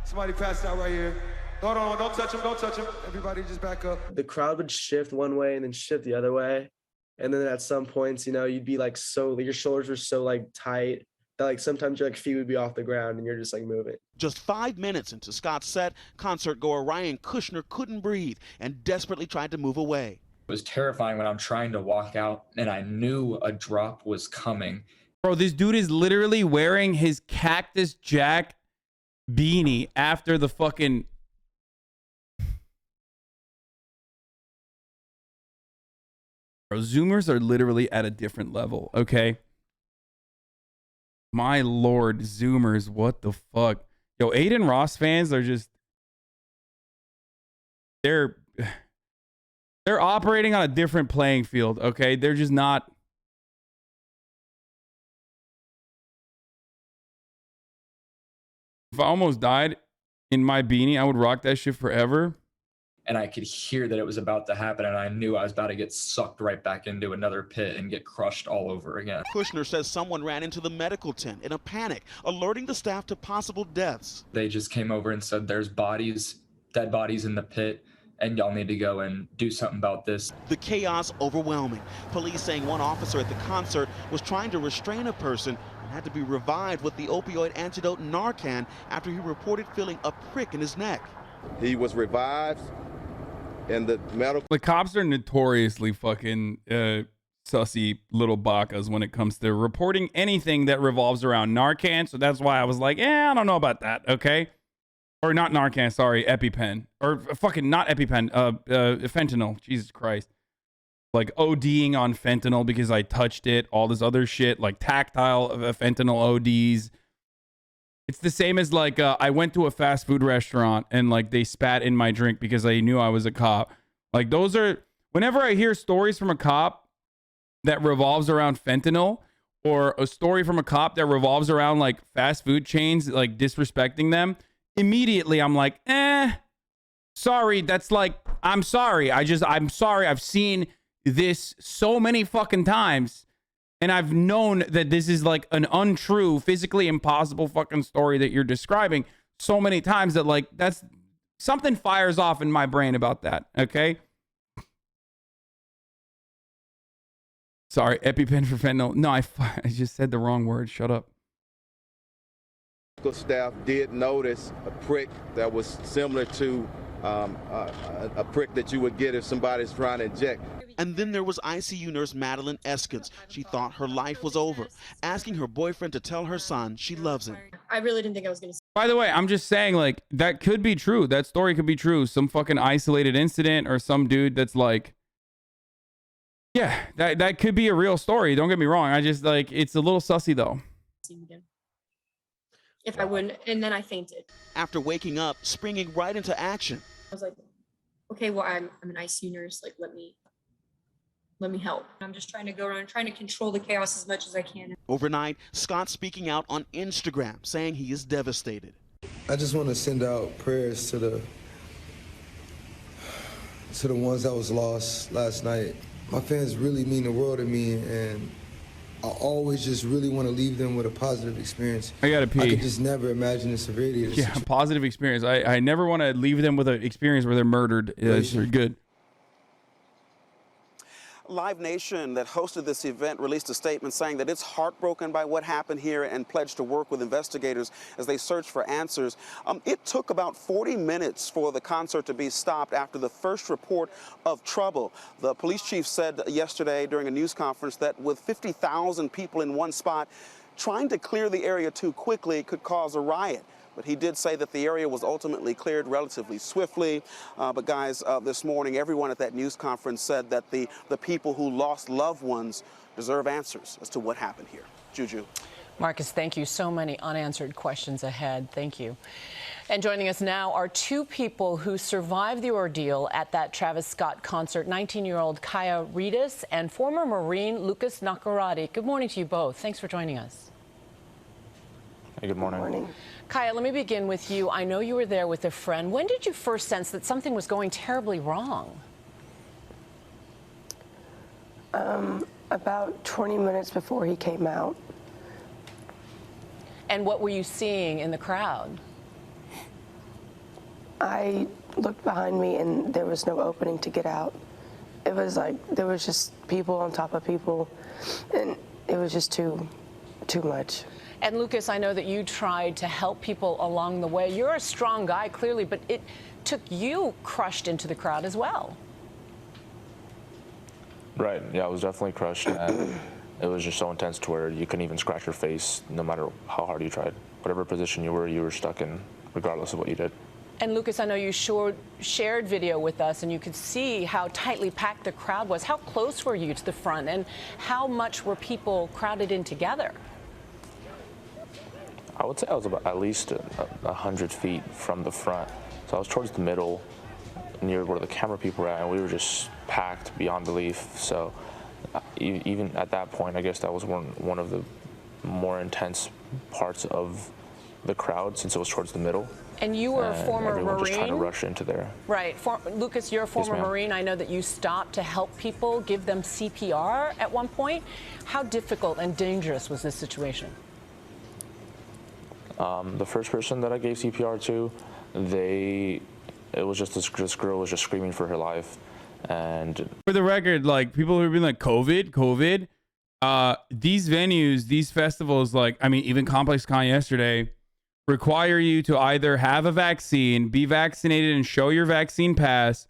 Speaker 13: Somebody passed out right here. Hold on, don't touch him, don't touch him. Everybody just back up.
Speaker 23: The crowd would shift one way and then shift the other way. And then at some points, you know, you'd be like your shoulders were so like tight that like sometimes your like feet would be off the ground and you're just like moving.
Speaker 20: Just 5 minutes into Scott's set, concert goer Ryan Kushner couldn't breathe and desperately tried to move away.
Speaker 24: It was terrifying when I'm trying to walk out and I knew a drop was coming.
Speaker 2: Bro, this dude is literally wearing his Cactus Jack beanie after the fucking... Bro, Zoomers are literally at a different level, okay? My lord, Zoomers, what the fuck? Yo, Aiden Ross fans are just... They're operating on a different playing field, okay? They're just not... If I almost died in my beanie, I would rock that shit forever.
Speaker 24: And I could hear that it was about to happen, and I knew I was about to get sucked right back into another pit and get crushed all over again.
Speaker 20: Kushner says someone ran into the medical tent in a panic, alerting the staff to possible deaths.
Speaker 24: They just came over and said, there's bodies, dead bodies in the pit, and y'all need to go and do something about this.
Speaker 20: The chaos overwhelming. Police saying one officer at the concert was trying to restrain a person and had to be revived with the opioid antidote Narcan after he reported feeling a prick in his neck.
Speaker 25: He was revived in the medical...
Speaker 2: The cops are notoriously fucking sussy little bakas when it comes to reporting anything that revolves around Narcan. So that's why I was like, I don't know about that, okay? Or not Narcan, sorry, EpiPen. Or fucking not EpiPen, fentanyl. Jesus Christ. Like ODing on fentanyl because I touched it. All this other shit, like tactile fentanyl ODs. It's the same as like I went to a fast food restaurant and like they spat in my drink because I knew I was a cop. Like those are... Whenever I hear stories from a cop that revolves around fentanyl, or a story from a cop that revolves around like fast food chains, like disrespecting them, immediately I'm like, sorry, that's like, I'm sorry. I'm sorry. I've seen this so many fucking times. And I've known that this is like an untrue, physically impossible fucking story that you're describing so many times that like, that's something fires off in my brain about that. Okay. Sorry. EpiPen for fentanyl. No, I just said the wrong word. Shut up.
Speaker 25: Staff did notice a prick that was similar to a prick that you would get if somebody's trying to inject.
Speaker 20: And then there was ICU nurse Madeline Eskins. She thought her life was over, asking her boyfriend to tell her son she loves him.
Speaker 4: I really didn't think I was going to.
Speaker 2: By the way, I'm just saying, like, that could be true. That story could be true. Some fucking isolated incident or some dude that's like, yeah, that could be a real story. Don't get me wrong. I just, like, it's a little sussy, though.
Speaker 4: If I wouldn't, and then I fainted.
Speaker 20: After waking up, springing right into action.
Speaker 4: I was like, okay, well, I'm an ICU nurse. Like, let me help. I'm just trying to go around, trying to control the chaos as much as I can.
Speaker 20: Overnight, Scott speaking out on Instagram, saying he is devastated.
Speaker 11: I just want to send out prayers to the ones that was lost last night. My fans really mean the world to me, and I always just really want to leave them with a positive experience.
Speaker 2: I gotta pee.
Speaker 11: I could just never imagine the severity of the situation.
Speaker 2: Positive experience. I never want to leave them with an experience where they're murdered. It's good.
Speaker 19: Live Nation, that hosted this event, released a statement saying that it's heartbroken by what happened here and pledged to work with investigators as they search for answers. It took about 40 minutes for the concert to be stopped after the first report of trouble. The police chief said yesterday during a news conference that with 50,000 people in one spot, trying to clear the area too quickly could cause a riot. But he did say that the area was ultimately cleared relatively swiftly. But guys, this morning, everyone at that news conference said that the people who lost loved ones deserve answers as to what happened here. Juju.
Speaker 17: Marcus, thank you. So many unanswered questions ahead. Thank you. And joining us now are two people who survived the ordeal at that Travis Scott concert, 19-year-old Kaya Reedus and former Marine Lucas Nakarati. Good morning to you both. Thanks for joining us.
Speaker 5: Hey, good morning. Good morning.
Speaker 17: Kaya, let me begin with you. I know you were there with a friend. When did you first sense that something was going terribly wrong?
Speaker 6: About 20 minutes before he came out.
Speaker 17: And what were you seeing in the crowd?
Speaker 6: I looked behind me and there was no opening to get out. It was like there was just people on top of people, and it was just too much.
Speaker 17: And Lucas, I know that you tried to help people along the way. You're a strong guy, clearly, but it took you crushed into the crowd as well.
Speaker 5: Right, yeah, I was definitely crushed, and it was just so intense to where you couldn't even scratch your face no matter how hard you tried. Whatever position you were stuck in, regardless of what you did.
Speaker 17: And Lucas, I know you shared video with us, and you could see how tightly packed the crowd was. How close were you to the front, and how much were people crowded in together?
Speaker 5: I would say I was about at least 100 feet from the front. So I was towards the middle, near where the camera people were at, and we were just packed beyond belief. So even at that point, I guess that was one of the more intense parts of the crowd, since it was towards the middle.
Speaker 17: And you were a former
Speaker 5: everyone
Speaker 17: Marine?
Speaker 5: Just trying to rush into there.
Speaker 17: Right. Lucas, you're a former Marine. I know that you stopped to help people, give them CPR at one point. How difficult and dangerous was this situation?
Speaker 5: The first person that I gave CPR to, it was just this girl was just screaming for her life. And
Speaker 2: for the record, like, people who have been like, COVID, these venues, these festivals, like, I mean, even Complex Con yesterday, require you to either have a vaccine, be vaccinated and show your vaccine pass,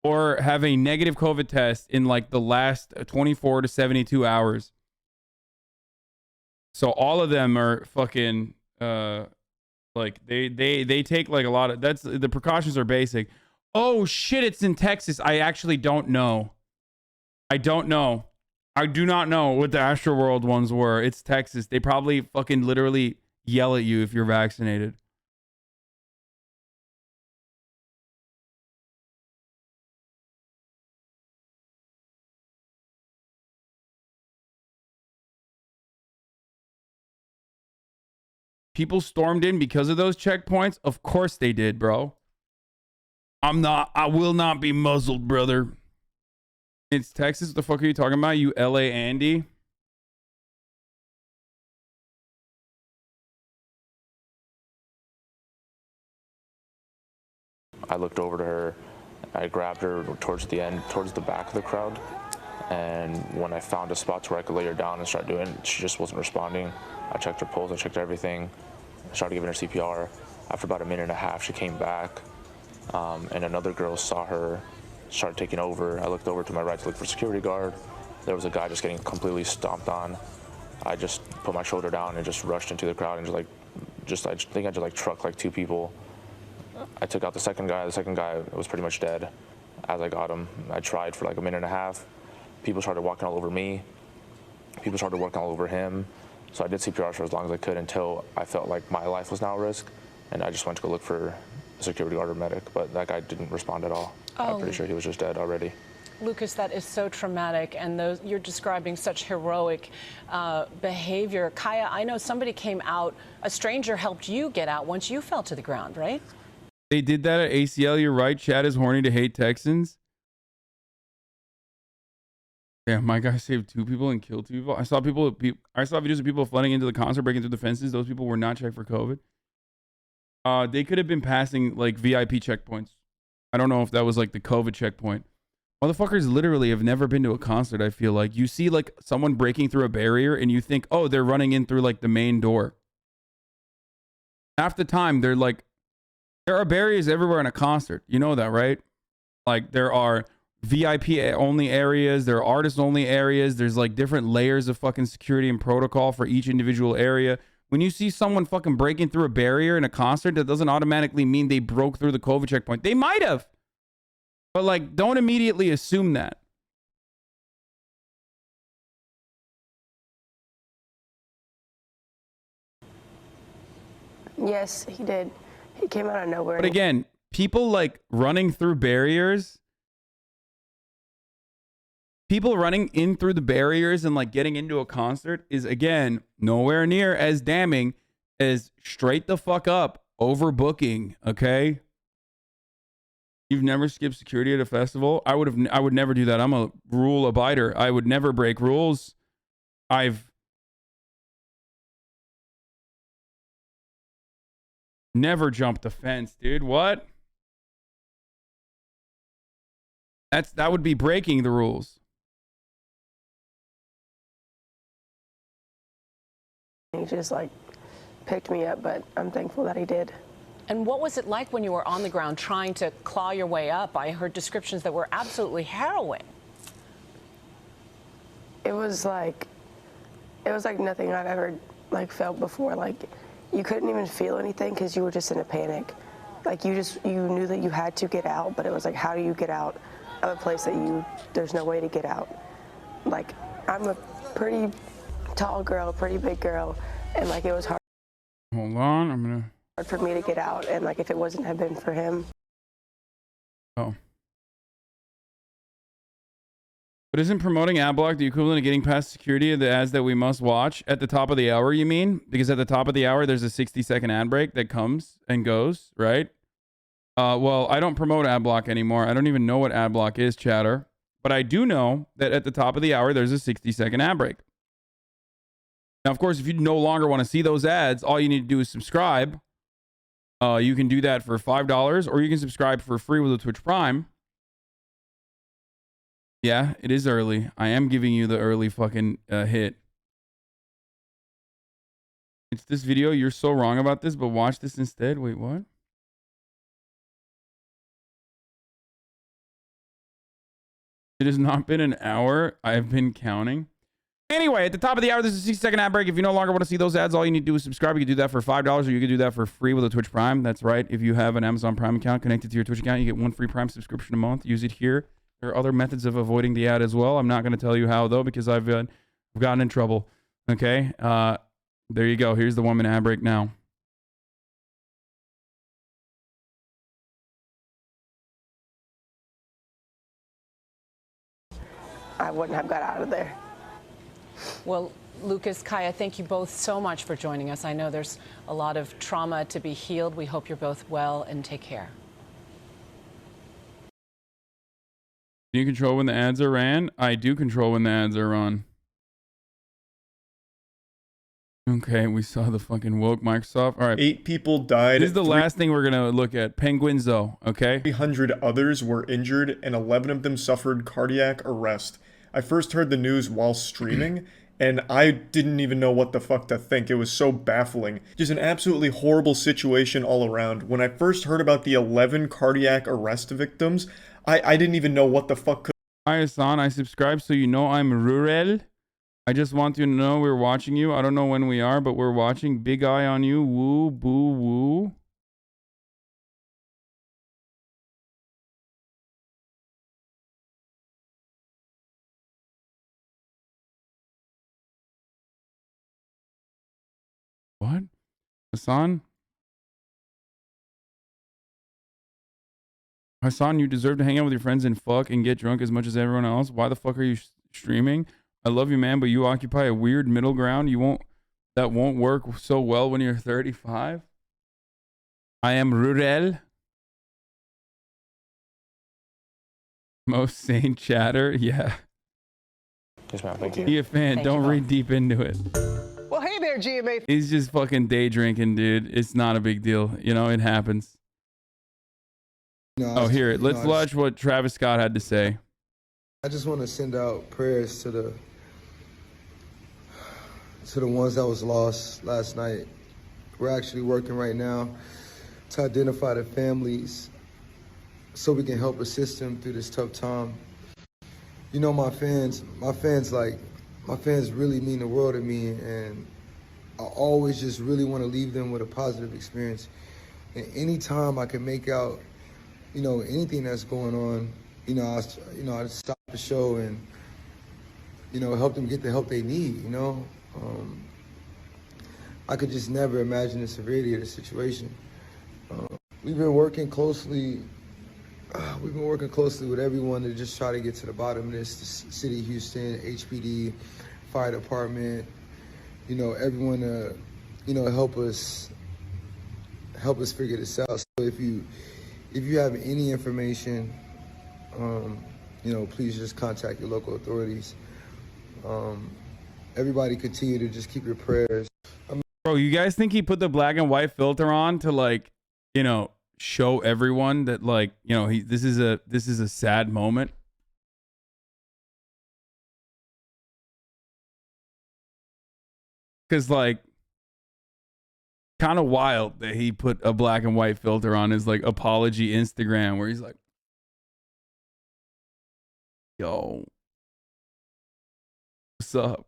Speaker 2: or have a negative COVID test in like the last 24 to 72 hours. So all of them are fucking, like they take like a lot of, that's, the precautions are basic. Oh shit, it's in Texas. I actually don't know. I do not know what the Astroworld ones were. It's Texas. They probably fucking literally yell at you if you're vaccinated. People stormed in because of those checkpoints? Of course they did, bro. I will not be muzzled, brother. It's Texas. What the fuck are you talking about? You LA Andy?
Speaker 5: I looked over to her. I grabbed her towards the end, towards the back of the crowd. And when I found a spot to where I could lay her down and start doing it, she just wasn't responding. I checked her pulse, I checked everything. I started giving her CPR. After about a minute and a half, she came back. And another girl saw her, started taking over. I looked over to my right to look for a security guard. There was a guy just getting completely stomped on. I just put my shoulder down and just rushed into the crowd and I think I just like trucked like 2 people. I took out the second guy. The second guy was pretty much dead as I got him. I tried for like a minute and a half. People started walking all over me. People started walking all over him. So I did CPR for as long as I could until I felt like my life was now at risk. And I just went to go look for a security guard or medic, but that guy didn't respond at all. I'm pretty sure he was just dead already.
Speaker 17: Lucas, that is so traumatic, and you're describing such heroic behavior. Kaya, I know somebody came out, a stranger helped you get out once you fell to the ground, right?
Speaker 2: They did that at ACL. You're right. Chad is horny to hate Texans. Yeah, my guy saved 2 people and killed 2 people. I saw videos of people flooding into the concert, breaking through the fences. Those people were not checked for COVID. They could have been passing like VIP checkpoints. I don't know if that was like the COVID checkpoint. Motherfuckers literally have never been to a concert. I feel like you see like someone breaking through a barrier and you think, oh, they're running in through like the main door. Half the time they're like, there are barriers everywhere in a concert. You know that, right? Like there are VIP only areas. There are artist only areas. There's like different layers of fucking security and protocol for each individual area. When you see someone fucking breaking through a barrier in a concert, that doesn't automatically mean they broke through the COVID checkpoint. They might have. But like, don't immediately assume that.
Speaker 6: Yes, he did. He came out of nowhere.
Speaker 2: But again, people like running through barriers, people running in through the barriers and like getting into a concert is again nowhere near as damning as straight the fuck up overbooking. Okay, you've never skipped security at a festival. I would never do that. I'm a rule abider. I would never break rules. I've never jumped the fence, dude. What? That would be breaking the rules.
Speaker 6: He just like picked me up, but I'm thankful that he did.
Speaker 17: And what was it like when you were on the ground trying to claw your way up? I heard descriptions that were absolutely harrowing.
Speaker 6: It was like nothing I've ever like felt before. Like you couldn't even feel anything because you were just in a panic. Like you knew that you had to get out, but it was like, how do you get out of a place that there's no way to get out? Like I'm a pretty tall girl, pretty big girl, and like it was hard.
Speaker 2: Hold on, I'm gonna.
Speaker 6: Hard for me to get out, and like if it wasn't have been for him.
Speaker 2: Oh. But isn't promoting ad block the equivalent of getting past security of the ads that we must watch at the top of the hour, you mean? Because at the top of the hour, there's a 60-second ad break that comes and goes, right? Well, I don't promote ad block anymore. I don't even know what ad block is, chatter. But I do know that at the top of the hour, there's a 60-second ad break. Now, of course, if you no longer want to see those ads, all you need to do is subscribe. You can do that for $5, or you can subscribe for free with a Twitch Prime. Yeah, it is early. I am giving you the early fucking hit. It's this video. You're so wrong about this, but watch this instead. Wait, what? It has not been an hour. I've been counting. Anyway, at the top of the hour, there's a 60-second ad break. If you no longer want to see those ads, all you need to do is subscribe. You can do that for $5, or you can do that for free with a Twitch Prime. That's right. If you have an Amazon Prime account connected to your Twitch account, you get 1 free Prime subscription a month. Use it here. There are other methods of avoiding the ad as well. I'm not going to tell you how, though, because I've gotten in trouble. Okay? There you go. Here's the 1-minute ad break now.
Speaker 6: I wouldn't have got out of there.
Speaker 17: Well, Lucas, Kaya, thank you both so much for joining us. I know there's a lot of trauma to be healed. We hope you're both well, and take care.
Speaker 2: Do you control when the ads are ran? I do control when the ads are on. Okay, we saw the fucking woke Microsoft. All right.
Speaker 15: 8 people died.
Speaker 2: This is the last thing we're going to look at. Penguins, though, okay?
Speaker 15: 300 others were injured, and 11 of them suffered cardiac arrest. I first heard the news while streaming, and I didn't even know what the fuck to think. It was so baffling. Just an absolutely horrible situation all around. When I first heard about the 11 cardiac arrest victims, I didn't even know what the fuck could...
Speaker 2: Hi, Hasan. I subscribe so you know I'm rural. I just want you to know we're watching you. I don't know when we are, but we're watching. Big eye on you. Woo, boo, woo. What? Hasan? Hasan, you deserve to hang out with your friends and fuck and get drunk as much as everyone else. Why the fuck are you streaming? I love you, man, but you occupy a weird middle ground. That won't work so well when you're 35. I am rural. Most sane chatter. Yeah.
Speaker 5: Yes, ma'am. Thank you.
Speaker 2: Be a fan.
Speaker 5: Thank
Speaker 2: Don't
Speaker 5: you,
Speaker 2: read deep into it.
Speaker 1: Well, hey there, GMA.
Speaker 2: He's just fucking day drinking, dude. It's not a big deal. You know, it happens.
Speaker 11: No,
Speaker 2: Oh, here. Let's watch what Travis Scott had to say.
Speaker 11: I just want to send out prayers to the ones that was lost last night. We're actually working right now to identify the families so we can help assist them through this tough time. You know, my fans really mean the world to me, and I always just really want to leave them with a positive experience. And anytime I can make out, you know, anything that's going on, I stop the show and, help them get the help they need, I could just never imagine the severity of the situation. We've been working closely with everyone to just try to get to the bottom of this. The City of Houston, HPD, Fire Department, everyone to, help us figure this out. So if you have any information, please just contact your local authorities. Everybody continue to just keep your prayers.
Speaker 2: Bro, you guys think he put the black and white filter on to show everyone that this is a sad moment? Cause kind of wild that he put a black and white filter on his apology Instagram where he's like, yo, what's up?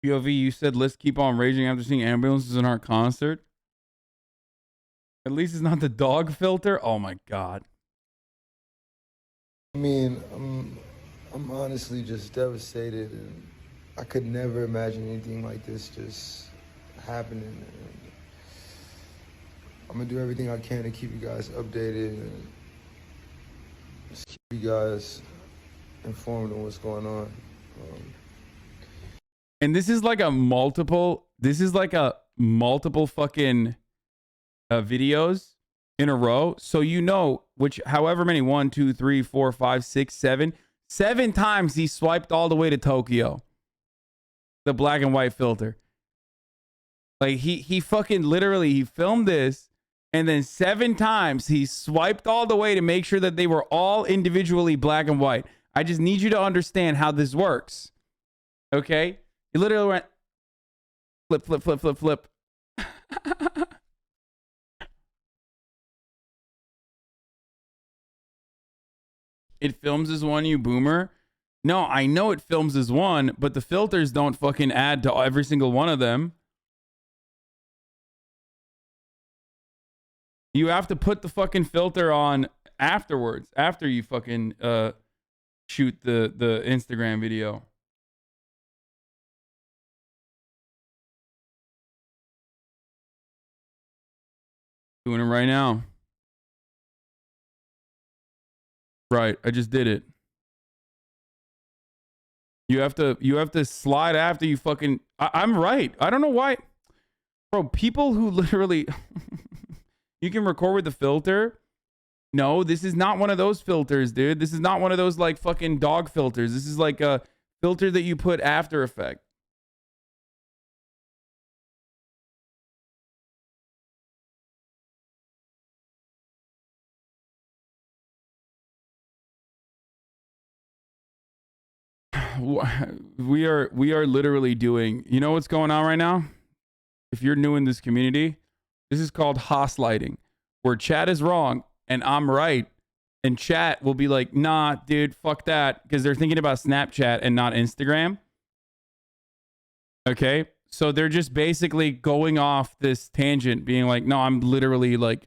Speaker 2: POV, you said let's keep on raging after seeing ambulances in our concert. At least it's not the dog filter. Oh my god.
Speaker 11: I mean, I'm honestly just devastated, and I could never imagine anything like this just happening. And I'm gonna do everything I can to keep you guys updated and just keep you guys informed on what's going on.
Speaker 2: And this is like a multiple fucking videos in a row. So however many, 1, 2, 3, 4, 5, 6, 7 times he swiped all the way to Tokyo. The black and white filter. He fucking literally, he filmed this and then 7 times he swiped all the way to make sure that they were all individually black and white. I just need you to understand how this works. Okay? He literally went flip, flip, flip, flip, flip. It films as one, you boomer. No, I know it films as one, but the filters don't fucking add to every single one of them. You have to put the fucking filter on afterwards, after you fucking shoot the Instagram video. Doing it right now. Right, I just did it. You have to slide after you fucking... I'm right. I don't know why. Bro, people who literally... You can record with the filter. No, this is not one of those filters, dude. This is not one of those like fucking dog filters. This is like a filter that you put after effect. We are literally doing, you know what's going on right now? If you're new in this community, this is called Haslighting, where chat is wrong and I'm right. And chat will be like, nah, dude, fuck that. Because they're thinking about Snapchat and not Instagram. Okay. So they're just basically going off this tangent, being like, no, I'm literally like,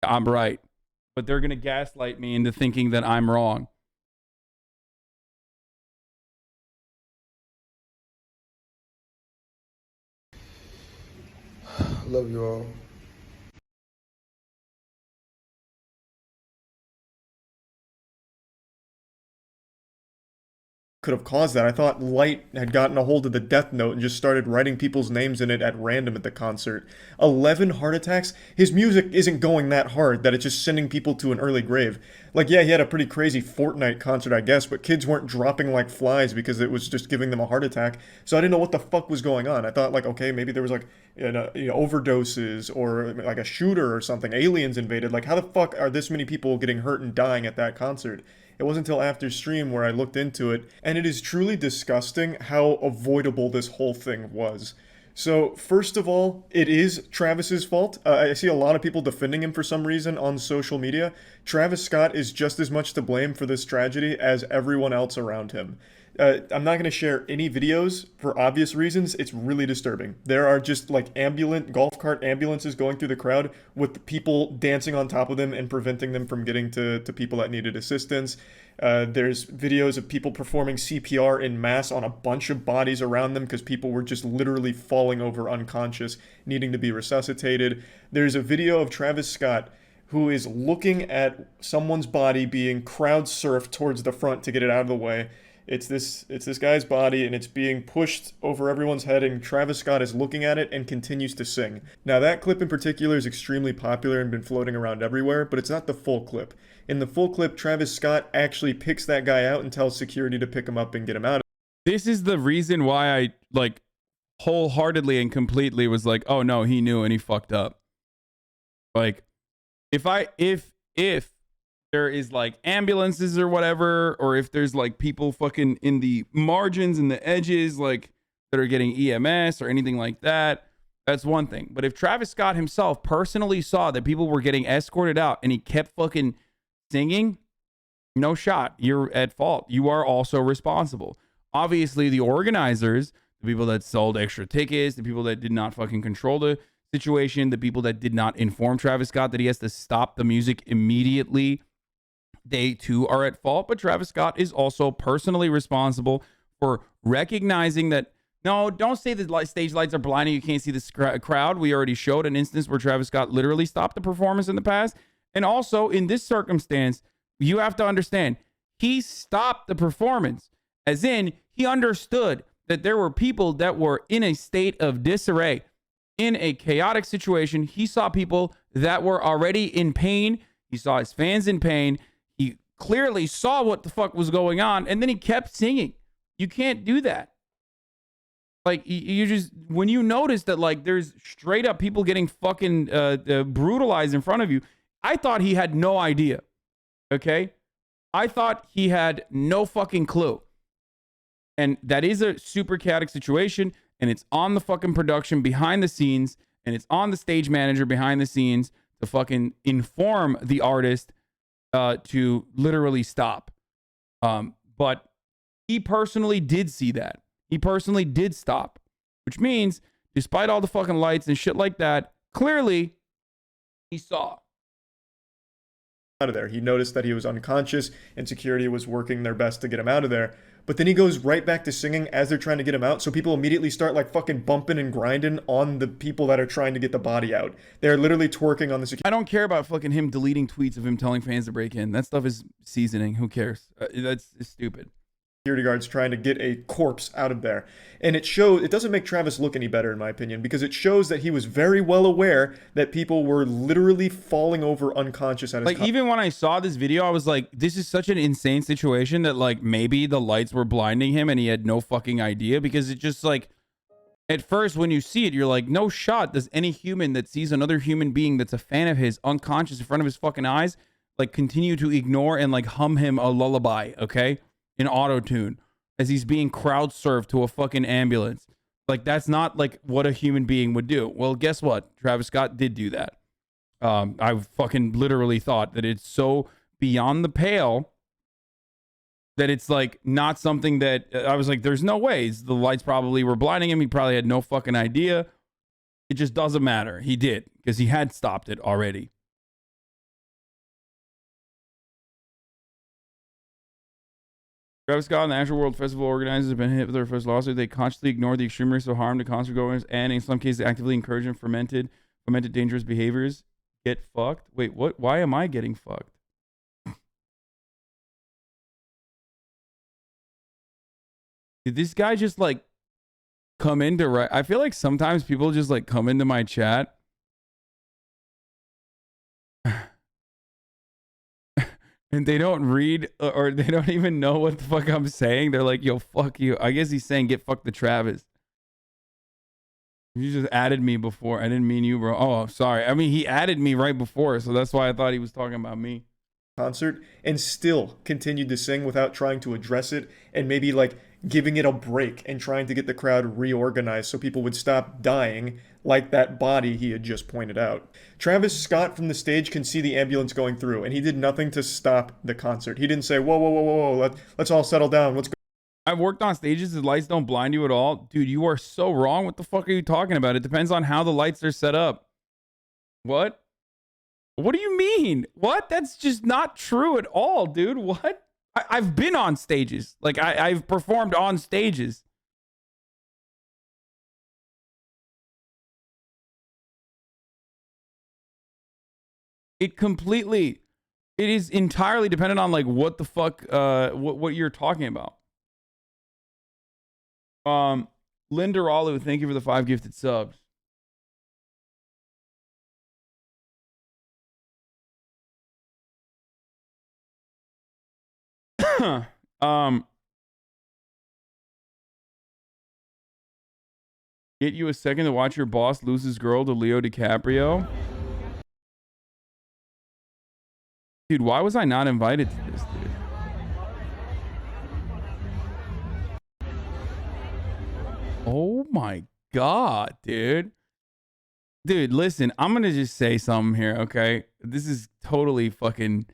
Speaker 2: I'm right. But they're going to gaslight me into thinking that I'm wrong.
Speaker 11: Love you all.
Speaker 15: Could have caused that. I thought Light had gotten a hold of the death note and just started writing people's names in it at random at the concert. 11 heart attacks? His music isn't going that hard that it's just sending people to an early grave. Like, yeah, he had a pretty crazy Fortnite concert, I guess, but kids weren't dropping like flies because it was just giving them a heart attack. So I didn't know what the fuck was going on. I thought, like, okay, maybe there was like overdoses or like a shooter or something. Aliens invaded. Like, how the fuck are this many people getting hurt and dying at that concert? It wasn't until after stream where I looked into it, and it is truly disgusting how avoidable this whole thing was. So, first of all, it is Travis's fault. I see a lot of people defending him for some reason on social media. Travis Scott is just as much to blame for this tragedy as everyone else around him. I'm not going to share any videos for obvious reasons. It's really disturbing. There are just like golf cart ambulances going through the crowd with people dancing on top of them and preventing them from getting to people that needed assistance. There's videos of people performing CPR in mass on a bunch of bodies around them because people were just literally falling over unconscious, needing to be resuscitated. There's a video of Travis Scott who is looking at someone's body being crowd surfed towards the front to get it out of the way. It's this guy's body, and it's being pushed over everyone's head, and Travis Scott is looking at it and continues to sing. Now, that clip in particular is extremely popular and been floating around everywhere, but it's not the full clip. In the full clip, Travis Scott actually picks that guy out and tells security to pick him up and get him out.
Speaker 2: This is the reason why I, like, wholeheartedly and completely was like, oh, no, he knew and he fucked up. Like, if there is like ambulances or whatever, or if there's like people fucking in the margins and the edges, like that are getting EMS or anything like that, that's one thing. But if Travis Scott himself personally saw that people were getting escorted out and he kept fucking singing, no shot. You're at fault. You are also responsible. Obviously, the organizers, the people that sold extra tickets, the people that did not fucking control the situation, the people that did not inform Travis Scott that he has to stop the music immediately, they too are at fault. But Travis Scott is also personally responsible for recognizing that, no, don't say the stage lights are blinding, you can't see this crowd. We already showed an instance where Travis Scott literally stopped the performance in the past. And also in this circumstance, you have to understand, he stopped the performance, as in he understood that there were people that were in a state of disarray, in a chaotic situation. He saw people that were already in pain. He saw his fans in pain. He clearly saw what the fuck was going on, and then he kept singing. You can't do that. Like, you just, when you notice that, like, there's straight up people getting fucking brutalized in front of you, I thought he had no idea. Okay? I thought he had no fucking clue. And that is a super chaotic situation, and it's on the fucking production behind the scenes, and it's on the stage manager behind the scenes to fucking inform the artist to literally stop. But he personally did see that. He personally did stop, which means despite all the fucking lights and shit like that, clearly he saw.
Speaker 15: Out of there. He noticed that he was unconscious and security was working their best to get him out of there. But then he goes right back to singing as they're trying to get him out. So people immediately start like fucking bumping and grinding on the people that are trying to get the body out. They're literally twerking on the security.
Speaker 2: I don't care about fucking him deleting tweets of him telling fans to break in. That stuff is seasoning. Who cares? That's stupid.
Speaker 15: security guards trying to get a corpse out of there. And it doesn't make Travis look any better in my opinion, because it shows that he was very well aware that people were literally falling over unconscious at his
Speaker 2: like even when I saw this video, I was like, this is such an insane situation that like maybe the lights were blinding him and he had no fucking idea, because it just like at first when you see it, you're like, no shot does any human that sees another human being that's a fan of his unconscious in front of his fucking eyes like continue to ignore and like hum him a lullaby, okay? In auto-tune as he's being crowd surfed to a fucking ambulance. Like that's not like what a human being would do. Well, guess what? Travis Scott did do that. I fucking literally thought that it's so beyond the pale that it's like not something that I was like, there's no ways. The lights probably were blinding him. He probably had no fucking idea. It just doesn't matter. He did, because he had stopped it already. Travis Scott and the Astroworld Festival organizers have been hit with their first lawsuit. They consciously ignore the extreme risks of harm to concert goers, and in some cases actively encourage and fomented dangerous behaviors. Get fucked? Wait, what? Why am I getting fucked? Did this guy just like come into right? I feel like sometimes people just like come into my chat and they don't read or they don't even know what the fuck I'm saying. They're like, yo, fuck you. I guess he's saying get fucked to Travis. You just added me before. I didn't mean you, bro. Oh, sorry. I mean, he added me right before, so that's why I thought he was talking about me.
Speaker 15: Concert, and still continued to sing without trying to address it and maybe like giving it a break and trying to get the crowd reorganized so people would stop dying like that body he had just pointed out. Travis Scott from the stage can see the ambulance going through, and he did nothing to stop the concert. He didn't say, whoa, whoa, whoa, whoa, whoa, let's all settle down. Let's go.
Speaker 2: I've worked on stages. The lights don't blind you at all. Dude, you are so wrong. What the fuck are you talking about? It depends on how the lights are set up. What? What do you mean? What? That's just not true at all, dude. What? I've been on stages. Like, I've performed on stages. It is entirely dependent on, like, what the fuck, what you're talking about. Linda Ralu, thank you for the 5 gifted subs. Get you a second to watch your boss lose his girl to Leo DiCaprio? Dude, why was I not invited to this, dude? Oh my God, dude. Dude, listen, I'm going to just say something here, okay? This is totally fucking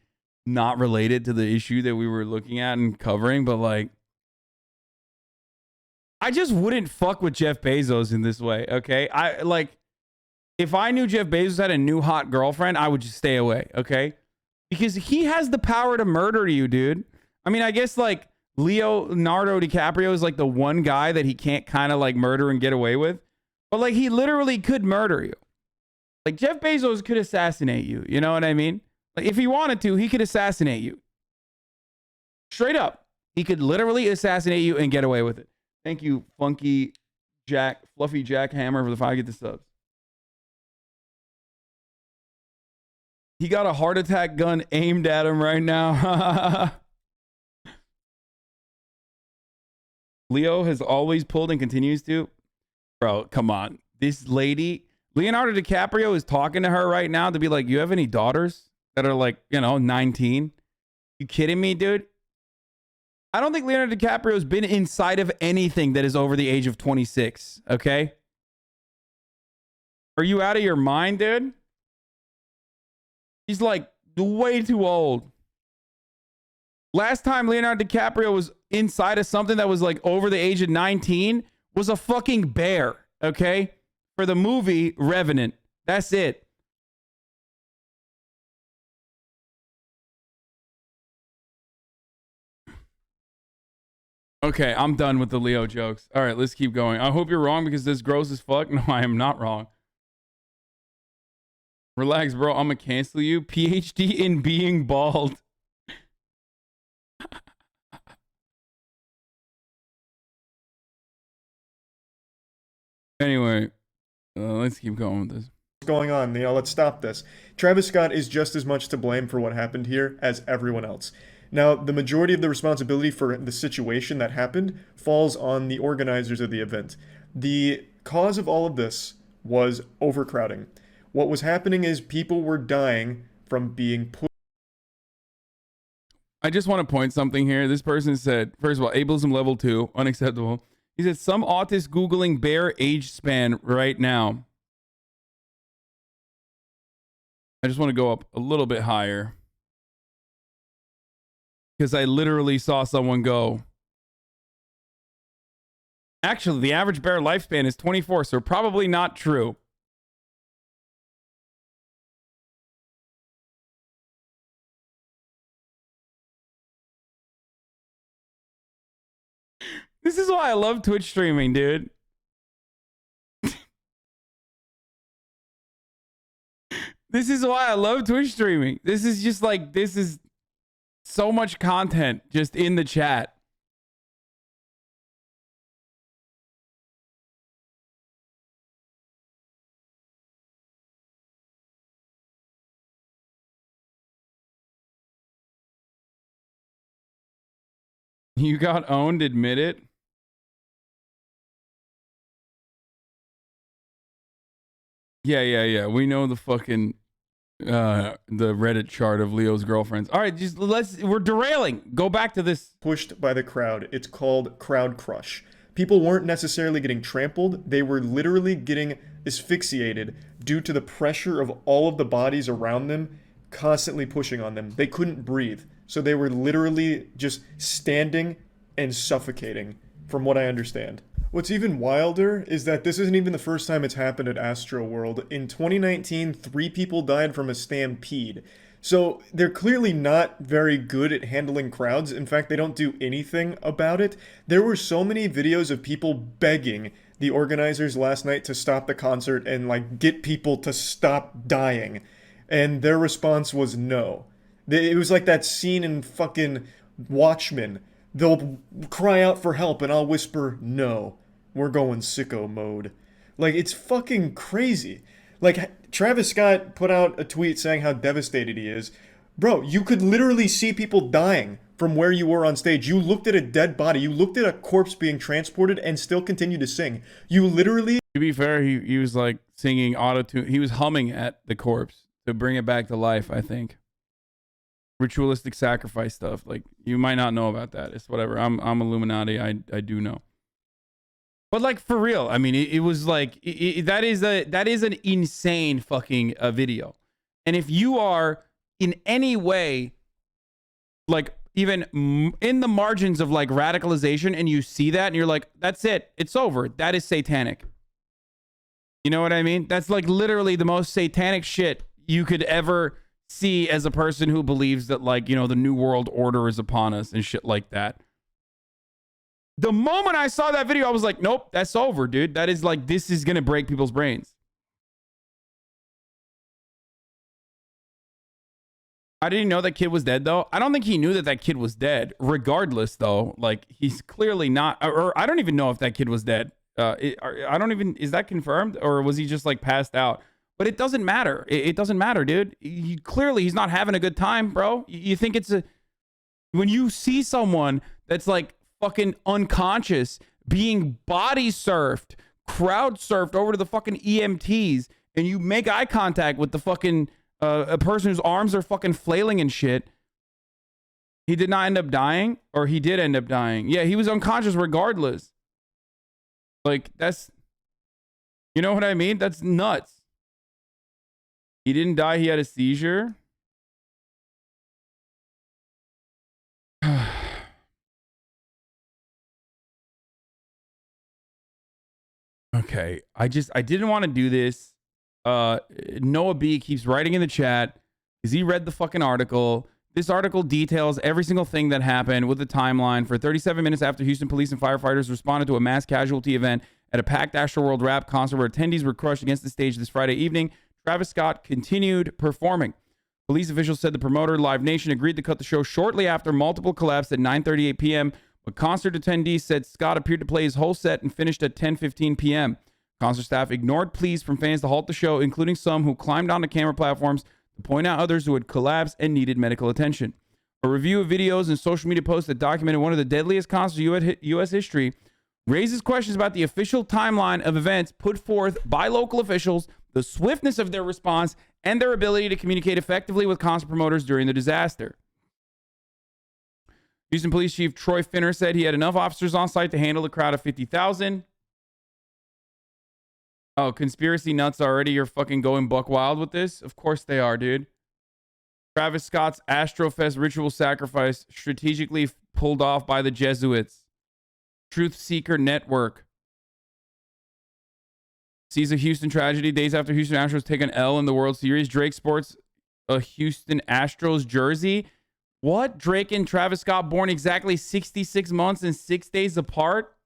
Speaker 2: not related to the issue that we were looking at and covering, but like, I just wouldn't fuck with Jeff Bezos in this way, okay? I like, if I knew Jeff Bezos had a new hot girlfriend, I would just stay away, okay? Because he has the power to murder you, dude. I mean, I guess like Leonardo DiCaprio is like the one guy that he can't kind of like murder and get away with. But like, he literally could murder you. Like, Jeff Bezos could assassinate you. You know what I mean? Like, if he wanted to, he could assassinate you. Straight up. He could literally assassinate you and get away with it. Thank you, Fluffy Jack Hammer, for the 5 get the subs. He got a heart attack gun aimed at him right now. Leo has always pulled and continues to. Bro, come on. This lady, Leonardo DiCaprio, is talking to her right now to be like, you have any daughters that are like, 19? You kidding me, dude? I don't think Leonardo DiCaprio has been inside of anything that is over the age of 26, okay? Are you out of your mind, dude? He's like way too old. Last time Leonardo DiCaprio was inside of something that was like over the age of 19 was a fucking bear, okay? For the movie Revenant. That's it. Okay, I'm done with the Leo jokes. All right, let's keep going. I hope you're wrong because this gross as fuck. No, I am not wrong. Relax, bro. I'm gonna cancel you. PhD in being bald. Anyway, let's keep going with this.
Speaker 15: What's going on? Let's stop this. Travis Scott is just as much to blame for what happened here as everyone else. Now, the majority of the responsibility for the situation that happened falls on the organizers of the event. The cause of all of this was overcrowding. What was happening is people were dying from being pushed.
Speaker 2: I just want to point something here. This person said, first of all, ableism level 2, unacceptable. He said, some autist Googling bear age span right now. I just want to go up a little bit higher. Because I literally saw someone go. Actually, the average bear lifespan is 24, so probably not true. This is why I love Twitch streaming, dude. This is why I love Twitch streaming. This is just like, this is so much content just in the chat. You got owned, admit it. Yeah. We know the fucking the Reddit chart of Leo's girlfriends. All right, just we're derailing. Go back to this.
Speaker 15: Pushed by the crowd. It's called crowd crush. People weren't necessarily getting trampled. They were literally getting asphyxiated due to the pressure of all of the bodies around them constantly pushing on them. They couldn't breathe. So they were literally just standing and suffocating, from what I understand. What's even wilder is that this isn't even the first time it's happened at Astroworld. In 2019, 3 people died from a stampede. So they're clearly not very good at handling crowds. In fact, they don't do anything about it. There were so many videos of people begging the organizers last night to stop the concert and like get people to stop dying. And their response was no. It was like that scene in fucking Watchmen. They'll cry out for help and I'll whisper, no, we're going sicko mode. Like, it's fucking crazy. Like, Travis Scott put out a tweet saying how devastated he is. Bro, you could literally see people dying from where you were on stage. You looked at a dead body. You looked at a corpse being transported and still continued to sing. You literally...
Speaker 2: To be fair, he was like singing auto-tune. He was humming at the corpse to bring it back to life, I think. Ritualistic sacrifice stuff. Like, you might not know about that. It's whatever. I'm Illuminati. I do know. But like, for real, I mean, it was like that is an insane fucking video. And if you are in any way like even in the margins of like radicalization and you see that and you're like, that's it, it's over, that is satanic. You know what I mean? That's like literally the most satanic shit you could ever see as a person who believes that, like, you know, the new world order is upon us and shit like that. The moment I saw that video, I was like, nope, that's over, dude. That is like, this is going to break people's brains. I didn't know that kid was dead, though. I don't think he knew that that kid was dead. Regardless, though, like, he's clearly not, or I don't even know if that kid was dead. I don't even, is that confirmed? Or was he just like passed out? But it doesn't matter. It doesn't matter, dude. Clearly, he's not having a good time, bro. You think it's a, when you see someone that's like fucking unconscious, being body surfed, crowd surfed over to the fucking EMTs, and you make eye contact with the fucking, a person whose arms are fucking flailing and shit. He did not end up dying, or he did end up dying. Yeah, he was unconscious regardless. Like, that's, you know what I mean? That's nuts. He didn't die. He had a seizure. Okay. I didn't want to do this. Noah B keeps writing in the chat because he read the fucking article. This article details every single thing that happened with the timeline. For 37 minutes after Houston police and firefighters responded to a mass casualty event at a packed Astroworld rap concert where attendees were crushed against the stage this Friday evening, Travis Scott continued performing. Police officials said the promoter, Live Nation, agreed to cut the show shortly after multiple collapsed at 9:38 p.m., but concert attendees said Scott appeared to play his whole set and finished at 10:15 p.m. Concert staff ignored pleas from fans to halt the show, including some who climbed onto camera platforms to point out others who had collapsed and needed medical attention. A review of videos and social media posts that documented one of the deadliest concerts in U.S. history raises questions about the official timeline of events put forth by local officials, the swiftness of their response, and their ability to communicate effectively with concert promoters during the disaster. Houston Police Chief Troy Finner said he had enough officers on site to handle a crowd of 50,000. Oh, conspiracy nuts already. You're fucking going buck wild with this? Of course they are, dude. Travis Scott's Astrofest ritual sacrifice strategically pulled off by the Jesuits. Truth Seeker Network sees a Houston tragedy days after Houston Astros take an L in the World Series. Drake sports a Houston Astros jersey. What? Drake and Travis Scott born exactly 66 months and 6 days apart?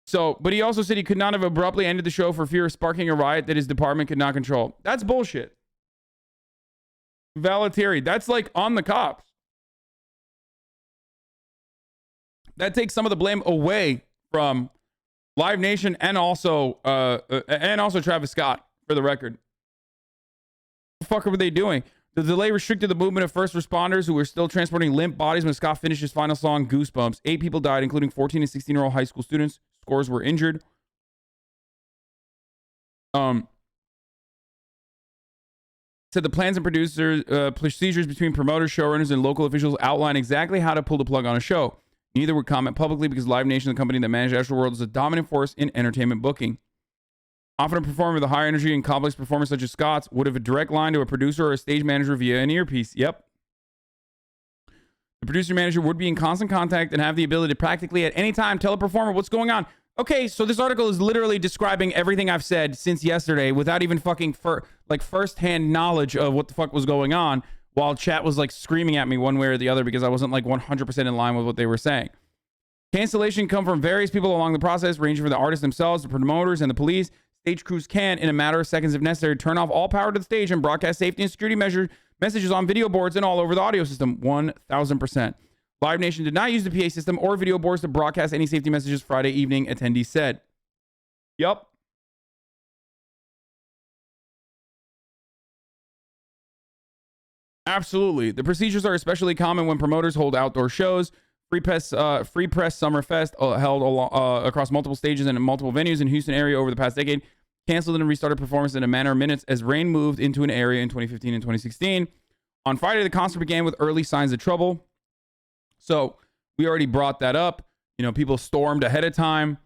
Speaker 2: So, but he also said he could not have abruptly ended the show for fear of sparking a riot that his department could not control. That's bullshit. Valetieri, that's like on the cops. That takes some of the blame away from Live Nation and also Travis Scott, for the record. What the fuck were they doing? The delay restricted the movement of first responders who were still transporting limp bodies when Scott finished his final song, Goosebumps. 8 people died, including 14 and 16-year-old high school students. Scores were injured. Said the plans and procedures between promoters, showrunners, and local officials outline exactly how to pull the plug on a show. Neither would comment publicly because Live Nation, the company that managed Astroworld, is a dominant force in entertainment booking. Often a performer with a high energy and complex performance such as Scott's would have a direct line to a producer or a stage manager via an earpiece. Yep. The producer manager would be in constant contact and have the ability to practically at any time tell a performer what's going on. Okay, so this article is literally describing everything I've said since yesterday without even fucking first-hand knowledge of what the fuck was going on, while chat was like screaming at me one way or the other because I wasn't like 100% in line with what they were saying. Cancellation come from various people along the process, ranging from the artists themselves, the promoters, and the police. Stage crews can, in a matter of seconds if necessary, turn off all power to the stage and broadcast safety and security messages on video boards and all over the audio system. 1,000%. Live Nation did not use the PA system or video boards to broadcast any safety messages Friday evening, attendees said. Yup. Absolutely. The procedures are especially common when promoters hold outdoor shows. Free Press Summer Fest held across multiple stages and in multiple venues in Houston area over the past decade. Canceled and restarted performance in a matter of minutes as rain moved into an area in 2015 and 2016. On Friday, the concert began with early signs of trouble. So we already brought that up. You know, people stormed ahead of time.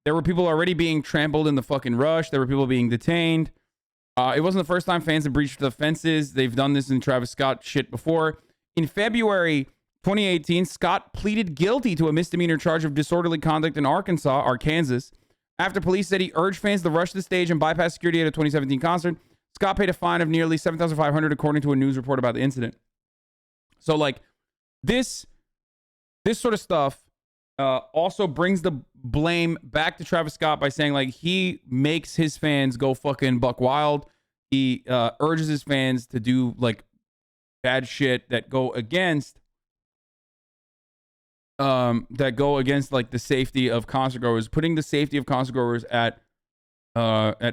Speaker 2: There were people already being trampled in the fucking rush. There were people being detained. It wasn't the first time fans have breached the fences. They've done this in Travis Scott shit before. In February 2018, Scott pleaded guilty to a misdemeanor charge of disorderly conduct in Arkansas. After police said he urged fans to rush the stage and bypass security at a 2017 concert, Scott paid a fine of nearly $7,500 according to a news report about the incident. So, like, this sort of stuff also brings the blame back to Travis Scott by saying, like, he makes his fans go fucking buck wild. He urges his fans to do, like, bad shit that go against like the safety of concert goers, putting the safety of concert goers at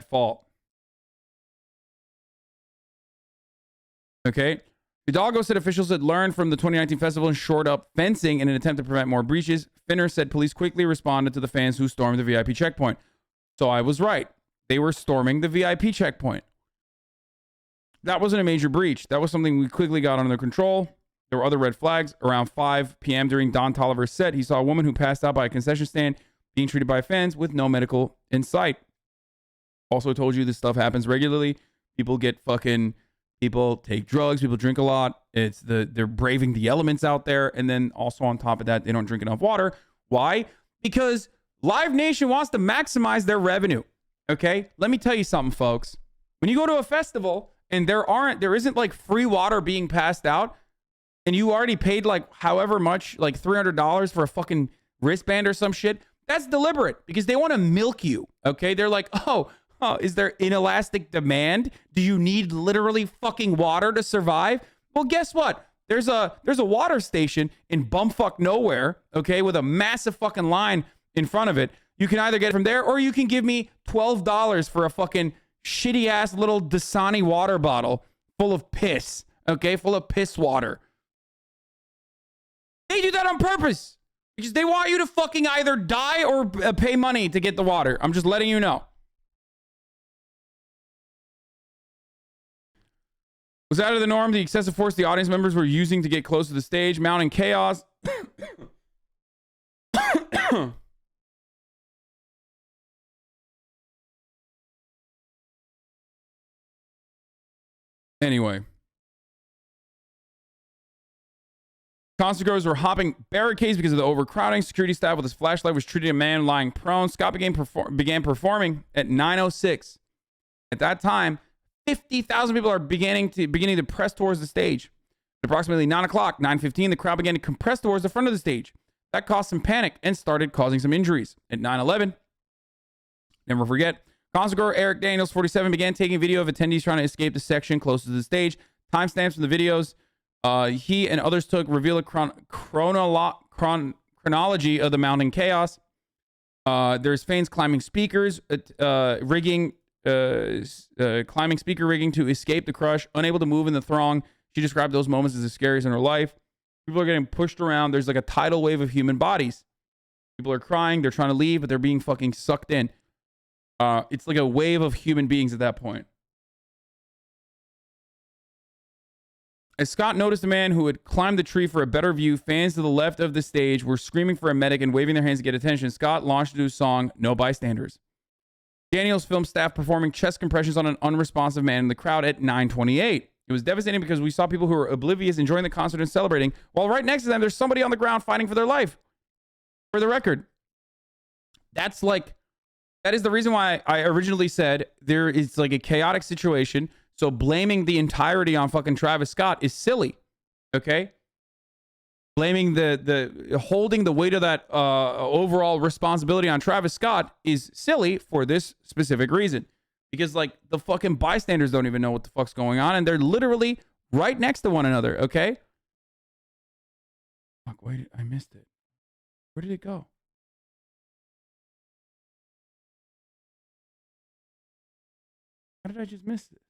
Speaker 2: fault. Okay. Hidalgo said officials had learned from the 2019 festival and shored up fencing in an attempt to prevent more breaches. Finner said police quickly responded to the fans who stormed the VIP checkpoint. So I was right. They were storming the VIP checkpoint. That wasn't a major breach. That was something we quickly got under control. There were other red flags. Around 5 p.m. during Don Tolliver's set, he saw a woman who passed out by a concession stand being treated by fans with no medical in sight. Also told you this stuff happens regularly. People take drugs, people drink a lot. They're braving the elements out there. And then also on top of that, they don't drink enough water. Why? Because Live Nation wants to maximize their revenue. Okay? Let me tell you something, folks. When you go to a festival and there isn't like free water being passed out, and you already paid like however much, like $300 for a fucking wristband or some shit, that's deliberate because they want to milk you. Okay? They're like, oh, Is there inelastic demand? Do you need literally fucking water to survive? Well, guess what? There's a water station in bumfuck nowhere, okay, with a massive fucking line in front of it. You can either get it from there, or you can give me $12 for a fucking shitty ass little Dasani water bottle full of piss, okay, full of piss water. They do that on purpose because they want you to fucking either die or pay money to get the water. I'm just letting you know. Was out of the norm the excessive force the audience members were using to get close to the stage, mounting chaos. Anyway. Concert goers were hopping barricades because of the overcrowding. Security staff with his flashlight was treating a man lying prone. Scott began performing at 9:06. At that time, 50,000 people are beginning to press towards the stage. At approximately 9 o'clock, 9:15, the crowd began to compress towards the front of the stage. That caused some panic and started causing some injuries. At 9:11, never forget, concert goer Eric Daniels, 47, began taking video of attendees trying to escape the section closest to the stage. Timestamps from the videos he and others took reveal a chronology of the mounting chaos. There's fans climbing speakers, climbing speaker rigging to escape the crush, unable to move in the throng. She described those moments as the scariest in her life. People are getting pushed around. There's like a tidal wave of human bodies. People are crying. They're trying to leave, but they're being fucking sucked in. It's like a wave of human beings at that point. As Scott noticed a man who had climbed the tree for a better view, fans to the left of the stage were screaming for a medic and waving their hands to get attention. Scott launched into his song, No Bystanders. Daniels filmed staff performing chest compressions on an unresponsive man in the crowd at 9:28. It was devastating because we saw people who were oblivious, enjoying the concert and celebrating, while right next to them, there's somebody on the ground fighting for their life. For the record, that is the reason why I originally said there is like a chaotic situation. So blaming the entirety on fucking Travis Scott is silly, okay? Blaming the holding the weight of that overall responsibility on Travis Scott is silly for this specific reason. Because like the fucking bystanders don't even know what the fuck's going on, and they're literally right next to one another, okay? Fuck, wait, I missed it. Where did it go? How did I just miss it?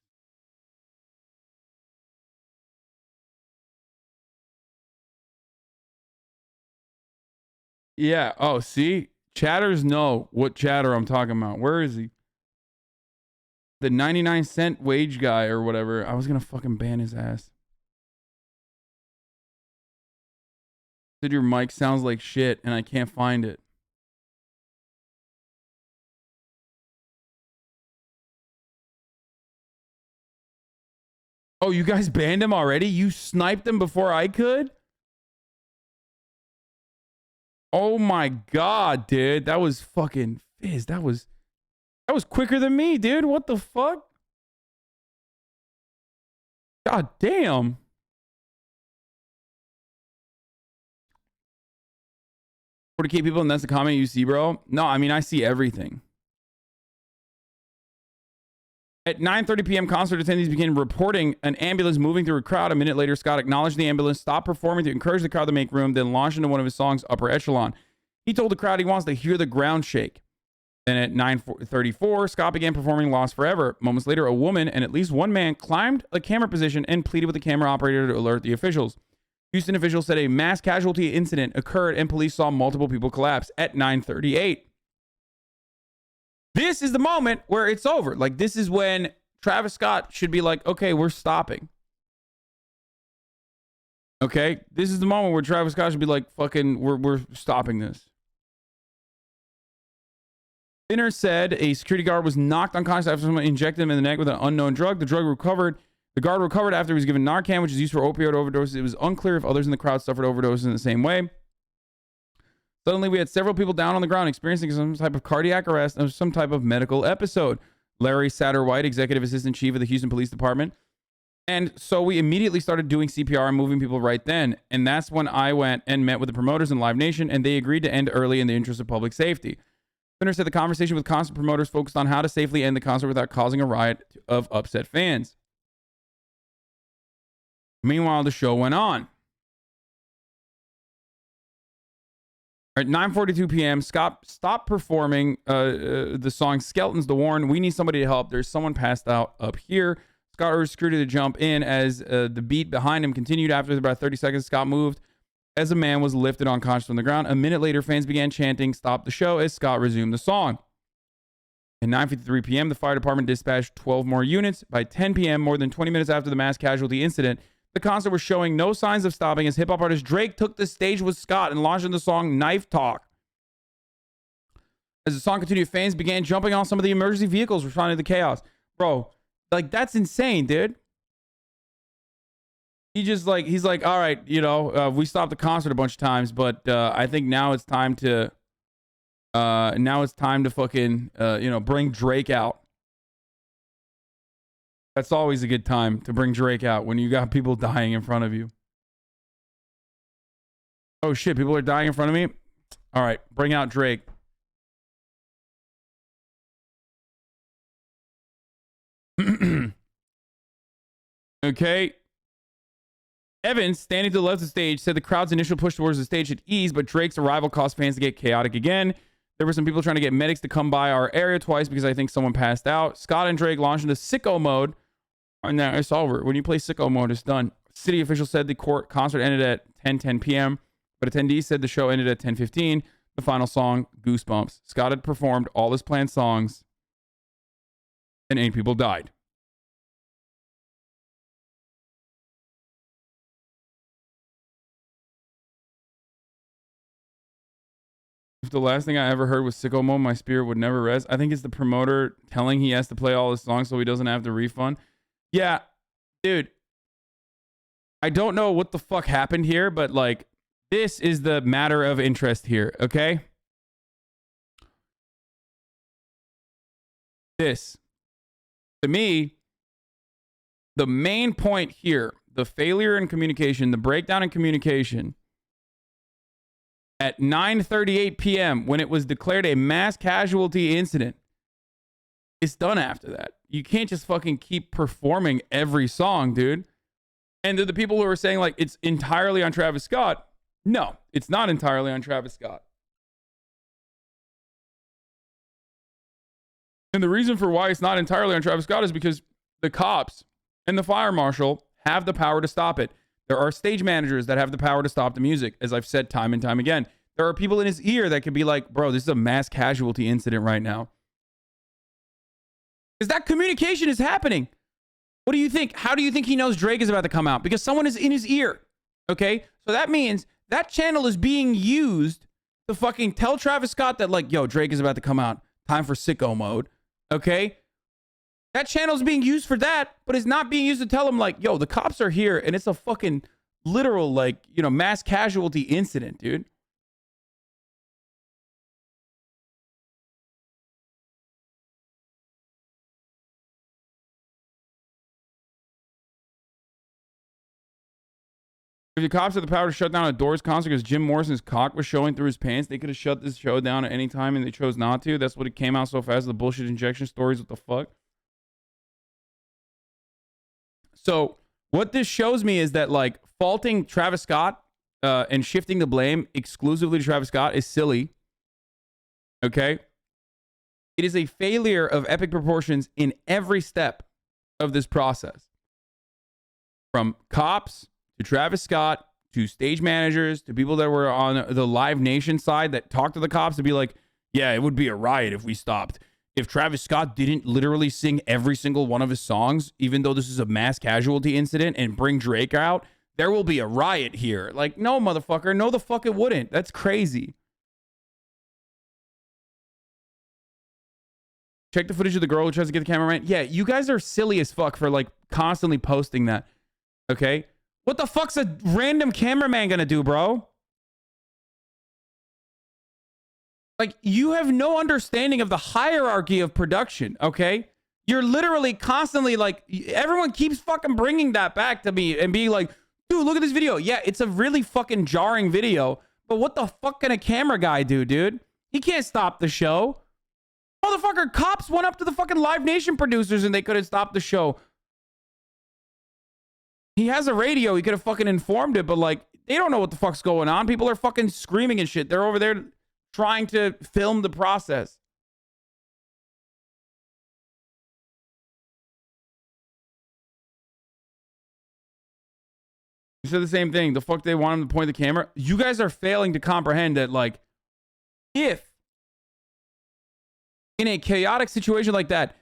Speaker 2: Yeah. Oh, see? Chatters know what chatter I'm talking about. Where is he? The 99-cent wage guy or whatever. I was going to fucking ban his ass. Said your mic sounds like shit and I can't find it. Oh, you guys banned him already? You sniped him before I could? Oh my god, dude. That was fucking fizz. That was quicker than me, dude. What the fuck? God damn. $40K people and that's the comment you see, bro? No, I mean, I see everything. At 9:30 p.m., concert attendees began reporting an ambulance moving through a crowd. A minute later, Scott acknowledged the ambulance, stopped performing to encourage the crowd to make room, then launched into one of his songs, Upper Echelon. He told the crowd he wants to hear the ground shake. Then at 9:34, Scott began performing Lost Forever. Moments later, a woman and at least one man climbed a camera position and pleaded with the camera operator to alert the officials. Houston officials said a mass casualty incident occurred and police saw multiple people collapse at 9:38. This is the moment where it's over. Like, this is when Travis Scott should be like, okay, we're stopping. Okay? This is the moment where Travis Scott should be like, fucking, we're stopping this. Finner said a security guard was knocked unconscious after someone injected him in the neck with an unknown drug. The guard recovered after he was given Narcan, which is used for opioid overdoses. It was unclear if others in the crowd suffered overdoses in the same way. Suddenly, we had several people down on the ground experiencing some type of cardiac arrest and some type of medical episode. Larry Satterwhite, Executive Assistant Chief of the Houston Police Department. And so we immediately started doing CPR and moving people right then. And that's when I went and met with the promoters in Live Nation, and they agreed to end early in the interest of public safety. Spinner said the conversation with concert promoters focused on how to safely end the concert without causing a riot of upset fans. Meanwhile, the show went on. At 9:42 p.m., Scott stopped performing the song Skeletons to warn, we need somebody to help. There's someone passed out up here. Scott urged security to jump in as the beat behind him continued. After about 30 seconds, Scott moved as a man was lifted unconscious on the ground. A minute later, fans began chanting, "Stop the show," as Scott resumed the song. At 9:53 p.m., the fire department dispatched 12 more units. By 10 p.m., more than 20 minutes after the mass casualty incident, the concert was showing no signs of stopping as hip-hop artist Drake took the stage with Scott and launched the song Knife Talk. As the song continued, fans began jumping on some of the emergency vehicles responding to the chaos. Bro, like, that's insane, dude. He's like, all right, you know, we stopped the concert a bunch of times, but I think now it's time to fucking, you know, bring Drake out. That's always a good time to bring Drake out when you got people dying in front of you. Oh shit, people are dying in front of me? All right, bring out Drake. Okay. Evans, standing to the left of the stage, said the crowd's initial push towards the stage had eased, but Drake's arrival caused fans to get chaotic again. There were some people trying to get medics to come by our area twice because I think someone passed out. Scott and Drake launched into sicko mode. And now it's over. When you play sicko mode, it's done. City officials said the concert ended at 10:10 p.m., but attendees said the show ended at 10:15. The final song, Goosebumps. Scott had performed all his planned songs, and 8 people died. If the last thing I ever heard was sicko mode, my spirit would never rest. I think it's the promoter telling he has to play all his songs so he doesn't have to refund. Yeah, dude. I don't know what the fuck happened here, but like, this is the matter of interest here, okay? This, to me, the main point here, the failure in communication, the breakdown in communication, at 9:38 p.m., when it was declared a mass casualty incident, it's done after that. You can't just fucking keep performing every song, dude. And to the people who are saying, like, it's entirely on Travis Scott, no, it's not entirely on Travis Scott. And the reason for why it's not entirely on Travis Scott is because the cops and the fire marshal have the power to stop it. There are stage managers that have the power to stop the music, as I've said time and time again. There are people in his ear that could be like, bro, this is a mass casualty incident right now. Because that communication is happening. What do you think? How do you think he knows Drake is about to come out? Because someone is in his ear. Okay? So that means that channel is being used to fucking tell Travis Scott that, like, yo, Drake is about to come out. Time for sicko mode. Okay? That channel is being used for that, but it's not being used to tell him, like, yo, the cops are here and it's a fucking literal, like, you know, mass casualty incident, dude. If the cops had the power to shut down a Doors concert because Jim Morrison's cock was showing through his pants, they could have shut this show down at any time and they chose not to. That's what it came out so fast. The bullshit injection stories. What the fuck? So what this shows me is that, like, faulting Travis Scott and shifting the blame exclusively to Travis Scott is silly. Okay? It is a failure of epic proportions in every step of this process. From cops to Travis Scott, to stage managers, to people that were on the Live Nation side that talked to the cops to be like, yeah, it would be a riot if we stopped. If Travis Scott didn't literally sing every single one of his songs, even though this is a mass casualty incident, and bring Drake out, there will be a riot here. Like, no, motherfucker. No, the fuck it wouldn't. That's crazy. Check the footage of the girl who tries to get the cameraman. Yeah, you guys are silly as fuck for, like, constantly posting that. Okay? What the fuck's a random cameraman gonna do, bro? Like, you have no understanding of the hierarchy of production, okay? You're literally constantly, like, everyone keeps fucking bringing that back to me and being like, dude, look at this video. Yeah, it's a really fucking jarring video, but what the fuck can a camera guy do, dude? He can't stop the show. Motherfucker, cops went up to the fucking Live Nation producers and they couldn't stop the show. He has a radio. He could have fucking informed it, but like, they don't know what the fuck's going on. People are fucking screaming and shit. They're over there trying to film the process. You said the same thing. The fuck they want him to point the camera? You guys are failing to comprehend that, like, if in a chaotic situation like that,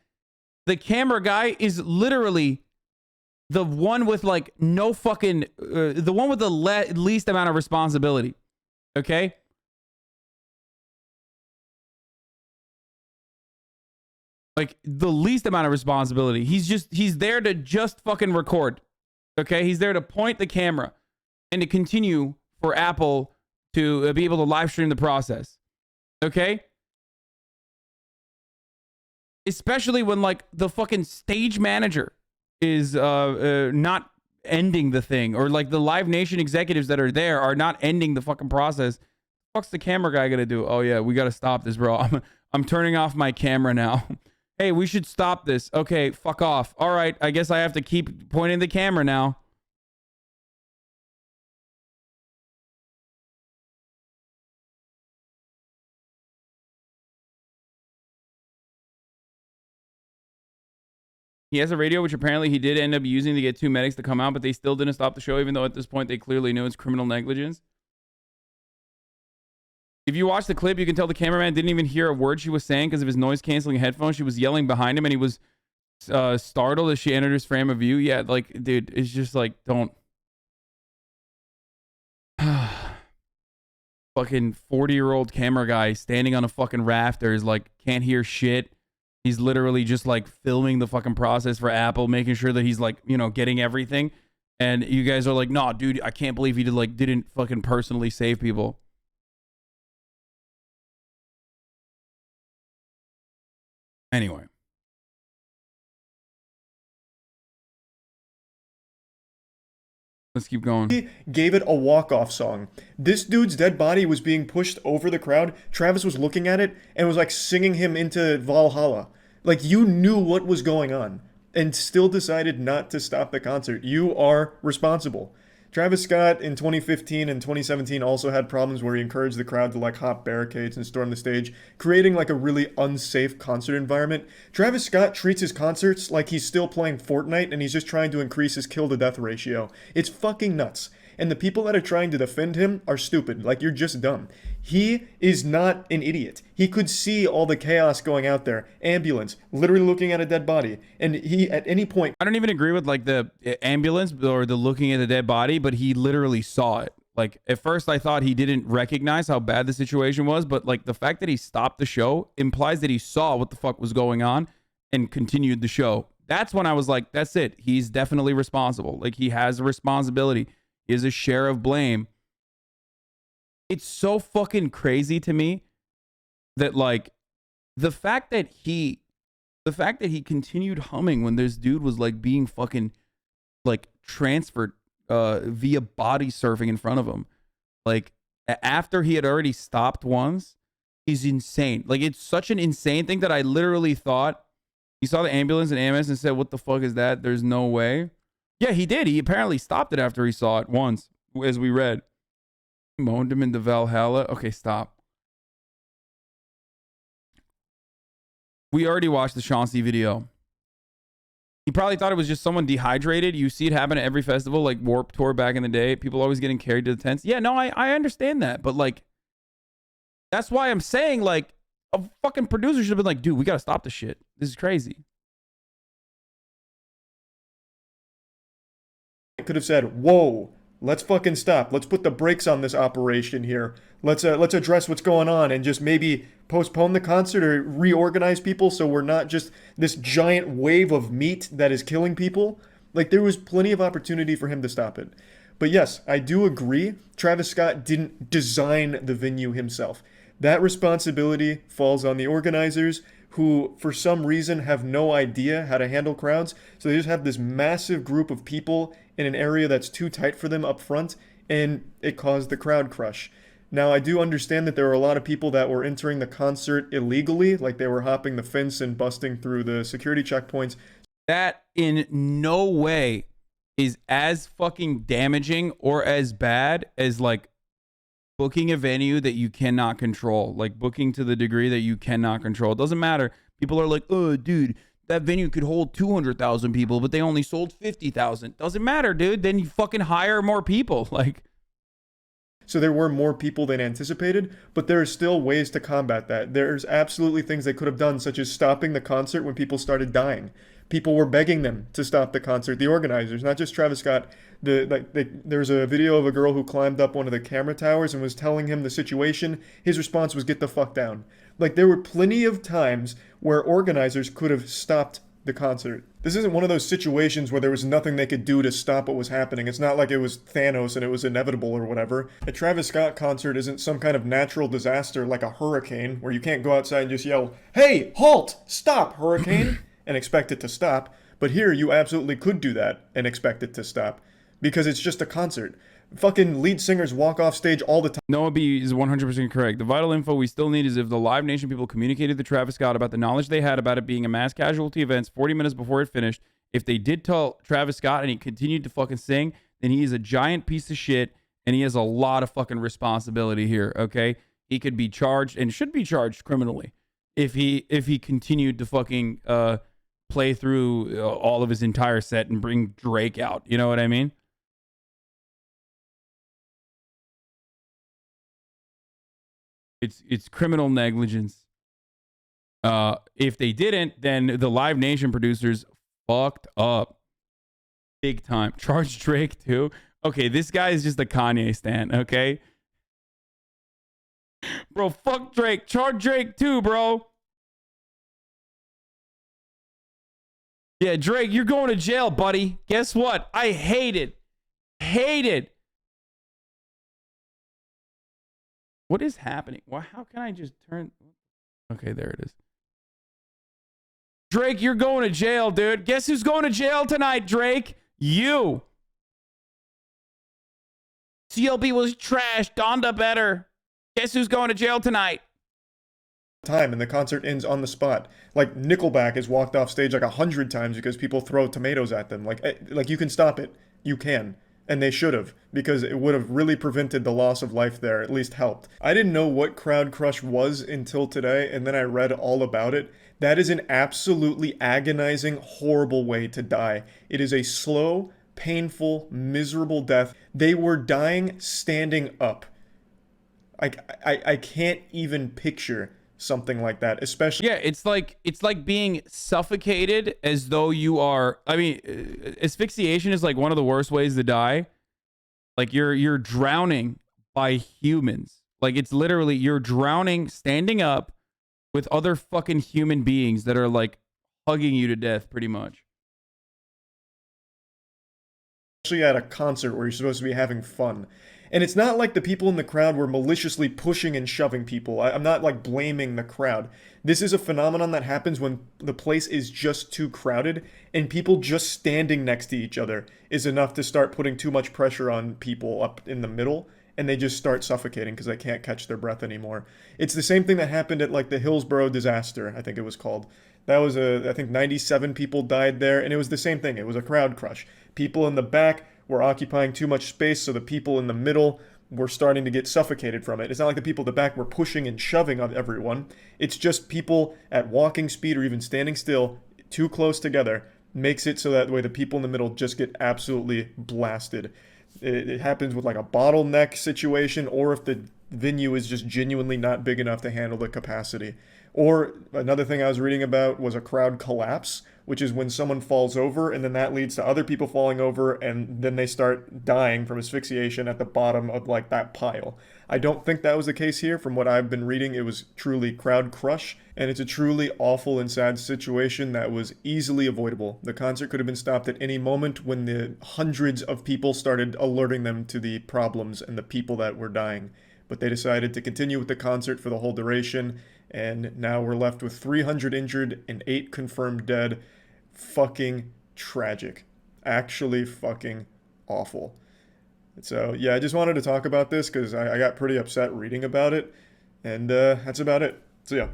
Speaker 2: the camera guy is literally the one with like no fucking, the one with the least amount of responsibility. Okay? Like the least amount of responsibility. He's there to just fucking record. Okay? He's there to point the camera and to continue for Apple to be able to live stream the process. Okay? Especially when like the fucking stage manager is not ending the thing, or like the Live Nation executives that are there are not ending the fucking process. What's the camera guy gonna do? Oh yeah, we gotta stop this, bro. I'm turning off my camera now. Hey, we should stop this. Okay, fuck off. All right, I guess I have to keep pointing the camera now. He has a radio, which apparently he did end up using to get 2 medics to come out, but they still didn't stop the show, even though at this point they clearly knew it's criminal negligence. If you watch the clip, you can tell the cameraman didn't even hear a word she was saying because of his noise-canceling headphones. She was yelling behind him, and he was startled as she entered his frame of view. Yeah, like, dude, it's just like, don't. Fucking 40-year-old camera guy standing on a fucking rafters, like, can't hear shit. He's literally just like filming the fucking process for Apple, making sure that he's like, you know, getting everything. And you guys are like, nah, dude, I can't believe he didn't fucking personally save people. Anyway. Let's keep going.
Speaker 15: He gave it a walk-off song. This dude's dead body was being pushed over the crowd. Travis was looking at it and was like singing him into Valhalla. Like, you knew what was going on and still decided not to stop the concert. You are responsible. Travis Scott in 2015 and 2017 also had problems where he encouraged the crowd to like hop barricades and storm the stage, creating like a really unsafe concert environment. Travis Scott treats his concerts like he's still playing Fortnite and he's just trying to increase his kill to death ratio. It's fucking nuts. And the people that are trying to defend him are stupid. Like, you're just dumb. He is not an idiot. He could see all the chaos going out there. Ambulance, literally looking at a dead body. And he, at any point...
Speaker 2: I don't even agree with, like, the ambulance or the looking at the dead body, but he literally saw it. Like, at first I thought he didn't recognize how bad the situation was, but, like, the fact that he stopped the show implies that he saw what the fuck was going on and continued the show. That's when I was like, that's it. He's definitely responsible. Like, he has a responsibility. He has a share of blame. It's so fucking crazy to me that, like, the fact that he continued humming when this dude was like being fucking like transferred via body surfing in front of him, like after he had already stopped once, is insane. Like, it's such an insane thing that I literally thought he saw the ambulance and AMS and said, "What the fuck is that? There's no way." Yeah, he did. He apparently stopped it after he saw it once, as we read. Moaned him into Valhalla. Okay, stop. We already watched the Shawn Cee video. He probably thought it was just someone dehydrated. You see it happen at every festival, like Warped Tour back in the day. People always getting carried to the tents. Yeah, no, I understand that. But, like, that's why I'm saying, like, a fucking producer should have been like, dude, we got to stop this shit. This is crazy.
Speaker 15: Could have said, whoa, let's fucking stop. Let's put the brakes on this operation here. Let's address what's going on and just maybe postpone the concert or reorganize people so we're not just this giant wave of meat that is killing people. Like, there was plenty of opportunity for him to stop it. But yes, I do agree, Travis Scott didn't design the venue himself. That responsibility falls on the organizers, who for some reason have no idea how to handle crowds. So they just have this massive group of people in an area that's too tight for them up front, and it caused the crowd crush. Now, I do understand that there were a lot of people that were entering the concert illegally, like they were hopping the fence and busting through the security checkpoints.
Speaker 2: That in no way is as fucking damaging or as bad as like booking a venue that you cannot control, like booking to the degree that you cannot control. It doesn't matter. People are like, oh, dude, that venue could hold 200,000 people, but they only sold 50,000. Doesn't matter, dude. Then you fucking hire more people. Like,
Speaker 15: So there were more people than anticipated, but there are still ways to combat that. There's absolutely things they could have done, such as stopping the concert when people started dying. People were begging them to stop the concert. The organizers, not just Travis Scott. There's a video of a girl who climbed up one of the camera towers and was telling him the situation. His response was, "Get the fuck down." Like, there were plenty of times where organizers could have stopped the concert. This isn't one of those situations where there was nothing they could do to stop what was happening. It's not like it was Thanos and it was inevitable or whatever. A Travis Scott concert isn't some kind of natural disaster like a hurricane where you can't go outside and just yell, "Hey, halt! Stop, hurricane!" and expect it to stop. But here, you absolutely could do that and expect it to stop because it's just a concert. Fucking lead singers walk off stage all the time.
Speaker 2: Noah B is 100% correct. The vital info we still need is if the Live Nation people communicated to Travis Scott about the knowledge they had about it being a mass casualty event 40 minutes before it finished. If they did tell Travis Scott and he continued to fucking sing, then he is a giant piece of shit and he has a lot of fucking responsibility here, okay? He could be charged and should be charged criminally if he continued to fucking play through all of his entire set and bring Drake out. You know what I mean? It's criminal negligence. If they didn't, then the Live Nation producers fucked up big time. Charge Drake too. Okay, this guy is just a Kanye stan. Okay, bro, fuck Drake. Charge Drake too, bro. Yeah, Drake, you're going to jail, buddy. Guess what? I hate it. Hate it. What is happening? Well, how can I just turn? Okay, there it is. Drake, you're going to jail, dude. Guess who's going to jail tonight, Drake? You. CLB was trash. Donda better. Guess who's going to jail tonight?
Speaker 15: Time and the concert ends on the spot. Like, Nickelback has walked off stage like 100 times because people throw tomatoes at them. Like you can stop it. You can. And they should have, because it would have really prevented the loss of life there, at least helped. I didn't know what crowd crush was until today, and then I read all about it. That is an absolutely agonizing, horrible way to die. It is a slow, painful, miserable death. They were dying standing up. I can't even picture something like that, especially.
Speaker 2: Yeah, it's like being suffocated as though you are. I mean, asphyxiation is like one of the worst ways to die. Like you're drowning by humans. Like it's literally you're drowning standing up with other fucking human beings that are like hugging you to death pretty much.
Speaker 15: Especially at a concert where you're supposed to be having fun. And it's not like the people in the crowd were maliciously pushing and shoving people. I'm not like blaming the crowd. This is a phenomenon that happens when the place is just too crowded and people just standing next to each other is enough to start putting too much pressure on people up in the middle and they just start suffocating because they can't catch their breath anymore. It's the same thing that happened at like the Hillsborough disaster, I think it was called. That was I think 97 people died there and it was the same thing. It was a crowd crush. People in the back were occupying too much space, so the people in the middle were starting to get suffocated from it. It's not like the people at the back were pushing and shoving on everyone. It's just people at walking speed or even standing still, too close together, makes it so that way the people in the middle just get absolutely blasted. It happens with like a bottleneck situation, or if the venue is just genuinely not big enough to handle the capacity. Or another thing I was reading about was a crowd collapse, which is when someone falls over and then that leads to other people falling over and then they start dying from asphyxiation at the bottom of like that pile. I don't think that was the case here. From what I've been reading, it was truly crowd crush, and it's a truly awful and sad situation that was easily avoidable. The concert could have been stopped at any moment when the hundreds of people started alerting them to the problems and the people that were dying. But they decided to continue with the concert for the whole duration, and now we're left with 300 injured and 8 confirmed dead. Fucking tragic. Actually fucking awful. So yeah, I just wanted to talk about this because I got pretty upset reading about it, and that's about it. So yeah.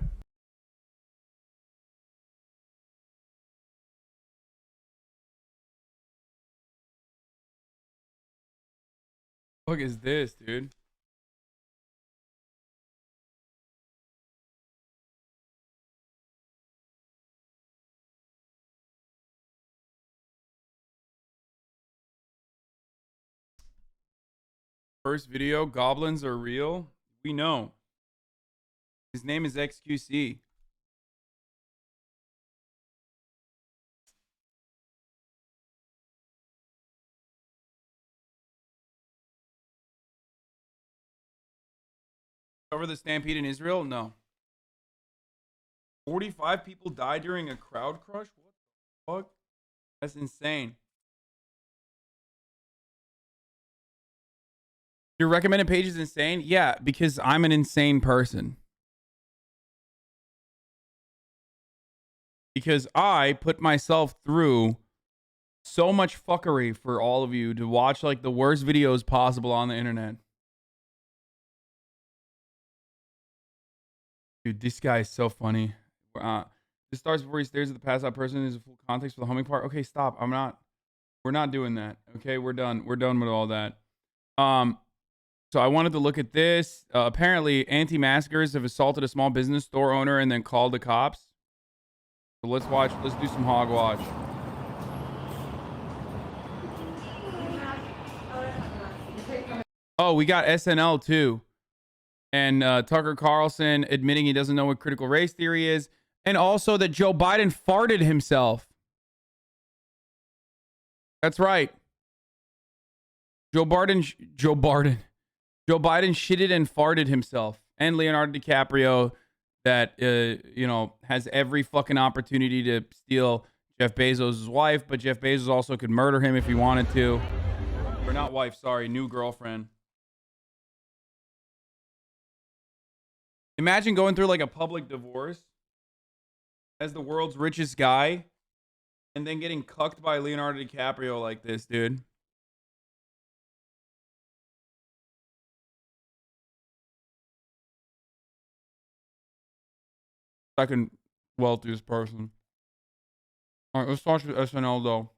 Speaker 2: What is this, dude? First video, goblins are real. We know. His name is XQC. Cover the stampede in Israel? No. 45 people died during a crowd crush? What the fuck? That's insane. Your recommended page is insane? Yeah, because I'm an insane person. Because I put myself through so much fuckery for all of you to watch like the worst videos possible on the internet. Dude, this guy is so funny. This starts before he stares at the passed out person. Is a full context for the humming part. Okay, stop. We're not doing that. Okay, we're done. We're done with all that. So I wanted to look at this. Apparently, anti-maskers have assaulted a small business store owner and then called the cops. So let's watch. Let's do some hog watch. Oh, we got SNL too. And Tucker Carlson admitting he doesn't know what critical race theory is. And also that Joe Biden farted himself. That's right. Joe Biden shitted and farted himself. And Leonardo DiCaprio that, you know, has every fucking opportunity to steal Jeff Bezos' wife. But Jeff Bezos also could murder him if he wanted to. Or not wife, sorry, new girlfriend. Imagine going through like a public divorce as the world's richest guy and then getting cucked by Leonardo DiCaprio like this, dude. Second wealthiest person. All right, let's watch the SNL though.